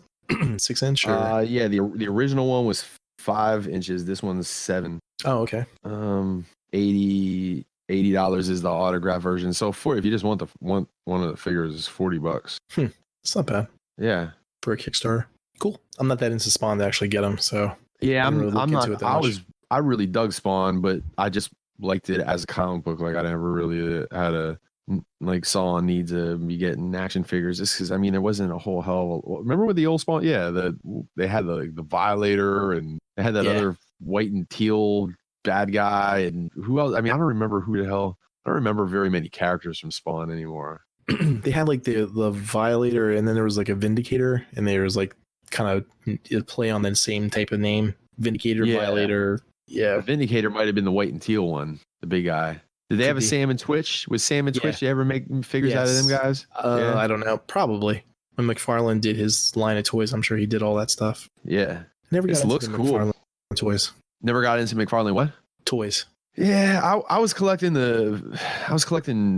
6 inch? Or? Yeah. The original one was 5 inches. This one's 7. Oh, okay. $80 is the autograph version. So if you just want one of the figures, is $40. It's not bad. Yeah, for a Kickstarter. Cool. I'm not that into Spawn to actually get them, so yeah, I'm not. I really dug Spawn, but I just liked it as a comic book. Like I never really had a saw a need to be getting action figures. Just because there wasn't a whole hell. Remember with the old Spawn? Yeah, they had the Violator and they had that other white and teal bad guy and who else? I don't remember who the hell. I don't remember very many characters from Spawn anymore. They had the Violator, and then there was a Vindicator, and there was kind of play on the same type of name. Vindicator, Violator. Yeah, the Vindicator might have been the white and teal one, the big guy. Did they have a Sam and Twitch? Was Sam and Twitch? Did you ever make figures out of them guys? I don't know. Probably. When McFarlane did his line of toys, I'm sure he did all that stuff. Yeah. Never got into looks cool. McFarlane toys. Never got into McFarlane what? Toys. Yeah, I was collecting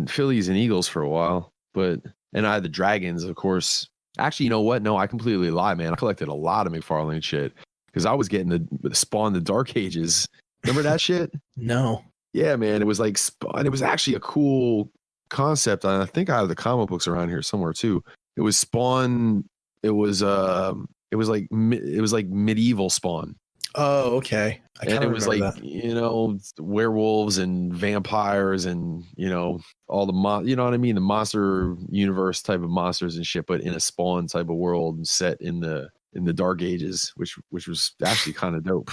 Phillies and Eagles for a while, and I had the Dragons, of course. Actually, you know what? No, I completely lie, man. I collected a lot of McFarlane shit because I was getting the Spawn the Dark Ages. Remember that shit? No. Yeah, man. It was Spawn. It was actually a cool concept. And I think I have the comic books around here somewhere too. It was Spawn. It was like medieval Spawn. Oh, okay. And it was werewolves and vampires and all the the monster universe type of monsters and shit, but in a Spawn type of world and set in the Dark Ages, which was actually kind of dope.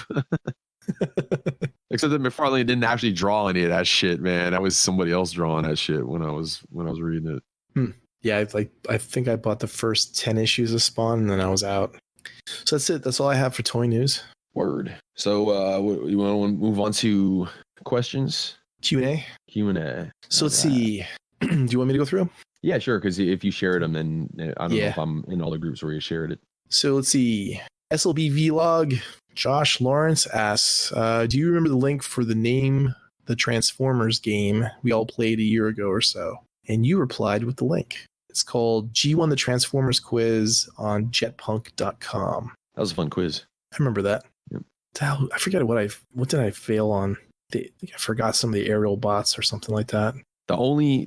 Except that McFarlane didn't actually draw any of that shit, man. That was somebody else drawing that shit when I was reading it. Yeah, I think I bought the first 10 issues of Spawn and then I was out. So that's it. That's all I have for toy news. Word. So you want to move on to questions? Q&A. So let's see. Do you want me to go through them? Yeah, sure. Because if you shared them, then I don't know if I'm in all the groups where you shared it. So let's see. SLB Vlog. Josh Lawrence asks, do you remember the link for the Transformers game we all played a year ago or so? And you replied with the link. It's called G1 the Transformers Quiz on jetpunk.com. That was a fun quiz. I remember that. Yep. I forget what did I fail on? I think I forgot some of the aerial bots or something like that. The only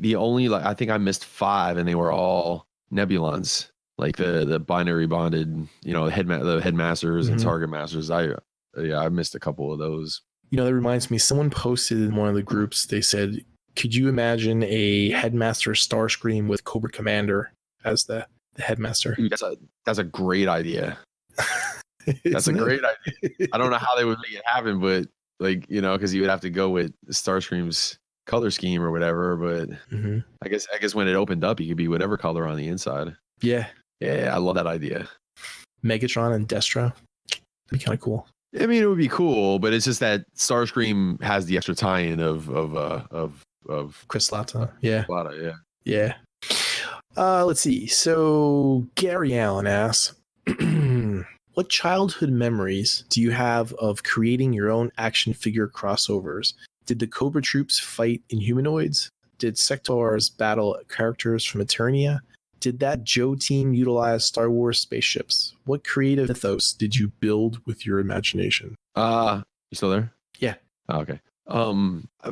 I think I missed 5 and they were all Nebulons. Like the binary bonded, the headmasters and target masters. I missed a couple of those. That reminds me, someone posted in one of the groups, they said, could you imagine a headmaster Starscream with Cobra Commander as the headmaster? Dude, that's a great idea. That's a great idea. I don't know how they would make it happen, but because you would have to go with Starscream's color scheme or whatever. But I guess when it opened up, you could be whatever color on the inside. Yeah. Yeah, I love that idea. Megatron and Destro. That'd be kind of cool. It would be cool, but it's just that Starscream has the extra tie-in of Chris Latta. Yeah. Latta, yeah. Let's see. So Gary Allen asks, what childhood memories do you have of creating your own action figure crossovers? Did the Cobra troops fight Inhumanoids? Did Sectors battle characters from Eternia? Did that Joe team utilize Star Wars spaceships? What creative mythos did you build with your imagination? You still there? Yeah. Oh, okay.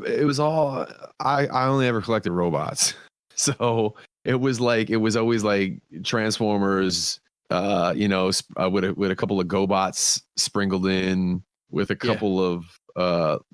It was all I only ever collected robots. So it was always like Transformers, with a couple of GoBots sprinkled in with a couple of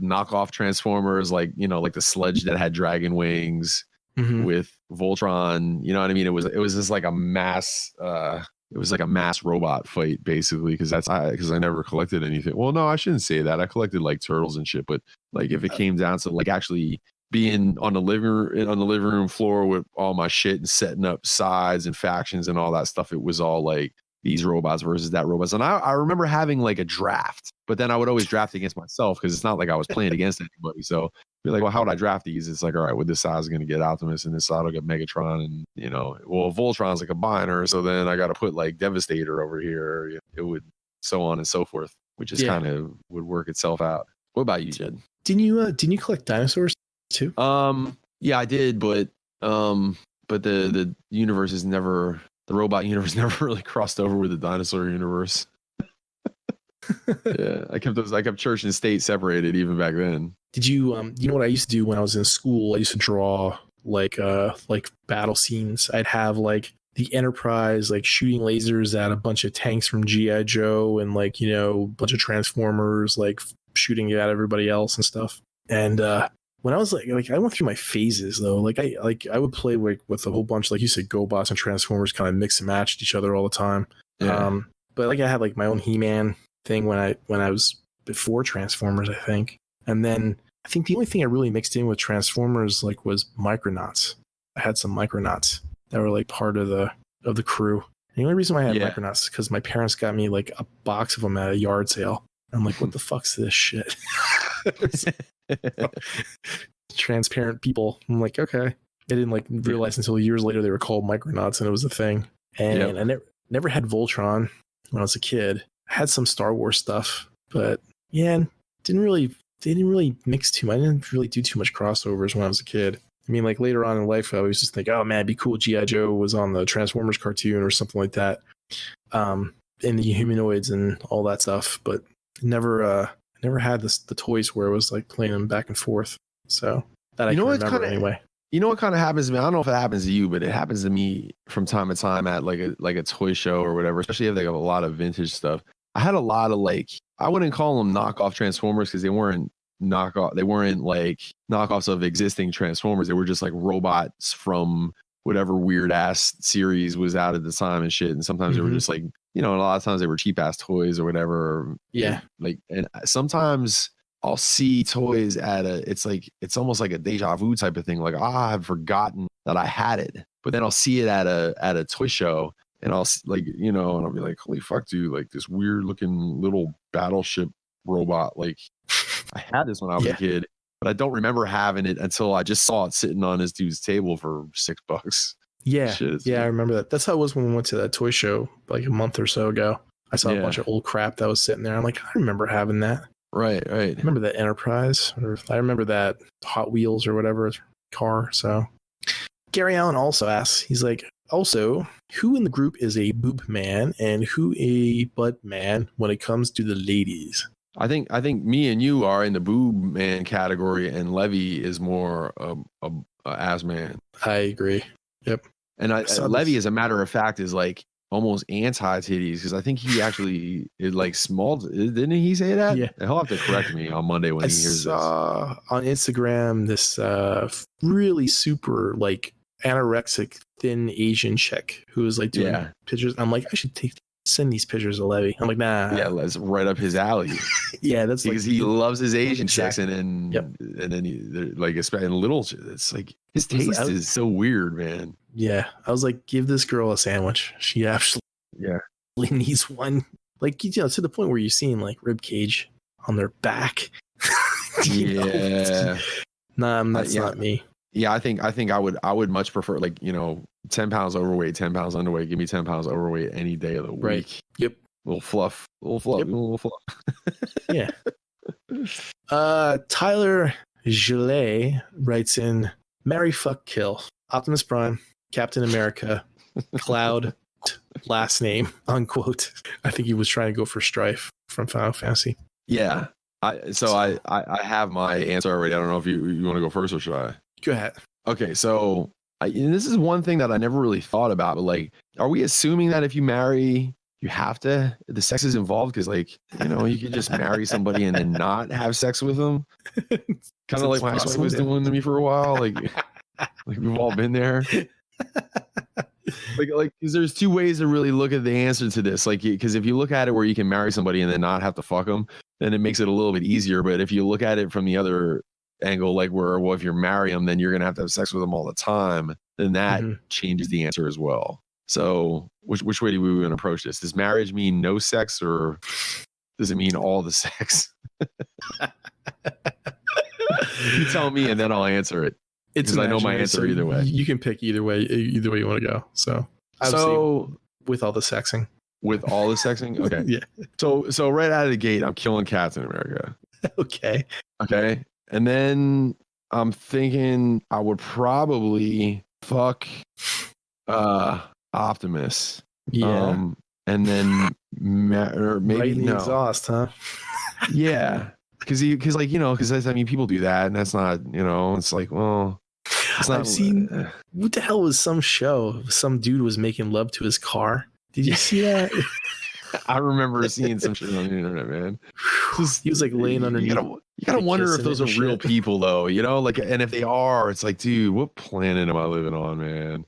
knockoff Transformers, like the Sledge that had dragon wings. With Voltron, you know what I mean? It was just like a mass robot fight basically, because I never collected anything. Well, no, I shouldn't say that. I collected like turtles and shit, but like if it came down to like actually being on the living room floor with all my shit and setting up sides and factions and all that stuff, it was all like these robots versus that robots. And I remember having like a draft, but then I would always draft against myself because it's not like I was playing against anybody. So be like, well, how would I draft these? It's like, all right, well, this side is going to get Optimus and this side will get Megatron, and Voltron's a combiner, so then I got to put like Devastator over here. It would so on and so forth, which is kind of would work itself out. What about you, Jed? Didn't you collect dinosaurs too? Yeah, I did, but the universe is never. The robot universe never really crossed over with the dinosaur universe. Yeah, I kept church and state separated even back then. Did you you know what I used to do when I was in school? I used to draw like battle scenes. I'd have like the Enterprise like shooting lasers at a bunch of tanks from G.I. Joe, and like, a bunch of Transformers like shooting at everybody else and stuff. And when I was like I went through my phases though. Like I would play like with a whole bunch, like you said, GoBots and Transformers, kind of mix and matched each other all the time. Yeah. But like I had like my own He-Man thing when I was before Transformers, I think. And then I think the only thing I really mixed in with Transformers like was Micronauts. I had some Micronauts that were like part of the crew. And the only reason why I had Micronauts is because my parents got me like a box of them at a yard sale. I'm like, what the fuck's this shit? Transparent people. I'm like, okay. I didn't like realize until years later they were called Micronauts and it was a thing. And I never had Voltron when I was a kid. I had some Star Wars stuff, but they didn't really mix too much. I didn't really do too much crossovers when I was a kid. I mean, like later on in life, I always just think, oh man, it'd be cool. G.I. Joe was on the Transformers cartoon or something like that. And the humanoids and all that stuff, but never had the toys where it was like playing them back and forth. So that I can remember anyway. You know what kind of happens to me? I don't know if it happens to you, but it happens to me from time to time at like a toy show or whatever, especially if they have a lot of vintage stuff. I had a lot of like, I wouldn't call them knockoff Transformers because they weren't like knockoffs of existing Transformers. They were just like robots from whatever weird ass series was out at the time and shit. And sometimes they were just like, a lot of times they were cheap ass toys or whatever. Yeah. And sometimes I'll see toys it's almost like a deja vu type of thing. Like, I've forgotten that I had it, but then I'll see it at a toy show and I'll like, and I'll be like, holy fuck, dude, like this weird looking little battleship robot. Like I had this when I was a kid, but I don't remember having it until I just saw it sitting on this dude's table for $6. Yeah. I remember that. That's how it was when we went to that toy show like a month or so ago. I saw a bunch of old crap that was sitting there. I'm like, I remember having that. Right. I remember that Enterprise, or I remember that Hot Wheels or whatever car. So Gary Allen also asks, he's like, also, who in the group is a boob man and who a butt man when it comes to the ladies? I think me and you are in the boob man category, and Levy is more a ass man. I agree. Yep. And Levy, as a matter of fact, is like almost anti-titties because I think he actually is like small. Didn't he say that? Yeah. He'll have to correct me on Monday when he hears this. On Instagram this really super like anorexic thin Asian chick who was like doing pictures. I'm like, I should send these pictures to Levy. I'm like, nah. Yeah, that's right up his alley. Yeah, that's because he loves his Asian chicks, and then he like especially little. It's like his taste is so weird, man. Yeah, I was like, give this girl a sandwich. She actually needs one. Like, to the point where you're seeing like rib cage on their back. Nah, that's not me. Yeah, I think I would much prefer 10 pounds overweight, 10 pounds underweight. Give me 10 pounds overweight any day of the week. Right. Yep. Little fluff. Yeah. Tyler Gillet writes in, marry, fuck, kill. Optimus Prime, Captain America, Cloud, last name, unquote. I think he was trying to go for Strife from Final Fantasy. Yeah. I have my answer already. I don't know if you want to go first or should I? Go ahead. Okay, so this is one thing that I never really thought about, but like, are we assuming that if you marry, you have to, the sex is involved? Because like, you can just marry somebody and then not have sex with them. Kind of like my ex was doing to me for a while. Like we've all been there. Like, because there's two ways to really look at the answer to this. Like, because if you look at it where you can marry somebody and then not have to fuck them, then it makes it a little bit easier. But if you look at it from the other angle, like where, well, if you marry them, then you're gonna have to have sex with them all the time, then that changes the answer as well. So which way do we want to approach this? Does marriage mean no sex, or does it mean all the sex? You tell me, and then I'll answer it. It's because I know my answer so either way. You can pick either way you want to go. So with all the sexing. With all the sexing? Okay. Yeah. So right out of the gate, I'm killing Captain America. Okay. And then I'm thinking I would probably fuck Optimus. Yeah. And then or maybe right in the no. exhaust, huh? Yeah. Because I mean, people do that, and that's not, it's like, well, it's not. I've seen what the hell was some show? Some dude was making love to his car. Did you see that? I remember seeing some shit on the internet, man. He was like laying underneath. You gotta wonder if those are real people, though. And if they are, it's like, dude, what planet am I living on, man?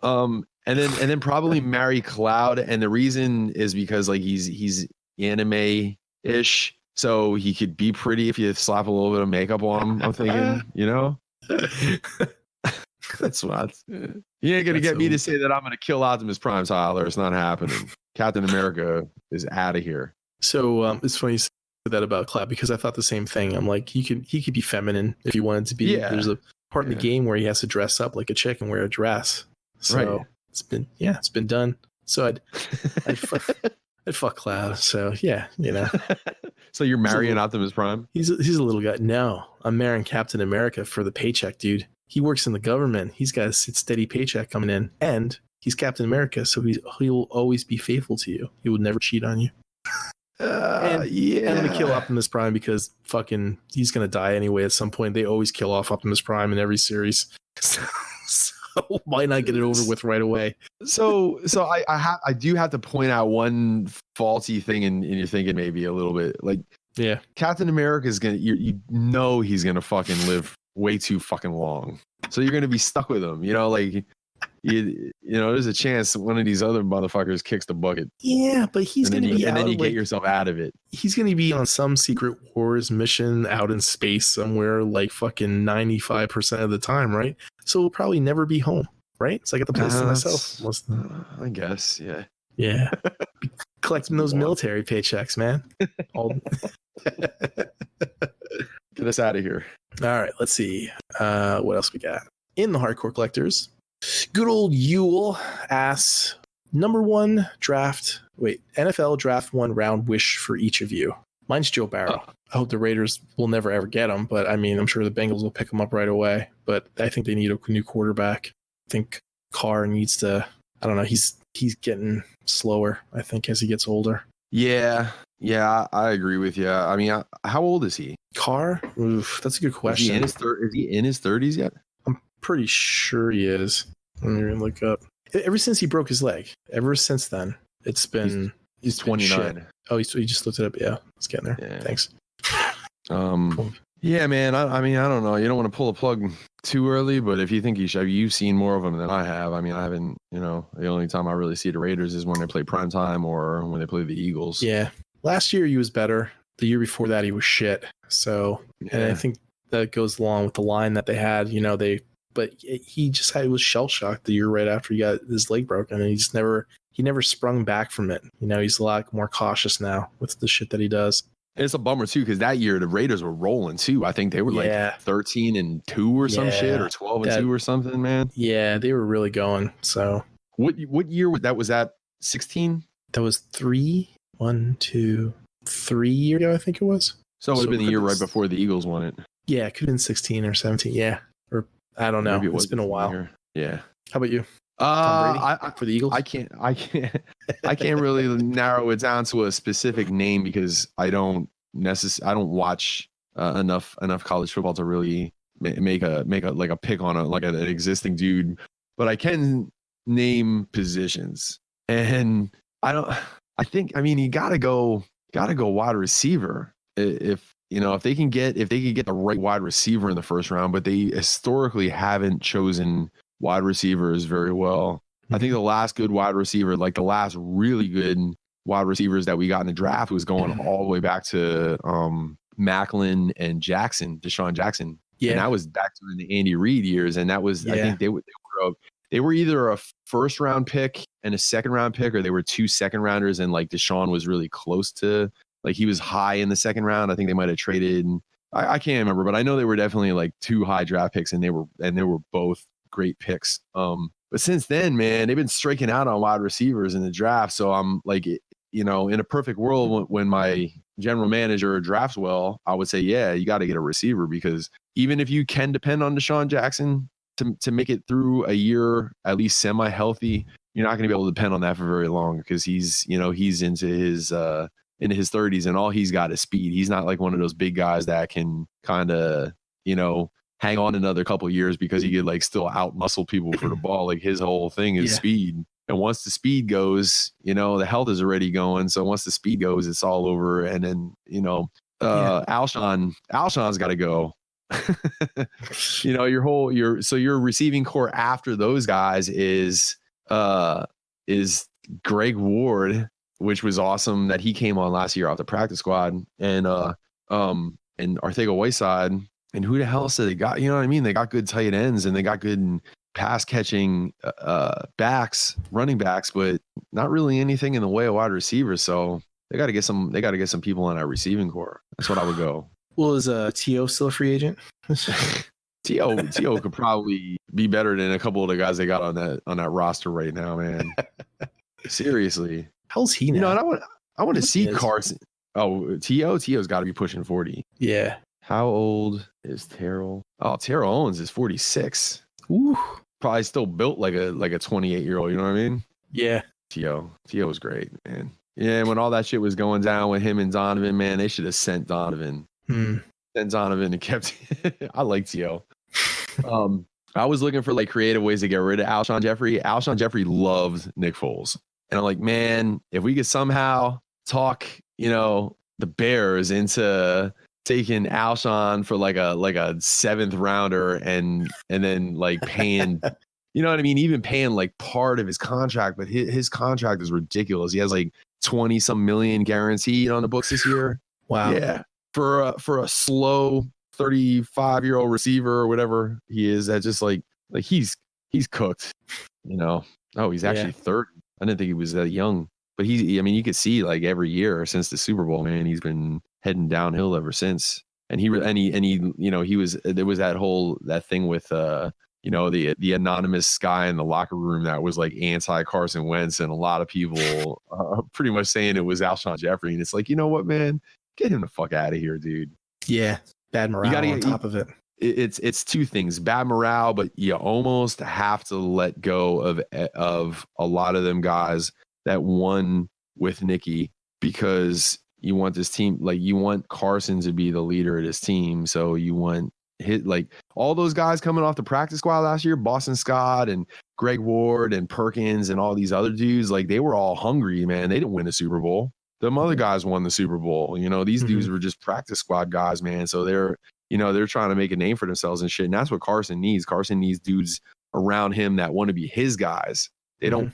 And then probably marry Cloud, and the reason is because like he's anime-ish, so he could be pretty if you slap a little bit of makeup on him. I'm thinking, That's what. You ain't gonna get me to say that I'm gonna kill Optimus Prime, Tyler. It's not happening. Captain America is out of here. So it's funny you said that about Cloud, because I thought the same thing. I'm like, he could be feminine if he wanted to be. Yeah. There's a part in the game where he has to dress up like a chick and wear a dress. So right. It's been done. So I'd fuck Cloud. So yeah, So you're marrying Optimus Prime? He's a little guy. No, I'm marrying Captain America for the paycheck, dude. He works in the government. He's got a steady paycheck coming in, and he's Captain America, so he'll always be faithful to you. He would never cheat on you. And I'm gonna kill Optimus Prime because fucking he's gonna die anyway at some point. They always kill off Optimus Prime in every series, so why not get it over with right away? So I do have to point out one faulty thing in your thinking, maybe a little bit. Like, yeah, Captain America is gonna he's gonna fucking live way too fucking long, so you're gonna be stuck with him. There's a chance one of these other motherfuckers kicks the bucket. Yeah, but he's gonna be, and then you get yourself out of it. He's gonna be on some secret wars mission out in space somewhere, like fucking 95% of the time, right? So he'll probably never be home, right? So I got the place to myself. I guess, yeah. Yeah, collecting those military paychecks, man. Get us out of here. All right, let's see. What else we got? In the Hardcore Collectors, good old Yule asks, NFL Draft 1 round wish for each of you. Mine's Joe Barrow. I hope the Raiders will never ever get him, but I mean, I'm sure the Bengals will pick him up right away. But I think they need a new quarterback. I think Carr needs to, I don't know, he's getting slower, I think, as he gets older. Yeah, I agree with you. I mean, how old is he? Carr? Oof, that's a good question. Is he in his 30s yet? I'm pretty sure he is. Let me look up. Ever since he broke his leg, ever since then, it's been... He's 29. Shit. Oh, he just looked it up. Yeah, it's getting there. Yeah. Thanks. Cool. Yeah, man. I mean, I don't know. You don't want to pull a plug too early, but if you think he should, you've seen more of him than I have. I mean, I haven't. The only time I really see the Raiders is when they play primetime or when they play the Eagles. Yeah. Last year he was better. The year before that he was shit. So, and I think that goes along with the line that they had. But he was shell shocked the year right after he got his leg broken, and he never sprung back from it. He's a lot more cautious now with the shit that he does. It's a bummer too, because that year the Raiders were rolling too. I think they were like 13-2 or some shit, or 12-2 or something, man. Yeah, they were really going. So what year was that? Was that 16? That was 3 years ago, I think it was. So it would have been the year right before the Eagles won it. Yeah, it could have been 16 or 17. Yeah, or I don't know. Maybe it's been a while. Yeah. How about you? For the Eagles? I can't really narrow it down to a specific name because I don't watch enough college football to really make a pick on an existing dude, but I can name positions, and you gotta go wide receiver if they can get the right wide receiver in the first round, but they historically haven't chosen wide receivers very well. I think the last good wide receiver, like the last really good wide receivers that we got in the draft, was going all the way back to Macklin and Deshaun Jackson. Yeah. And that was back during the Andy Reid years. And that was, I think they were they were either a first round pick and a second round pick, or they were 2 second rounders, and like Deshaun was really close to, like he was high in the second round. I think they might have traded. I can't remember, but I know they were definitely like 2 high draft picks, and they were both great picks. But since then, man, they've been striking out on wide receivers in the draft. So I'm like, you know, in a perfect world, when my general manager drafts well, I would say, yeah, you got to get a receiver, because even if you can depend on Deshaun Jackson to make it through a year at least semi-healthy, you're not going to be able to depend on that for very long, because he's into his 30s, and all he's got is speed. He's not like one of those big guys that can kind of, you know, hang on another couple of years because he could like still out muscle people for the ball. Like his whole thing is speed. And once the speed goes, you know, the health is already going. So once the speed goes, it's all over. And then, you know, Alshon's got to go. You know, your receiving core after those guys is Greg Ward, which was awesome that he came on last year off the practice squad, and Arcega-Whiteside. And who the hell else did they got? You know what I mean? They got good tight ends, and they got good pass catching running backs, but not really anything in the way of wide receivers. So they got to get some people on our receiving core. That's what I would go. Well, is T.O. still a free agent? T.O. could probably be better than a couple of the guys they got on that roster right now, man. Seriously. How's he now? You know, and I want to see Carson. Oh, T.O.'s got to be pushing 40. Yeah. How old is Terrell? Oh, Terrell Owens is 46. Ooh. Probably still built like a 28-year-old, you know what I mean? Yeah. T.O. was great, man. Yeah, when all that shit was going down with him and Donovan, man, they should have sent Donovan. Sent Donovan and kept I like T.O. I was looking for like creative ways to get rid of Alshon Jeffrey. Alshon Jeffrey loved Nick Foles. And I'm like, man, if we could somehow talk, you know, the Bears into taking Alshon for like a 7th rounder and then like paying, you know what I mean? Even paying like part of his contract, but his contract is ridiculous. He has like 20 some million guaranteed on the books this year. Wow. Yeah. For a slow 35-year-old receiver or whatever he is, that just like he's cooked, you know. Oh, he's actually 30. I didn't think he was that young. But you could see like every year since the Super Bowl, man, he's been heading downhill ever since. And he you know, there was that thing with you know, the anonymous guy in the locker room that was like anti Carson Wentz, and a lot of people pretty much saying it was Alshon Jeffrey. And it's like, you know what, man, get him the fuck out of here, dude. Yeah, bad morale on top of it. It's 2 things: bad morale, but you almost have to let go of a lot of them guys that won with Nicky, because you want this team, like you want Carson to be the leader of this team. So you want like all those guys coming off the practice squad last year, Boston Scott and Greg Ward and Perkins and all these other dudes, like they were all hungry, man. They didn't win a Super Bowl. Them other guys won the Super Bowl. You know, these dudes were just practice squad guys, man. So they're trying to make a name for themselves and shit. And that's what Carson needs. Carson needs dudes around him that want to be his guys. He don't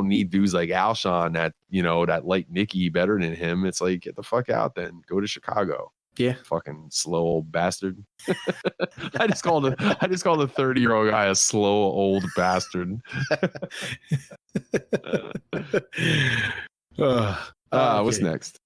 need dudes like Alshon that, you know, that like Nicky better than him. It's like, get the fuck out then. Go to Chicago. Yeah. Fucking slow old bastard. I just called a 30-year-old guy a slow old bastard. What's next?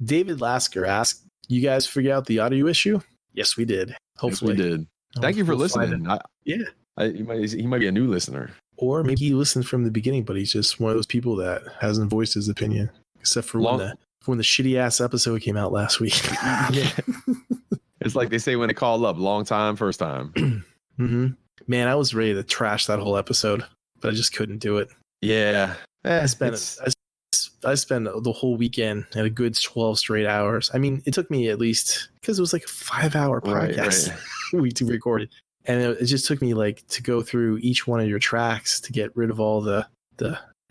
David Lasker asked, you guys figure out the audio issue? Yes, we did. Hopefully. Yes, we did. Thank you for listening. He might be a new listener. Or maybe he listened from the beginning, but he's just one of those people that hasn't voiced his opinion, except for when the shitty ass episode came out last week. Yeah. It's like they say when they call up, long time, first time. Man, I was ready to trash that whole episode, but I just couldn't do it. Yeah. I spent the whole weekend at a good 12 straight hours. I mean, it took me at least, because it was like a 5-hour podcast we record it. And it just took me like to go through each one of your tracks to get rid of all the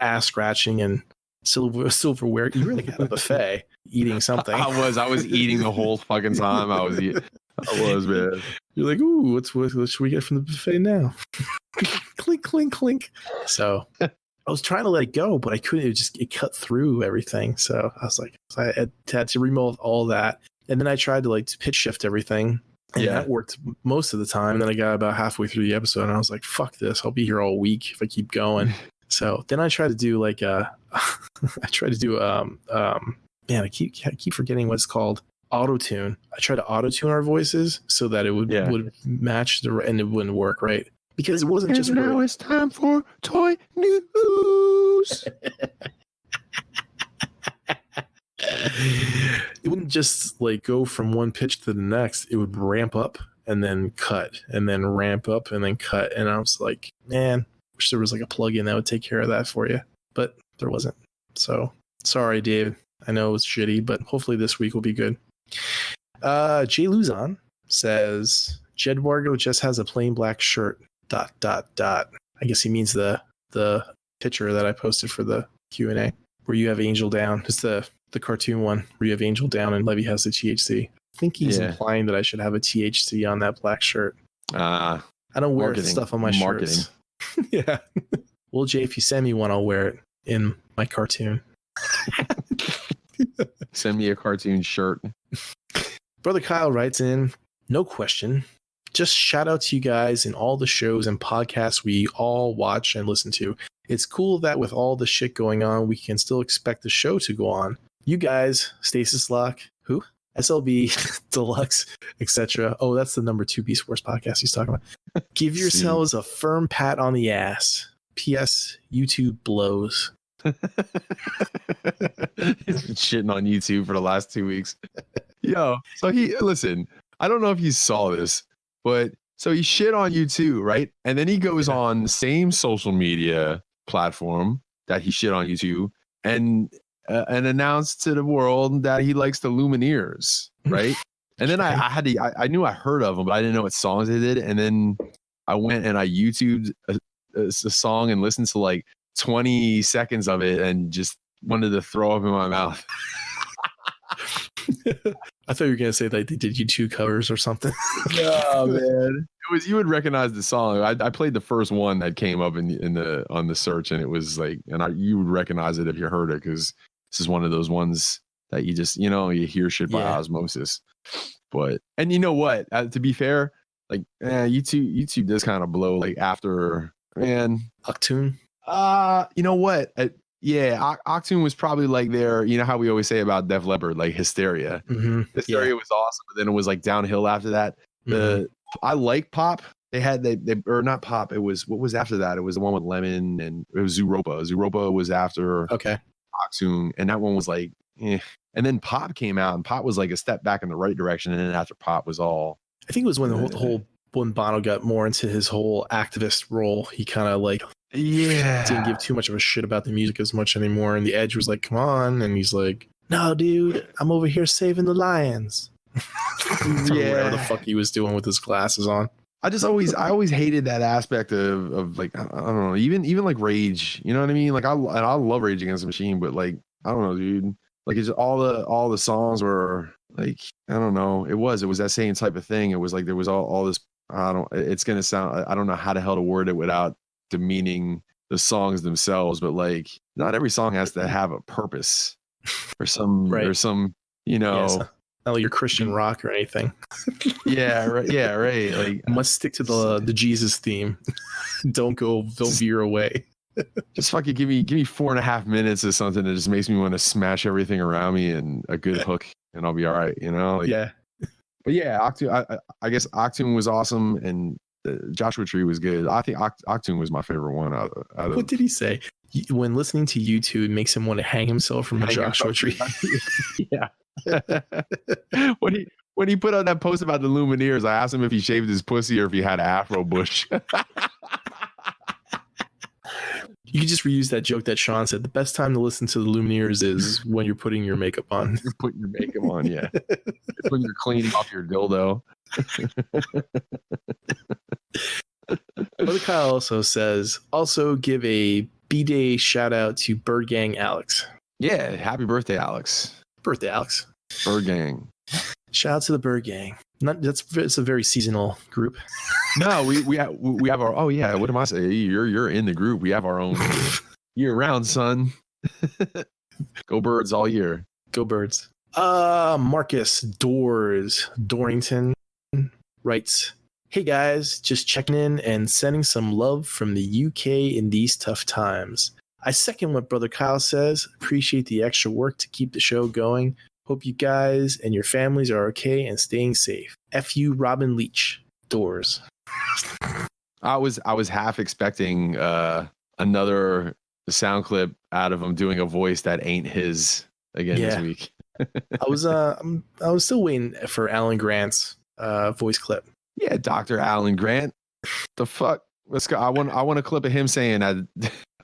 ass scratching and silverware. You were like at a buffet eating something. I was eating the whole fucking time. I was, man. You're like, ooh, what should we get from the buffet now? Clink, clink, clink. So I was trying to let it go, but I couldn't. It cut through everything. So I was like, I had to remove all that. And then I tried to pitch shift everything. And that worked most of the time. And then I got about halfway through the episode and I was like, fuck this. I'll be here all week if I keep going. So then I tried to do like man, I keep forgetting what it's called. Auto-tune. I tried to auto-tune our voices so that it would match and it wouldn't work, right? Because it wasn't just now it's time for toy news. It wouldn't just like go from one pitch to the next. It would ramp up and then cut and then ramp up and then cut. And I was like, man, wish there was like a plugin that would take care of that for you, but there wasn't. So sorry, Dave. I know it's shitty, but hopefully this week will be good. Jay Luzon says Jedwargo just has a plain black shirt. ... I guess he means the picture that I posted for the Q&A where you have Angel down. It's the cartoon one where you have Angel down and Levy has the THC. I think he's implying that I should have a THC on that black shirt. I don't wear stuff on my shirts. Yeah. Well, Jay, if you send me one, I'll wear it in my cartoon. Send me a cartoon shirt. Brother Kyle writes in, no question. Just shout out to you guys in all the shows and podcasts we all watch and listen to. It's cool that with all the shit going on, we can still expect the show to go on. You guys, Stasis Lock, who? SLB, Deluxe, etc. Oh, that's the number 2 Beast Wars podcast he's talking about. Give yourselves a firm pat on the ass. P.S. YouTube blows. He's been shitting on YouTube for the last 2 weeks. Yo, so listen, I don't know if you saw this, but so he shit on YouTube, right? And then he goes on the same social media platform that he shit on YouTube and announced to the world that he likes the Lumineers, right? And then I knew I heard of them, but I didn't know what songs they did. And then I went and I YouTubed a song and listened to like 20 seconds of it and just wanted to throw up in my mouth. I thought you were gonna say that they did U2 covers or something. No, man, it was, you would recognize the song. I played the first one that came up on the search, and it was like, you would recognize it if you heard it, because this is one of those ones that you just you hear shit by osmosis. But and you know what? To be fair, like YouTube does kind of blow like after Octune. You know what? Octune was probably like their, you know how we always say about Def Leppard, like Hysteria. Mm-hmm. Hysteria was awesome, but then it was like downhill after that. I like Pop. They had they or not Pop. It was, what was after that? It was the one with Lemon, and it was Zooropa. Zooropa was after Octune, and that one was like, And then Pop came out, and Pop was like a step back in the right direction. And then after Pop was all, I think it was when when Bono got more into his whole activist role, he kind of like didn't give too much of a shit about the music as much anymore. And the Edge was like, come on. And he's like, no, dude, I'm over here saving the lions. Whatever the fuck he was doing with his glasses on. I always hated that aspect of like, I don't know, even like Rage, you know what I mean? Like I love Rage Against the Machine, but like, I don't know, dude. Like it's all the songs were like, I don't know. It was that same type of thing. It was like there was all this. It's gonna sound. I don't know how the hell to word it without demeaning the songs themselves. But like, not every song has to have a purpose or some not like your Christian rock or anything. right. Like, must stick to the Jesus theme. Don't veer away. Just fucking give me 4.5 minutes or something that just makes me want to smash everything around me and a good hook, and I'll be all right, you know? Like, yeah. But yeah, Octune, I guess Octune was awesome, and Joshua Tree was good. I think Octune was my favorite one out of. What did he say? When listening to U2, it makes him want to hang himself from a Joshua Tree. Yeah. When he put out that post about the Lumineers, I asked him if he shaved his pussy or if he had an afro bush. You could just reuse that joke that Sean said. The best time to listen to the Lumineers is when you're putting your makeup on. You're putting your makeup on, yeah. When you're cleaning off your dildo. Brother Kyle also says, also give a B-Day shout out to Bird Gang Alex. Yeah, happy birthday, Alex. Birthday, Alex. Bird Gang. Shout out to the Bird Gang. It's a very seasonal group. No, we have our, oh yeah, what am I saying? You're in the group. We have our own year round, son. Go Birds all year. Go Birds. Marcus Dorrington writes, "Hey guys, just checking in and sending some love from the UK in these tough times. I second what Brother Kyle says. Appreciate the extra work to keep the show going. Hope you guys and your families are okay and staying safe. F.U. Robin Leach, Doors." I was half expecting another sound clip out of him doing a voice that ain't his again this week. I was still waiting for Alan Grant's voice clip. Yeah, Dr. Alan Grant. The fuck? Let's go. I want a clip of him saying that.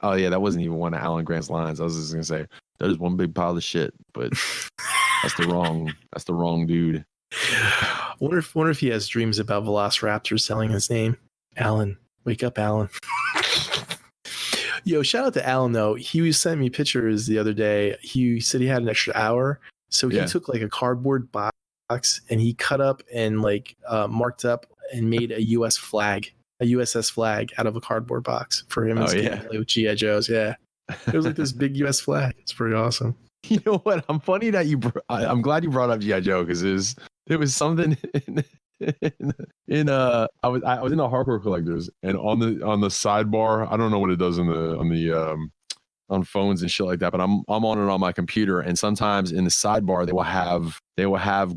Oh yeah, that wasn't even one of Alan Grant's lines. I was just gonna say that is one big pile of shit, but that's the wrong dude. Wonder if he has dreams about velociraptors selling his name. Alan, wake up, Alan. Yo, shout out to Alan though. He sent me pictures the other day. He said he had an extra hour, so he took like a cardboard box and he cut up and like marked up and made a U.S. flag, a USS flag out of a cardboard box for him and play with G.I. Joes. Yeah, it was like this big U.S. flag. It's pretty awesome. You know what? I'm funny that I'm glad you brought up G.I. Joe because there was something I was in the hardcore collectors and on the sidebar, I don't know what it does on phones and shit like that, but I'm on it on my computer, and sometimes in the sidebar they will have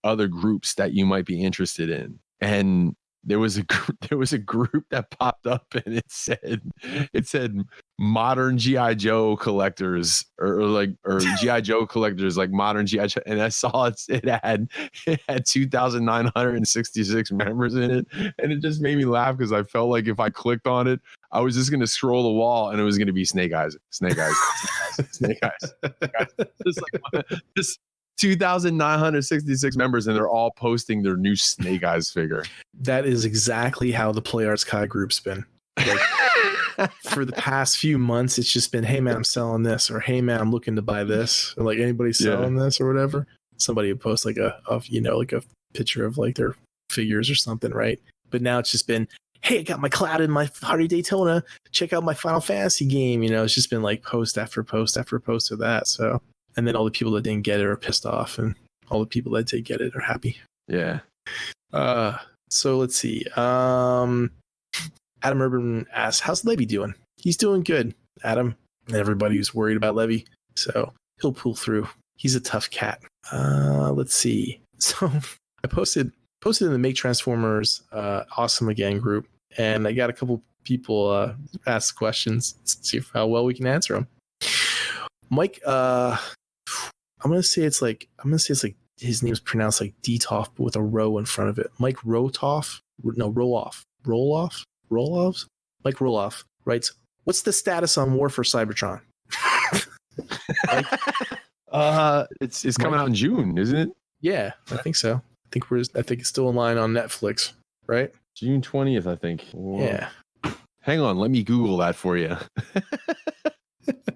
other groups that you might be interested in, and there was a group that popped up and it said modern G.I. Joe collectors or G.I. Joe collectors, like modern G.I. Joe, and I saw it had 2,966 members in it, and it just made me laugh because I felt like if I clicked on it, I was just gonna scroll the wall and it was gonna be Snake Eyes. Just like this 2,966 members, and they're all posting their new Snake Eyes figure. That is exactly how the Play Arts Kai group's been. Like, for the past few months, it's just been, hey man, I'm selling this, or hey man, I'm looking to buy this, or like anybody selling this or whatever. Somebody would post like a picture of like their figures or something, right? But now it's just been, hey, I got my Cloud in my Hardy Daytona. Check out my Final Fantasy game. It's just been like post after post after post of that. So. And then all the people that didn't get it are pissed off, and all the people that did get it are happy. Yeah. So let's see. Adam Urban asks, how's Levy doing? He's doing good, Adam. And everybody who's worried about Levy. So he'll pull through. He's a tough cat. Let's see. So I posted in the Make Transformers Awesome Again group, and I got a couple people ask questions. Let's see how well we can answer them. Mike, I'm gonna say it's like his name's pronounced like Detoff, but with a row in front of it. Mike Roloff. Mike Roloff writes, "What's the status on War for Cybertron?" It's coming out in June, isn't it? Yeah, I think so. I think it's still in line on Netflix, right? June 20th, I think. Whoa. Yeah. Hang on, let me Google that for you.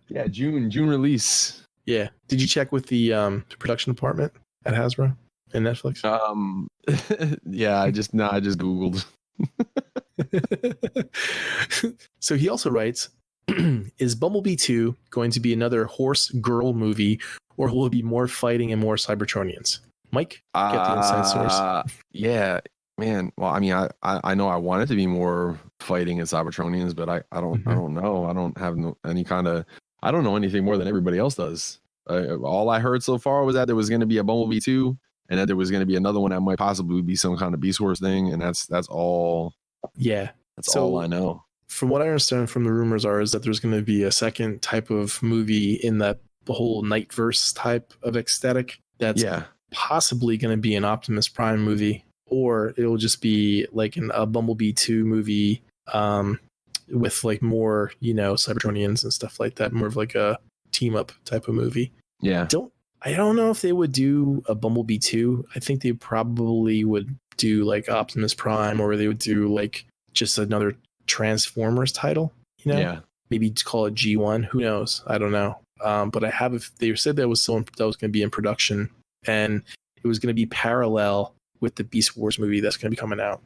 Yeah, June release. Yeah. Did you check with the production department at Hasbro and Netflix? Yeah, I just Googled. So he also writes, is Bumblebee 2 going to be another horse girl movie, or will it be more fighting and more Cybertronians? Mike, get the inside source. Yeah, man. Well, I mean, I know I want it to be more fighting and Cybertronians, but I don't know. I don't have any kind of. I don't know anything more than everybody else does. All I heard so far was that there was going to be a Bumblebee 2, and that there was going to be another one that might possibly be some kind of Beast Wars thing, and that's all. Yeah, that's all I know. From what I understand from the rumors is that there's going to be a second type of movie in that the whole Nightverse type of aesthetic. That's possibly going to be an Optimus Prime movie, or it'll just be like a Bumblebee 2 movie. With like more, Cybertronians and stuff like that, more of like a team up type of movie. Yeah. I don't know if they would do a Bumblebee 2. I think they probably would do like Optimus Prime, or they would do like just another Transformers title, Yeah. Maybe call it G1. Who knows? I don't know. But they said that was going to be in production, and it was going to be parallel with the Beast Wars movie that's going to be coming out.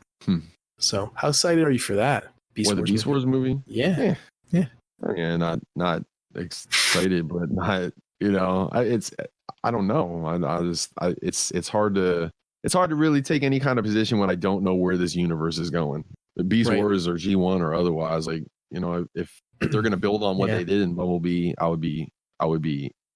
So how excited are you for that? Beast Wars movie? Yeah. Yeah, not excited, but not, I don't know. It's hard to it's hard to really take any kind of position when I don't know where this universe is going. The Beast Wars or G1 or otherwise, like, you know, if they're gonna build on what they did in Bumblebee, I would be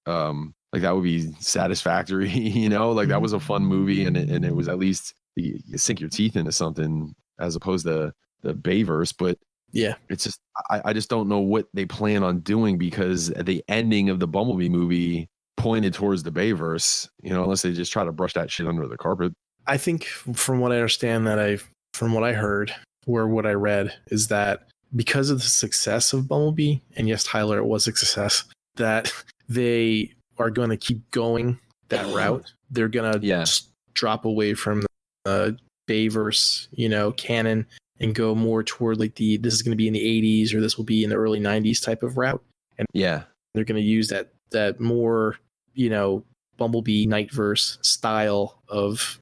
like, that would be satisfactory, you know, like that was a fun movie, and it was at least you sink your teeth into something as opposed to the Bayverse. But yeah, it's just I just don't know what they plan on doing, because the ending of the Bumblebee movie pointed towards the Bayverse, you know, unless they just try to brush that shit under the carpet. I think from what I understand from what I heard or what I read is that because of the success of Bumblebee, and yes, Tyler, it was a success, that they are going to keep going that route. They're going to drop away from the Bayverse, you know, canon, and go more toward like this is going to be in the 80s or this will be in the early 90s type of route. And they're going to use that more, you know, Bumblebee Nightverse style of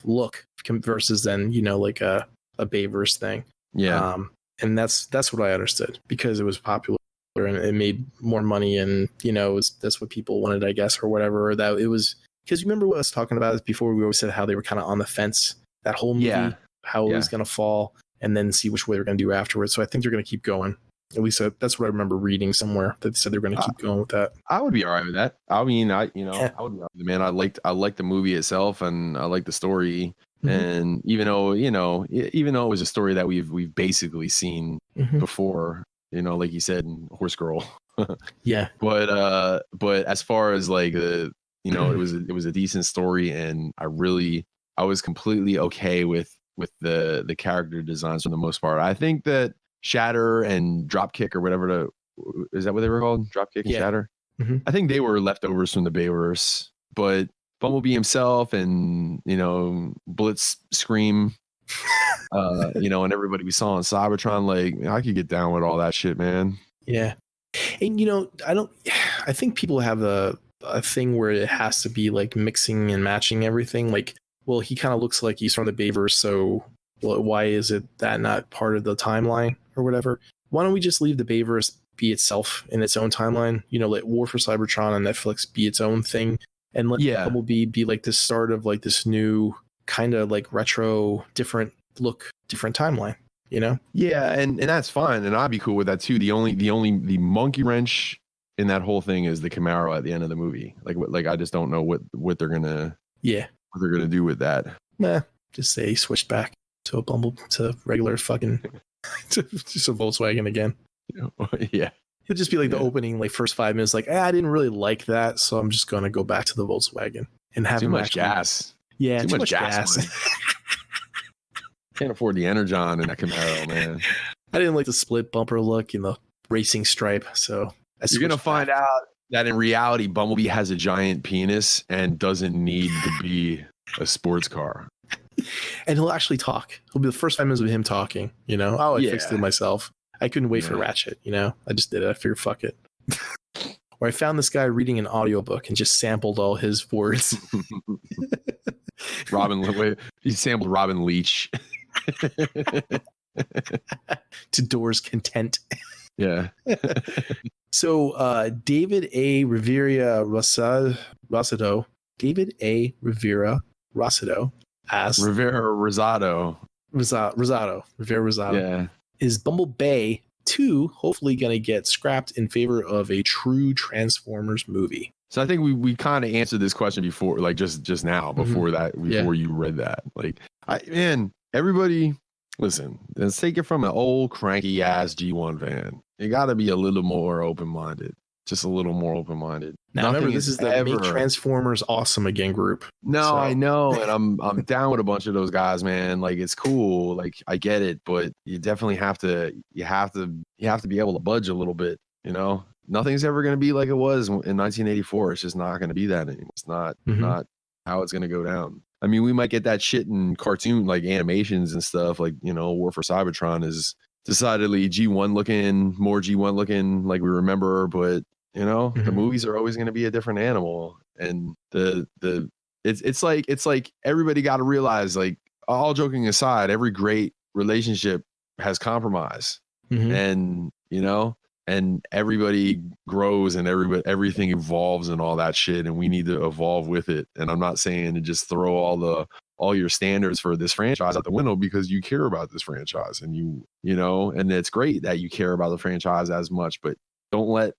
look versus then, you know, like a Bayverse thing. Yeah. And that's what I understood, because it was popular and it made more money, and, you know, that's what people wanted, I guess, or whatever. Or that it was, because you remember what I was talking about before, we always said how they were kind of on the fence, that whole movie, how it was going to fall, and then see which way they're going to do afterwards. So I think they're going to keep going. At least that's what I remember reading somewhere, that said they're going to keep going with that. I would be all right with that. I mean, I would be all right with it, man. I liked the movie itself, and I liked the story. Mm-hmm. And even though it was a story that we've basically seen before, you know, like you said, in Horse Girl. But as far as like it was a decent story, and I was completely okay with the character designs for the most part. I think that Shatter and Dropkick, or whatever is that what they were called? Dropkick and Shatter? Mm-hmm. I think they were leftovers from the Bayverse, but Bumblebee himself and, you know, Blitz Scream, you know, and everybody we saw on Cybertron, like, I could get down with all that shit, man. Yeah. And, you know, I think people have a thing where it has to be like mixing and matching everything. Like, well, he kind of looks like he's from the Bayverse, so why is it that not part of the timeline or whatever? Why don't we just leave the Bayverse be itself in its own timeline? You know, let War for Cybertron on Netflix be its own thing, and let Bumblebee be like the start of like this new kind of like retro, different look, different timeline, you know? Yeah, and that's fine, and I'd be cool with that too. The monkey wrench in that whole thing is the Camaro at the end of the movie. Like I just don't know what they're gonna do with that. Nah, just say he switched back to to regular fucking just a Volkswagen again. Yeah, it'll just be like the opening, like first 5 minutes, like, I didn't really like that, so I'm just gonna go back to the Volkswagen and have too much gas. Yeah, too much gas. Can't afford the Energon in that Camaro, man. I didn't like the split bumper look and the racing stripe, so you're gonna find out that in reality, Bumblebee has a giant penis and doesn't need to be a sports car. And he'll actually talk. It'll be the first 5 minutes of him talking, you know? Oh, I fixed it myself. I couldn't wait for Ratchet, you know? I just did it. I figured, fuck it. Or I found this guy reading an audiobook and just sampled all his words. He sampled Robin Leach. To Door's content. Yeah. So David A. Rivera Rosado. David A. Rivera Rosado asks Rivera Rosado. Yeah. Is Bumblebee 2 hopefully going to get scrapped in favor of a true Transformers movie? So I think we kind of answered this question before, like just now, before you read that. Like, everybody, listen, let's take it from an old cranky ass G1 fan. You got to be a little more open-minded. Just a little more open-minded. Now, remember, this is the Make Transformers Awesome Again group. No, so. I know, and I'm down with a bunch of those guys, man. Like, it's cool, like, I get it, but you definitely have to be able to budge a little bit. You know, nothing's ever going to be like it was in 1984. It's just not going to be that anymore. It's not how it's going to go down. I mean, we might get that shit in cartoon, like animations and stuff. Like, you know, War for Cybertron is decidedly G1 looking, like we remember, but. You know, the movies are always going to be a different animal, and it's like everybody got to realize, like, all joking aside, every great relationship has compromise, and you know, and everybody grows and everything evolves and all that shit, and we need to evolve with it. And I'm not saying to just throw all all your standards for this franchise out the window because you care about this franchise, and you know, and it's great that you care about the franchise as much, but don't let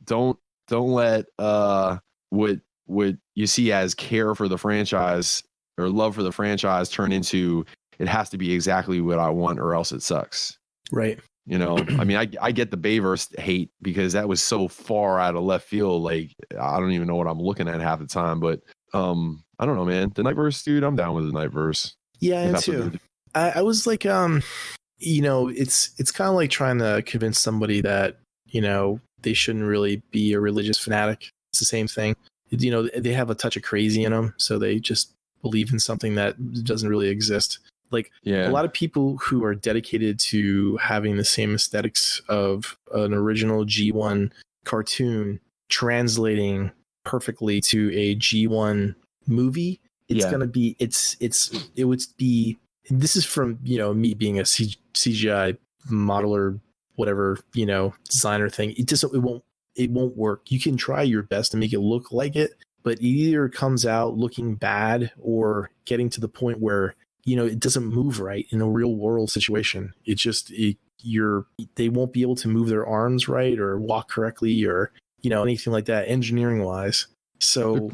what you see as care for the franchise or love for the franchise turn into it has to be exactly what I want or else it sucks. Right. You know, I mean, I get the Bayverse hate because that was so far out of left field. Like, I don't even know what I'm looking at half the time, but I don't know, man. The Nightverse, dude, I'm down with the Nightverse. Yeah, and too. I was like, you know, it's kind of like trying to convince somebody that, you know, they shouldn't really be a religious fanatic. It's the same thing. You know, they have a touch of crazy in them, so they just believe in something that doesn't really exist. Like a lot of people who are dedicated to having the same aesthetics of an original G1 cartoon translating perfectly to a G1 movie, it's going to be, it would be, this is from, you know, me being a CGI modeler, whatever, you know, designer thing. It won't work. You can try your best to make it look like it, but it either comes out looking bad or getting to the point where, you know, it doesn't move right in a real world situation. It just, they won't be able to move their arms right or walk correctly or, you know, anything like that engineering wise. So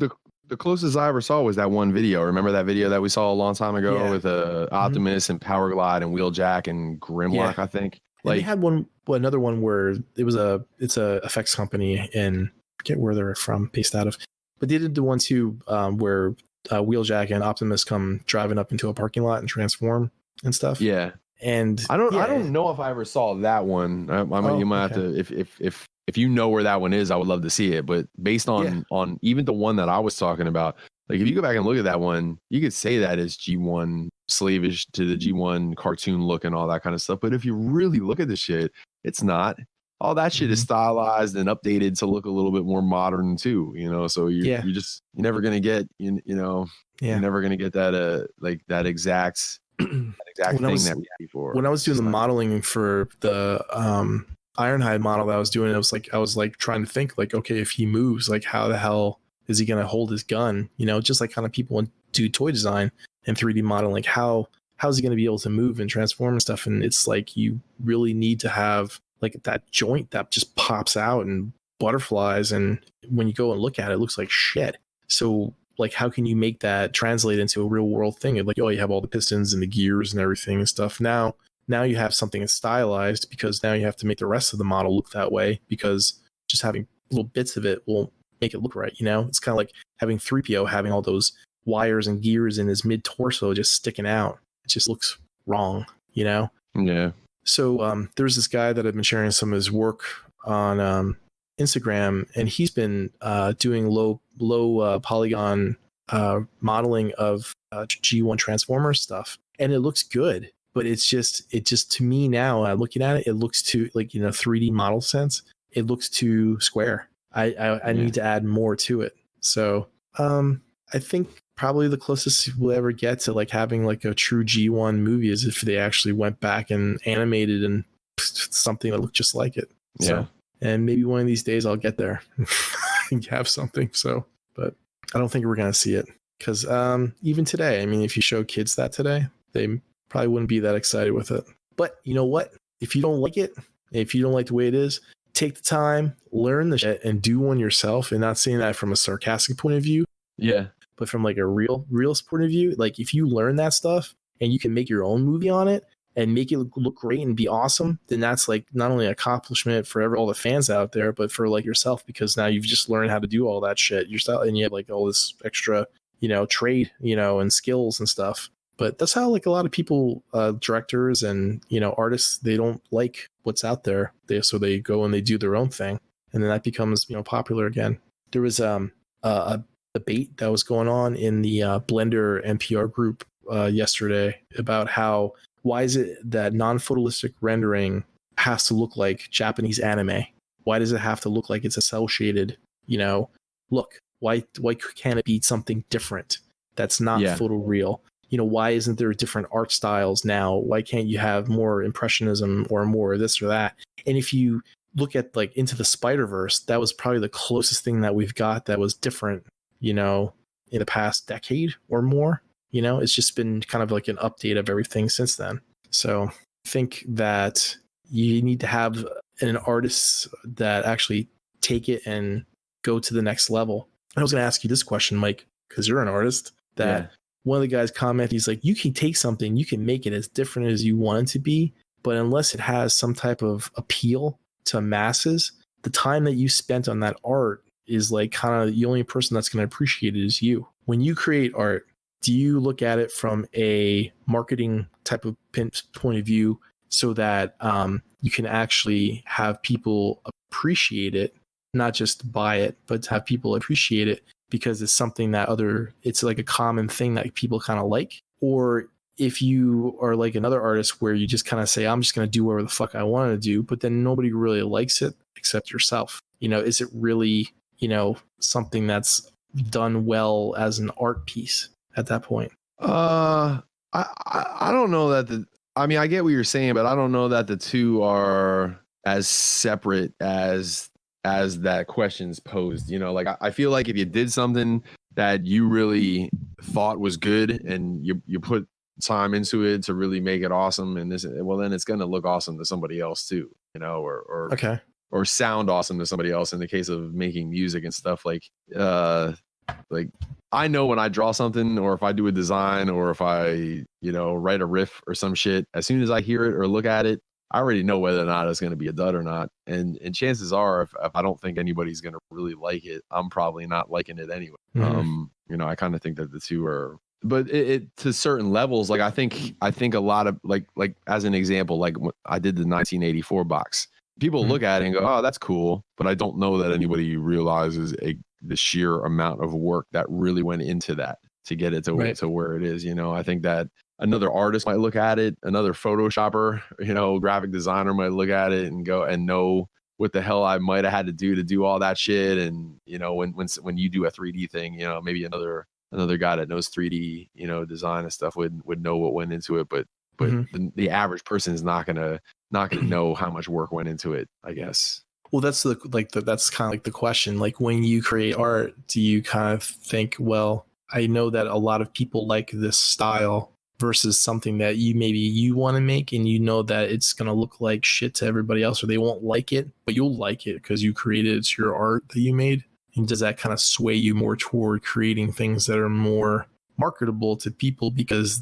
the closest I ever saw was that one video. Remember that video that we saw a long time ago with Optimus and Power Glide and Wheeljack and Grimlock, I think. Like, they had another one where it's a effects company and I forget where they're from, based out of, but they did the one too where Wheeljack and Optimus come driving up into a parking lot and transform and stuff. Yeah, and I don't know if I ever saw that one. You might have to if you know where that one is, I would love to see it. But based on even the one that I was talking about, like if you go back and look at that one, you could say that is G1 slavish to the G1 cartoon look and all that kind of stuff. But if you really look at the shit, it's not. All that shit is stylized and updated to look a little bit more modern too, you know. So you're never gonna get you're never gonna get that like that exact thing that we had before. When I was doing the modeling for the Ironhide model that I was doing, I was like trying to think like, okay, if he moves, like how the hell is he gonna hold his gun? You know, just like kind of people do toy design and 3D modeling, like how's he gonna be able to move and transform and stuff? And it's like you really need to have like that joint that just pops out and butterflies, and when you go and look at it, it looks like shit. So like how can you make that translate into a real world thing? And like, oh, you have all the pistons and the gears and everything and stuff. Now you have something that's stylized because now you have to make the rest of the model look that way, because just having little bits of it won't make it look right. You know, it's kind of like having 3PO having all those wires and gears in his mid torso just sticking out. It just looks wrong, you know? Yeah. So there's this guy that I've been sharing some of his work on Instagram, and he's been doing low polygon modeling of G1 Transformers stuff, and it looks good. But it's just to me now, looking at it, it looks too, like, you know, 3D model sense, it looks too square. I need to add more to it. So I think probably the closest we'll ever get to like having like a true G1 movie is if they actually went back and animated and something that looked just like it. Yeah. So, and maybe one of these days I'll get there and have something. So, but I don't think we're going to see it, because even today, I mean, if you show kids that today, they probably wouldn't be that excited with it. But you know what? If you don't like it, if you don't like the way it is, take the time, learn the shit, and do one yourself. And not saying that from a sarcastic point of view. Yeah. But from like a real point of view, like if you learn that stuff and you can make your own movie on it and make it look great and be awesome, then that's like not only an accomplishment for all the fans out there, but for like yourself, because now you've just learned how to do all that shit yourself, and you have like all this extra, you know, trade, you know, and skills and stuff. But that's how like a lot of people, directors and, you know, artists, they don't like what's out there. So they go and they do their own thing, and then that becomes, you know, popular again. There was a debate that was going on in the Blender NPR group yesterday about why is it that non-photorealistic rendering has to look like Japanese anime? Why does it have to look like it's a cell shaded, you know, look? Why can't it be something different that's not photoreal? You know, why isn't there different art styles now? Why can't you have more impressionism or more of this or that? And if you look at like Into the Spider-Verse, that was probably the closest thing that we've got that was different, you know, in the past decade or more. You know, it's just been kind of like an update of everything since then. So I think that you need to have an artist that actually take it and go to the next level. I was going to ask you this question, Mike, because you're an artist, that one of the guys commented, he's like, you can take something, you can make it as different as you want it to be, but unless it has some type of appeal to masses, the time that you spent on that art is like kind of the only person that's going to appreciate it is you. When you create art, do you look at it from a marketing type of point of view so that you can actually have people appreciate it, not just buy it, but to have people appreciate it because it's something that it's like a common thing that people kind of like? Or if you are like another artist where you just kind of say, I'm just going to do whatever the fuck I want to do, but then nobody really likes it except yourself. You know, is it really, you know, something that's done well as an art piece at that point? I don't know that I mean, I get what you're saying, but I don't know that the two are as separate as that question's posed. You know, like I feel like if you did something that you really thought was good and you put time into it to really make it awesome, and then it's going to look awesome to somebody else too, you know, or sound awesome to somebody else in the case of making music and stuff. Like I know when I draw something, or if I do a design, or if I, you know, write a riff or some shit, as soon as I hear it or look at it, I already know whether or not it's going to be a dud or not. And chances are, if I don't think anybody's going to really like it, I'm probably not liking it anyway. Mm-hmm. You know, I kind of think that the two are, but it to certain levels. Like I think a lot of like as an example, like when I did the 1984 box. People look at it and go, "Oh, that's cool," but I don't know that anybody realizes the sheer amount of work that really went into that to get it to where it is. You know, I think that another artist might look at it, another Photoshopper, you know, graphic designer might look at it and go and know what the hell I might have had to do all that shit. And you know, when you do a 3D thing, you know, maybe another guy that knows 3D, you know, design and stuff would know what went into it, but the average person is not gonna know how much work went into it, I guess. Well, that's that's kind of like the question. Like when you create art, do you kind of think, well, I know that a lot of people like this style versus something that you want to make, and you know that it's going to look like shit to everybody else, or they won't like it, but you'll like it because you created it's your art that you made. And does that kind of sway you more toward creating things that are more marketable to people because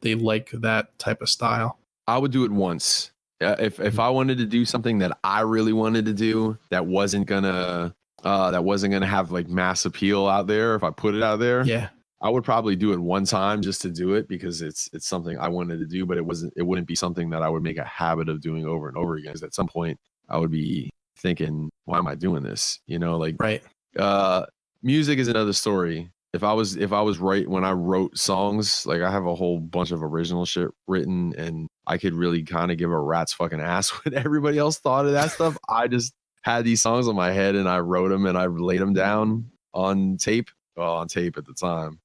they like that type of style? I would do it once. If I wanted to do something that I really wanted to do that wasn't gonna have like mass appeal out there, if I put it out there, I would probably do it one time just to do it because it's something I wanted to do, but it wouldn't be something that I would make a habit of doing over and over again. Because at some point I would be thinking, why am I doing this? You know, like music is another story. If I was when I wrote songs, like I have a whole bunch of original shit written, and I could really kind of give a rat's fucking ass what everybody else thought of that stuff. I just had these songs in my head and I wrote them and I laid them down on tape at the time.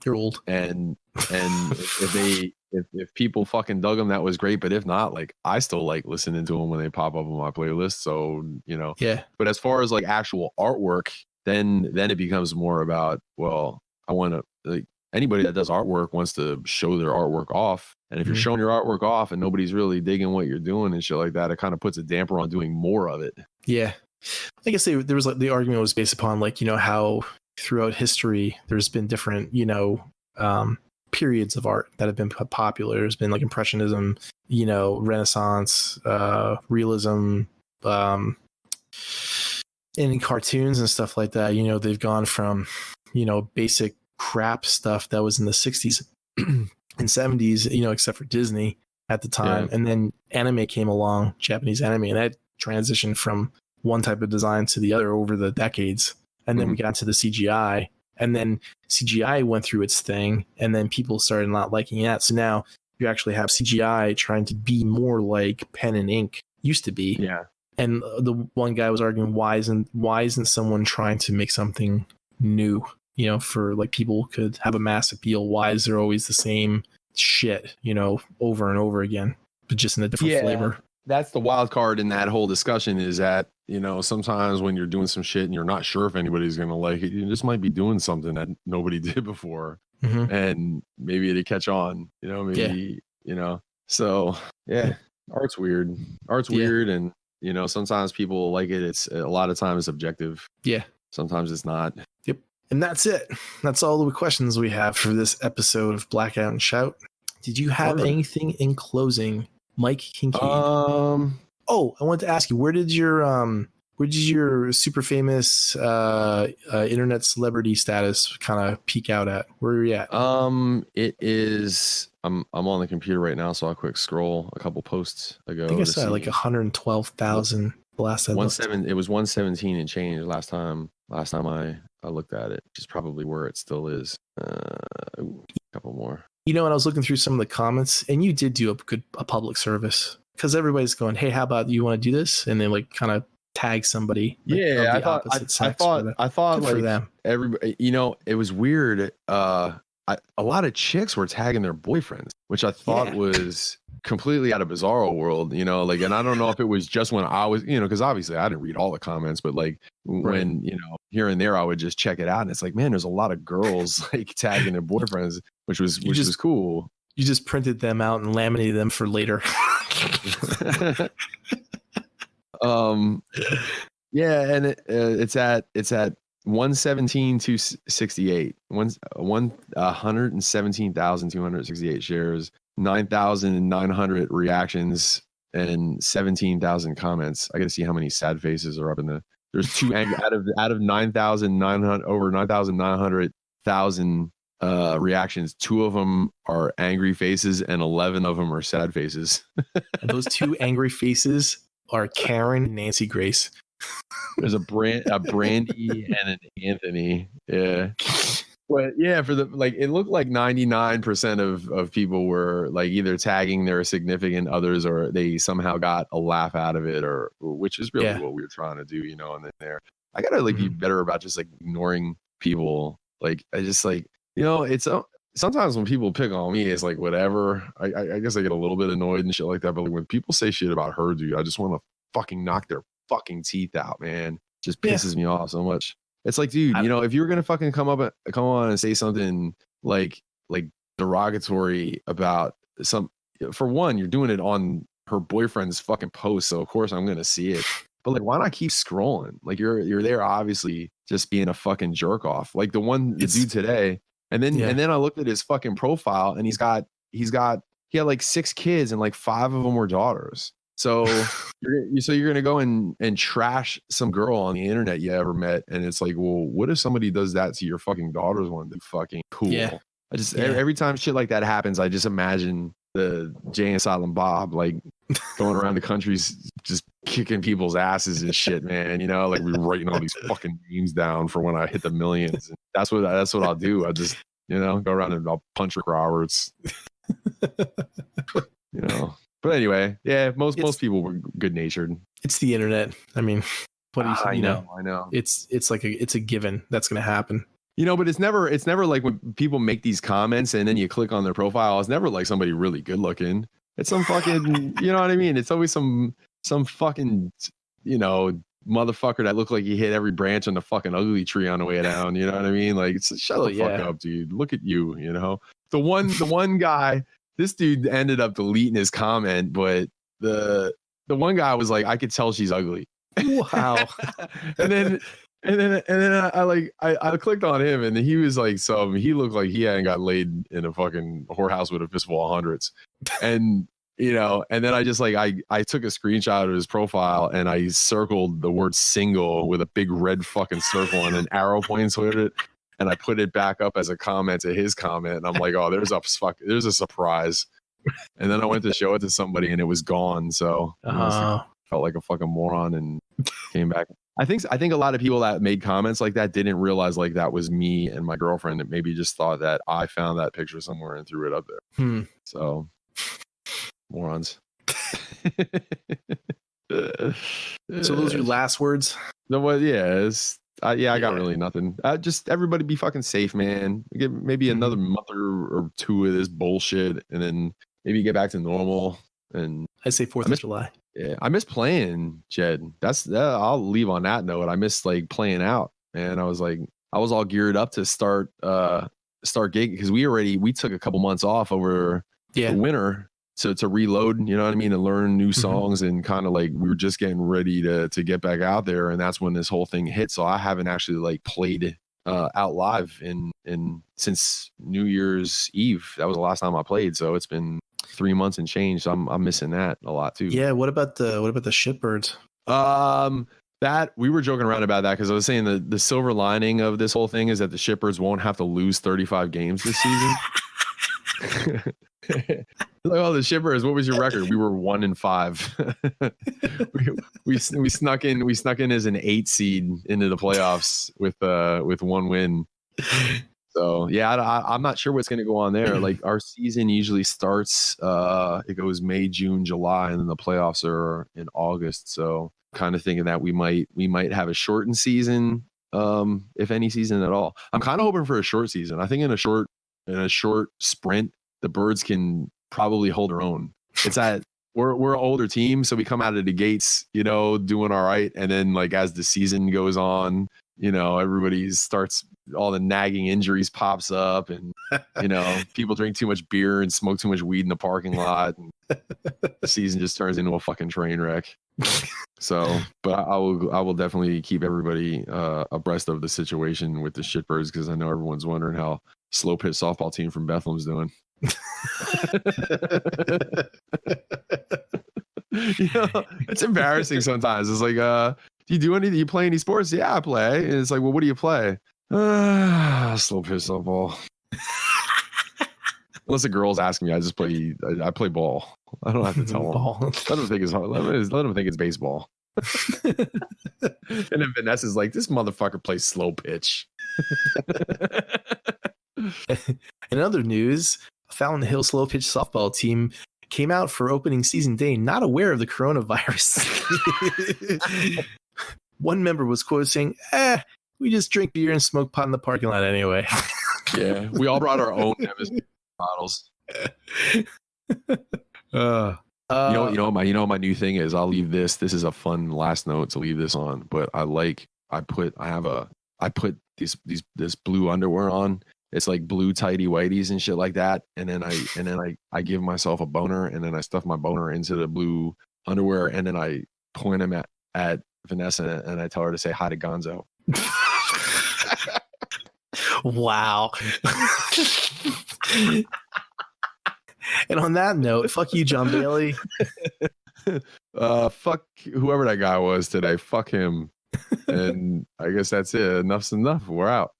You're old. And if people fucking dug them, that was great. But if not, like I still like listening to them when they pop up on my playlist. So, you know, but as far as like actual artwork, then it becomes more about, well, I want to, like, anybody that does artwork wants to show their artwork off. And if you're showing your artwork off and nobody's really digging what you're doing and shit like that, it kind of puts a damper on doing more of it. Yeah. I guess there was like the argument was based upon like, you know, how throughout history there's been different, you know, periods of art that have been popular. There's been like Impressionism, you know, Renaissance, realism, and in cartoons and stuff like that, you know, they've gone from, you know, basic crap stuff that was in the 60s and 70s, you know, except for Disney at the time. And then anime came along, Japanese anime, and that transitioned from one type of design to the other over the decades. And then we got to the CGI, and then CGI went through its thing, and then people started not liking that. So now you actually have CGI trying to be more like pen and ink used to be. Yeah. And the one guy was arguing, why isn't someone trying to make something new, you know, for like people could have a mass appeal? Why is there always the same shit, you know, over and over again, but just in a different flavor? That's the wild card in that whole discussion, is that, you know, sometimes when you're doing some shit and you're not sure if anybody's going to like it, you just might be doing something that nobody did before. and maybe it'd catch on, maybe, so yeah, art's weird. Art's weird. And, sometimes people like it. It's a lot of times subjective. Yeah. Sometimes it's not. Yep. And that's it. That's all the questions we have for this episode of Blackout and Shout. Did you have anything in closing, Mike Kincaid? I wanted to ask you, where did your super famous internet celebrity status kind of peak out at? Where are you at? It is. I'm on the computer right now, so I'll quick scroll a couple posts ago. I think I saw like 112,000 the last time. It was 117 and change last time I looked at it, which is probably where it still is. A couple more. And I was looking through some of the comments, and you did do a public service, because everybody's going, "Hey, how about you want to do this?" And they like kind of tag somebody. Yeah, I thought like for them. Everybody, it was weird. A lot of chicks were tagging their boyfriends, which I thought was completely out of bizarro world, and I don't know if it was just when I was, because obviously I didn't read all the comments, but like when, here and there I would just check it out, and it's like, man, there's a lot of girls like tagging their boyfriends, which was cool. You just printed them out and laminated them for later. Yeah, and it's at 117 to 68, 117,268 shares, 9,900 reactions, and 17,000 comments. I got to see how many sad faces are up in there's two out of 9,900, over 9,900,000 reactions. 2 of them are angry faces and 11 of them are sad faces. And those 2 angry faces are Karen and Nancy Grace. There's a Brandy and an Anthony. Yeah. But yeah, for the it looked like 99% of people were like either tagging their significant others, or they somehow got a laugh out of it, or which is really what we were trying to do, and then I gotta be better about just like ignoring people. Like I just it's sometimes when people pick on me, it's like whatever. I guess I get a little bit annoyed and shit like that. But like when people say shit about her, dude, I just want to fucking knock their fucking teeth out, man. Just pisses me off so much. It's like, dude, if you're gonna fucking come on and say something like derogatory about for one, you're doing it on her boyfriend's fucking post, so of course I'm gonna see it. But like, why not keep scrolling? Like you're there obviously just being a fucking jerk off. Like the dude today, and then I looked at his fucking profile, and he had like 6 kids, and like 5 of them were daughters. So you're gonna go and trash some girl on the internet you ever met, and it's like, well, what if somebody does that to your fucking daughters one day? Fucking cool. Yeah. Every time shit like that happens, I just imagine the Jay and Silent Bob like going around the countries just kicking people's asses and shit, man. Like we're writing all these fucking memes down for when I hit the millions. And that's what I'll do. I just go around and I'll punch Rick Roberts. But anyway, yeah, most people were good natured. It's the internet. I mean, what do you I know. It's like it's a given that's going to happen. But it's never like when people make these comments and then you click on their profile, it's never like somebody really good looking. It's some fucking, you know what I mean? It's always some fucking, motherfucker that looked like he hit every branch on the fucking ugly tree on the way down. You know what I mean? Like, shut the fuck up, dude. Look at you, The one guy, this dude ended up deleting his comment, but the one guy was like, I could tell she's ugly. Wow. and then I clicked on him, and he was like, he looked like he hadn't got laid in a fucking whorehouse with a fistful of hundreds. And and then I just I took a screenshot of his profile, and I circled the word single with a big red fucking circle and an arrow points with it. And I put it back up as a comment to his comment. And I'm like, oh, there's a surprise. And then I went to show it to somebody, and it was gone. So I felt like a fucking moron and came back. I think a lot of people that made comments like that didn't realize like that was me and my girlfriend, that maybe just thought that I found that picture somewhere and threw it up there. So morons. So those are your last words? I got really nothing. Just everybody be fucking safe, man. Get maybe another month or 2 of this bullshit, and then maybe get back to normal. And I say 4th of July. Yeah, I miss playing, Jed. I'll leave on that note. I miss like playing out, man. I was all geared up to start gigging because we took a couple months off over the winter to reload, you know what I mean, and learn new songs and kind of like we were just getting ready to get back out there, and that's when this whole thing hit. So I haven't actually like played out live in since New Year's Eve. That was the last time I played, so it's been 3 months and change. So I'm missing that a lot too. Yeah. What about the shitbirds? That we were joking around about that because I was saying the silver lining of this whole thing is that the shippers won't have to lose 35 games this season. Like, oh, the shippers, what was your record? We were 1-5. we snuck in as an 8 seed into the playoffs with 1 win. So yeah, I'm not sure what's going to go on there. Like our season usually starts, it goes May, June, July, and then the playoffs are in August. So kind of thinking that we might have a shortened season, if any season at all. I'm kind of hoping for a short season. I think in a short sprint, the birds can probably hold their own. It's that we're an older team, so we come out of the gates, you know, doing all right, and then like as the season goes on, you know, everybody starts, all the nagging injuries pops up, and you know, people drink too much beer and smoke too much weed in the parking lot, and the season just turns into a fucking train wreck. So, but I will definitely keep everybody abreast of the situation with the shitbirds, because I know everyone's wondering how slow pitch softball team from Bethlehem's doing. You know, it's embarrassing sometimes. It's like, do you do anything? You play any sports? Yeah, I play. And it's like, well, what do you play? Slow pitch softball. Unless the girls ask me, I play ball. I don't have to tell them. Let them think it's hard. Let them think it's baseball. And then Vanessa's like, this motherfucker plays slow pitch. In other news, Fountain Hill slow pitch softball team came out for opening season day not aware of the coronavirus. One member was quoted saying, we just drink beer and smoke pot in the parking lot anyway. Yeah, we all brought our own bottles. You know what my new thing is? I'll leave this. This is a fun last note to leave this on, but I put this blue underwear on. It's like blue tighty whities and shit like that. And then I give myself a boner, and then I stuff my boner into the blue underwear, and then I point them at Vanessa, and I tell her to say hi to Gonzo. Wow. And on that note, fuck you, John Bailey. Fuck whoever that guy was today. Fuck him. And I guess that's it. Enough's enough. We're out.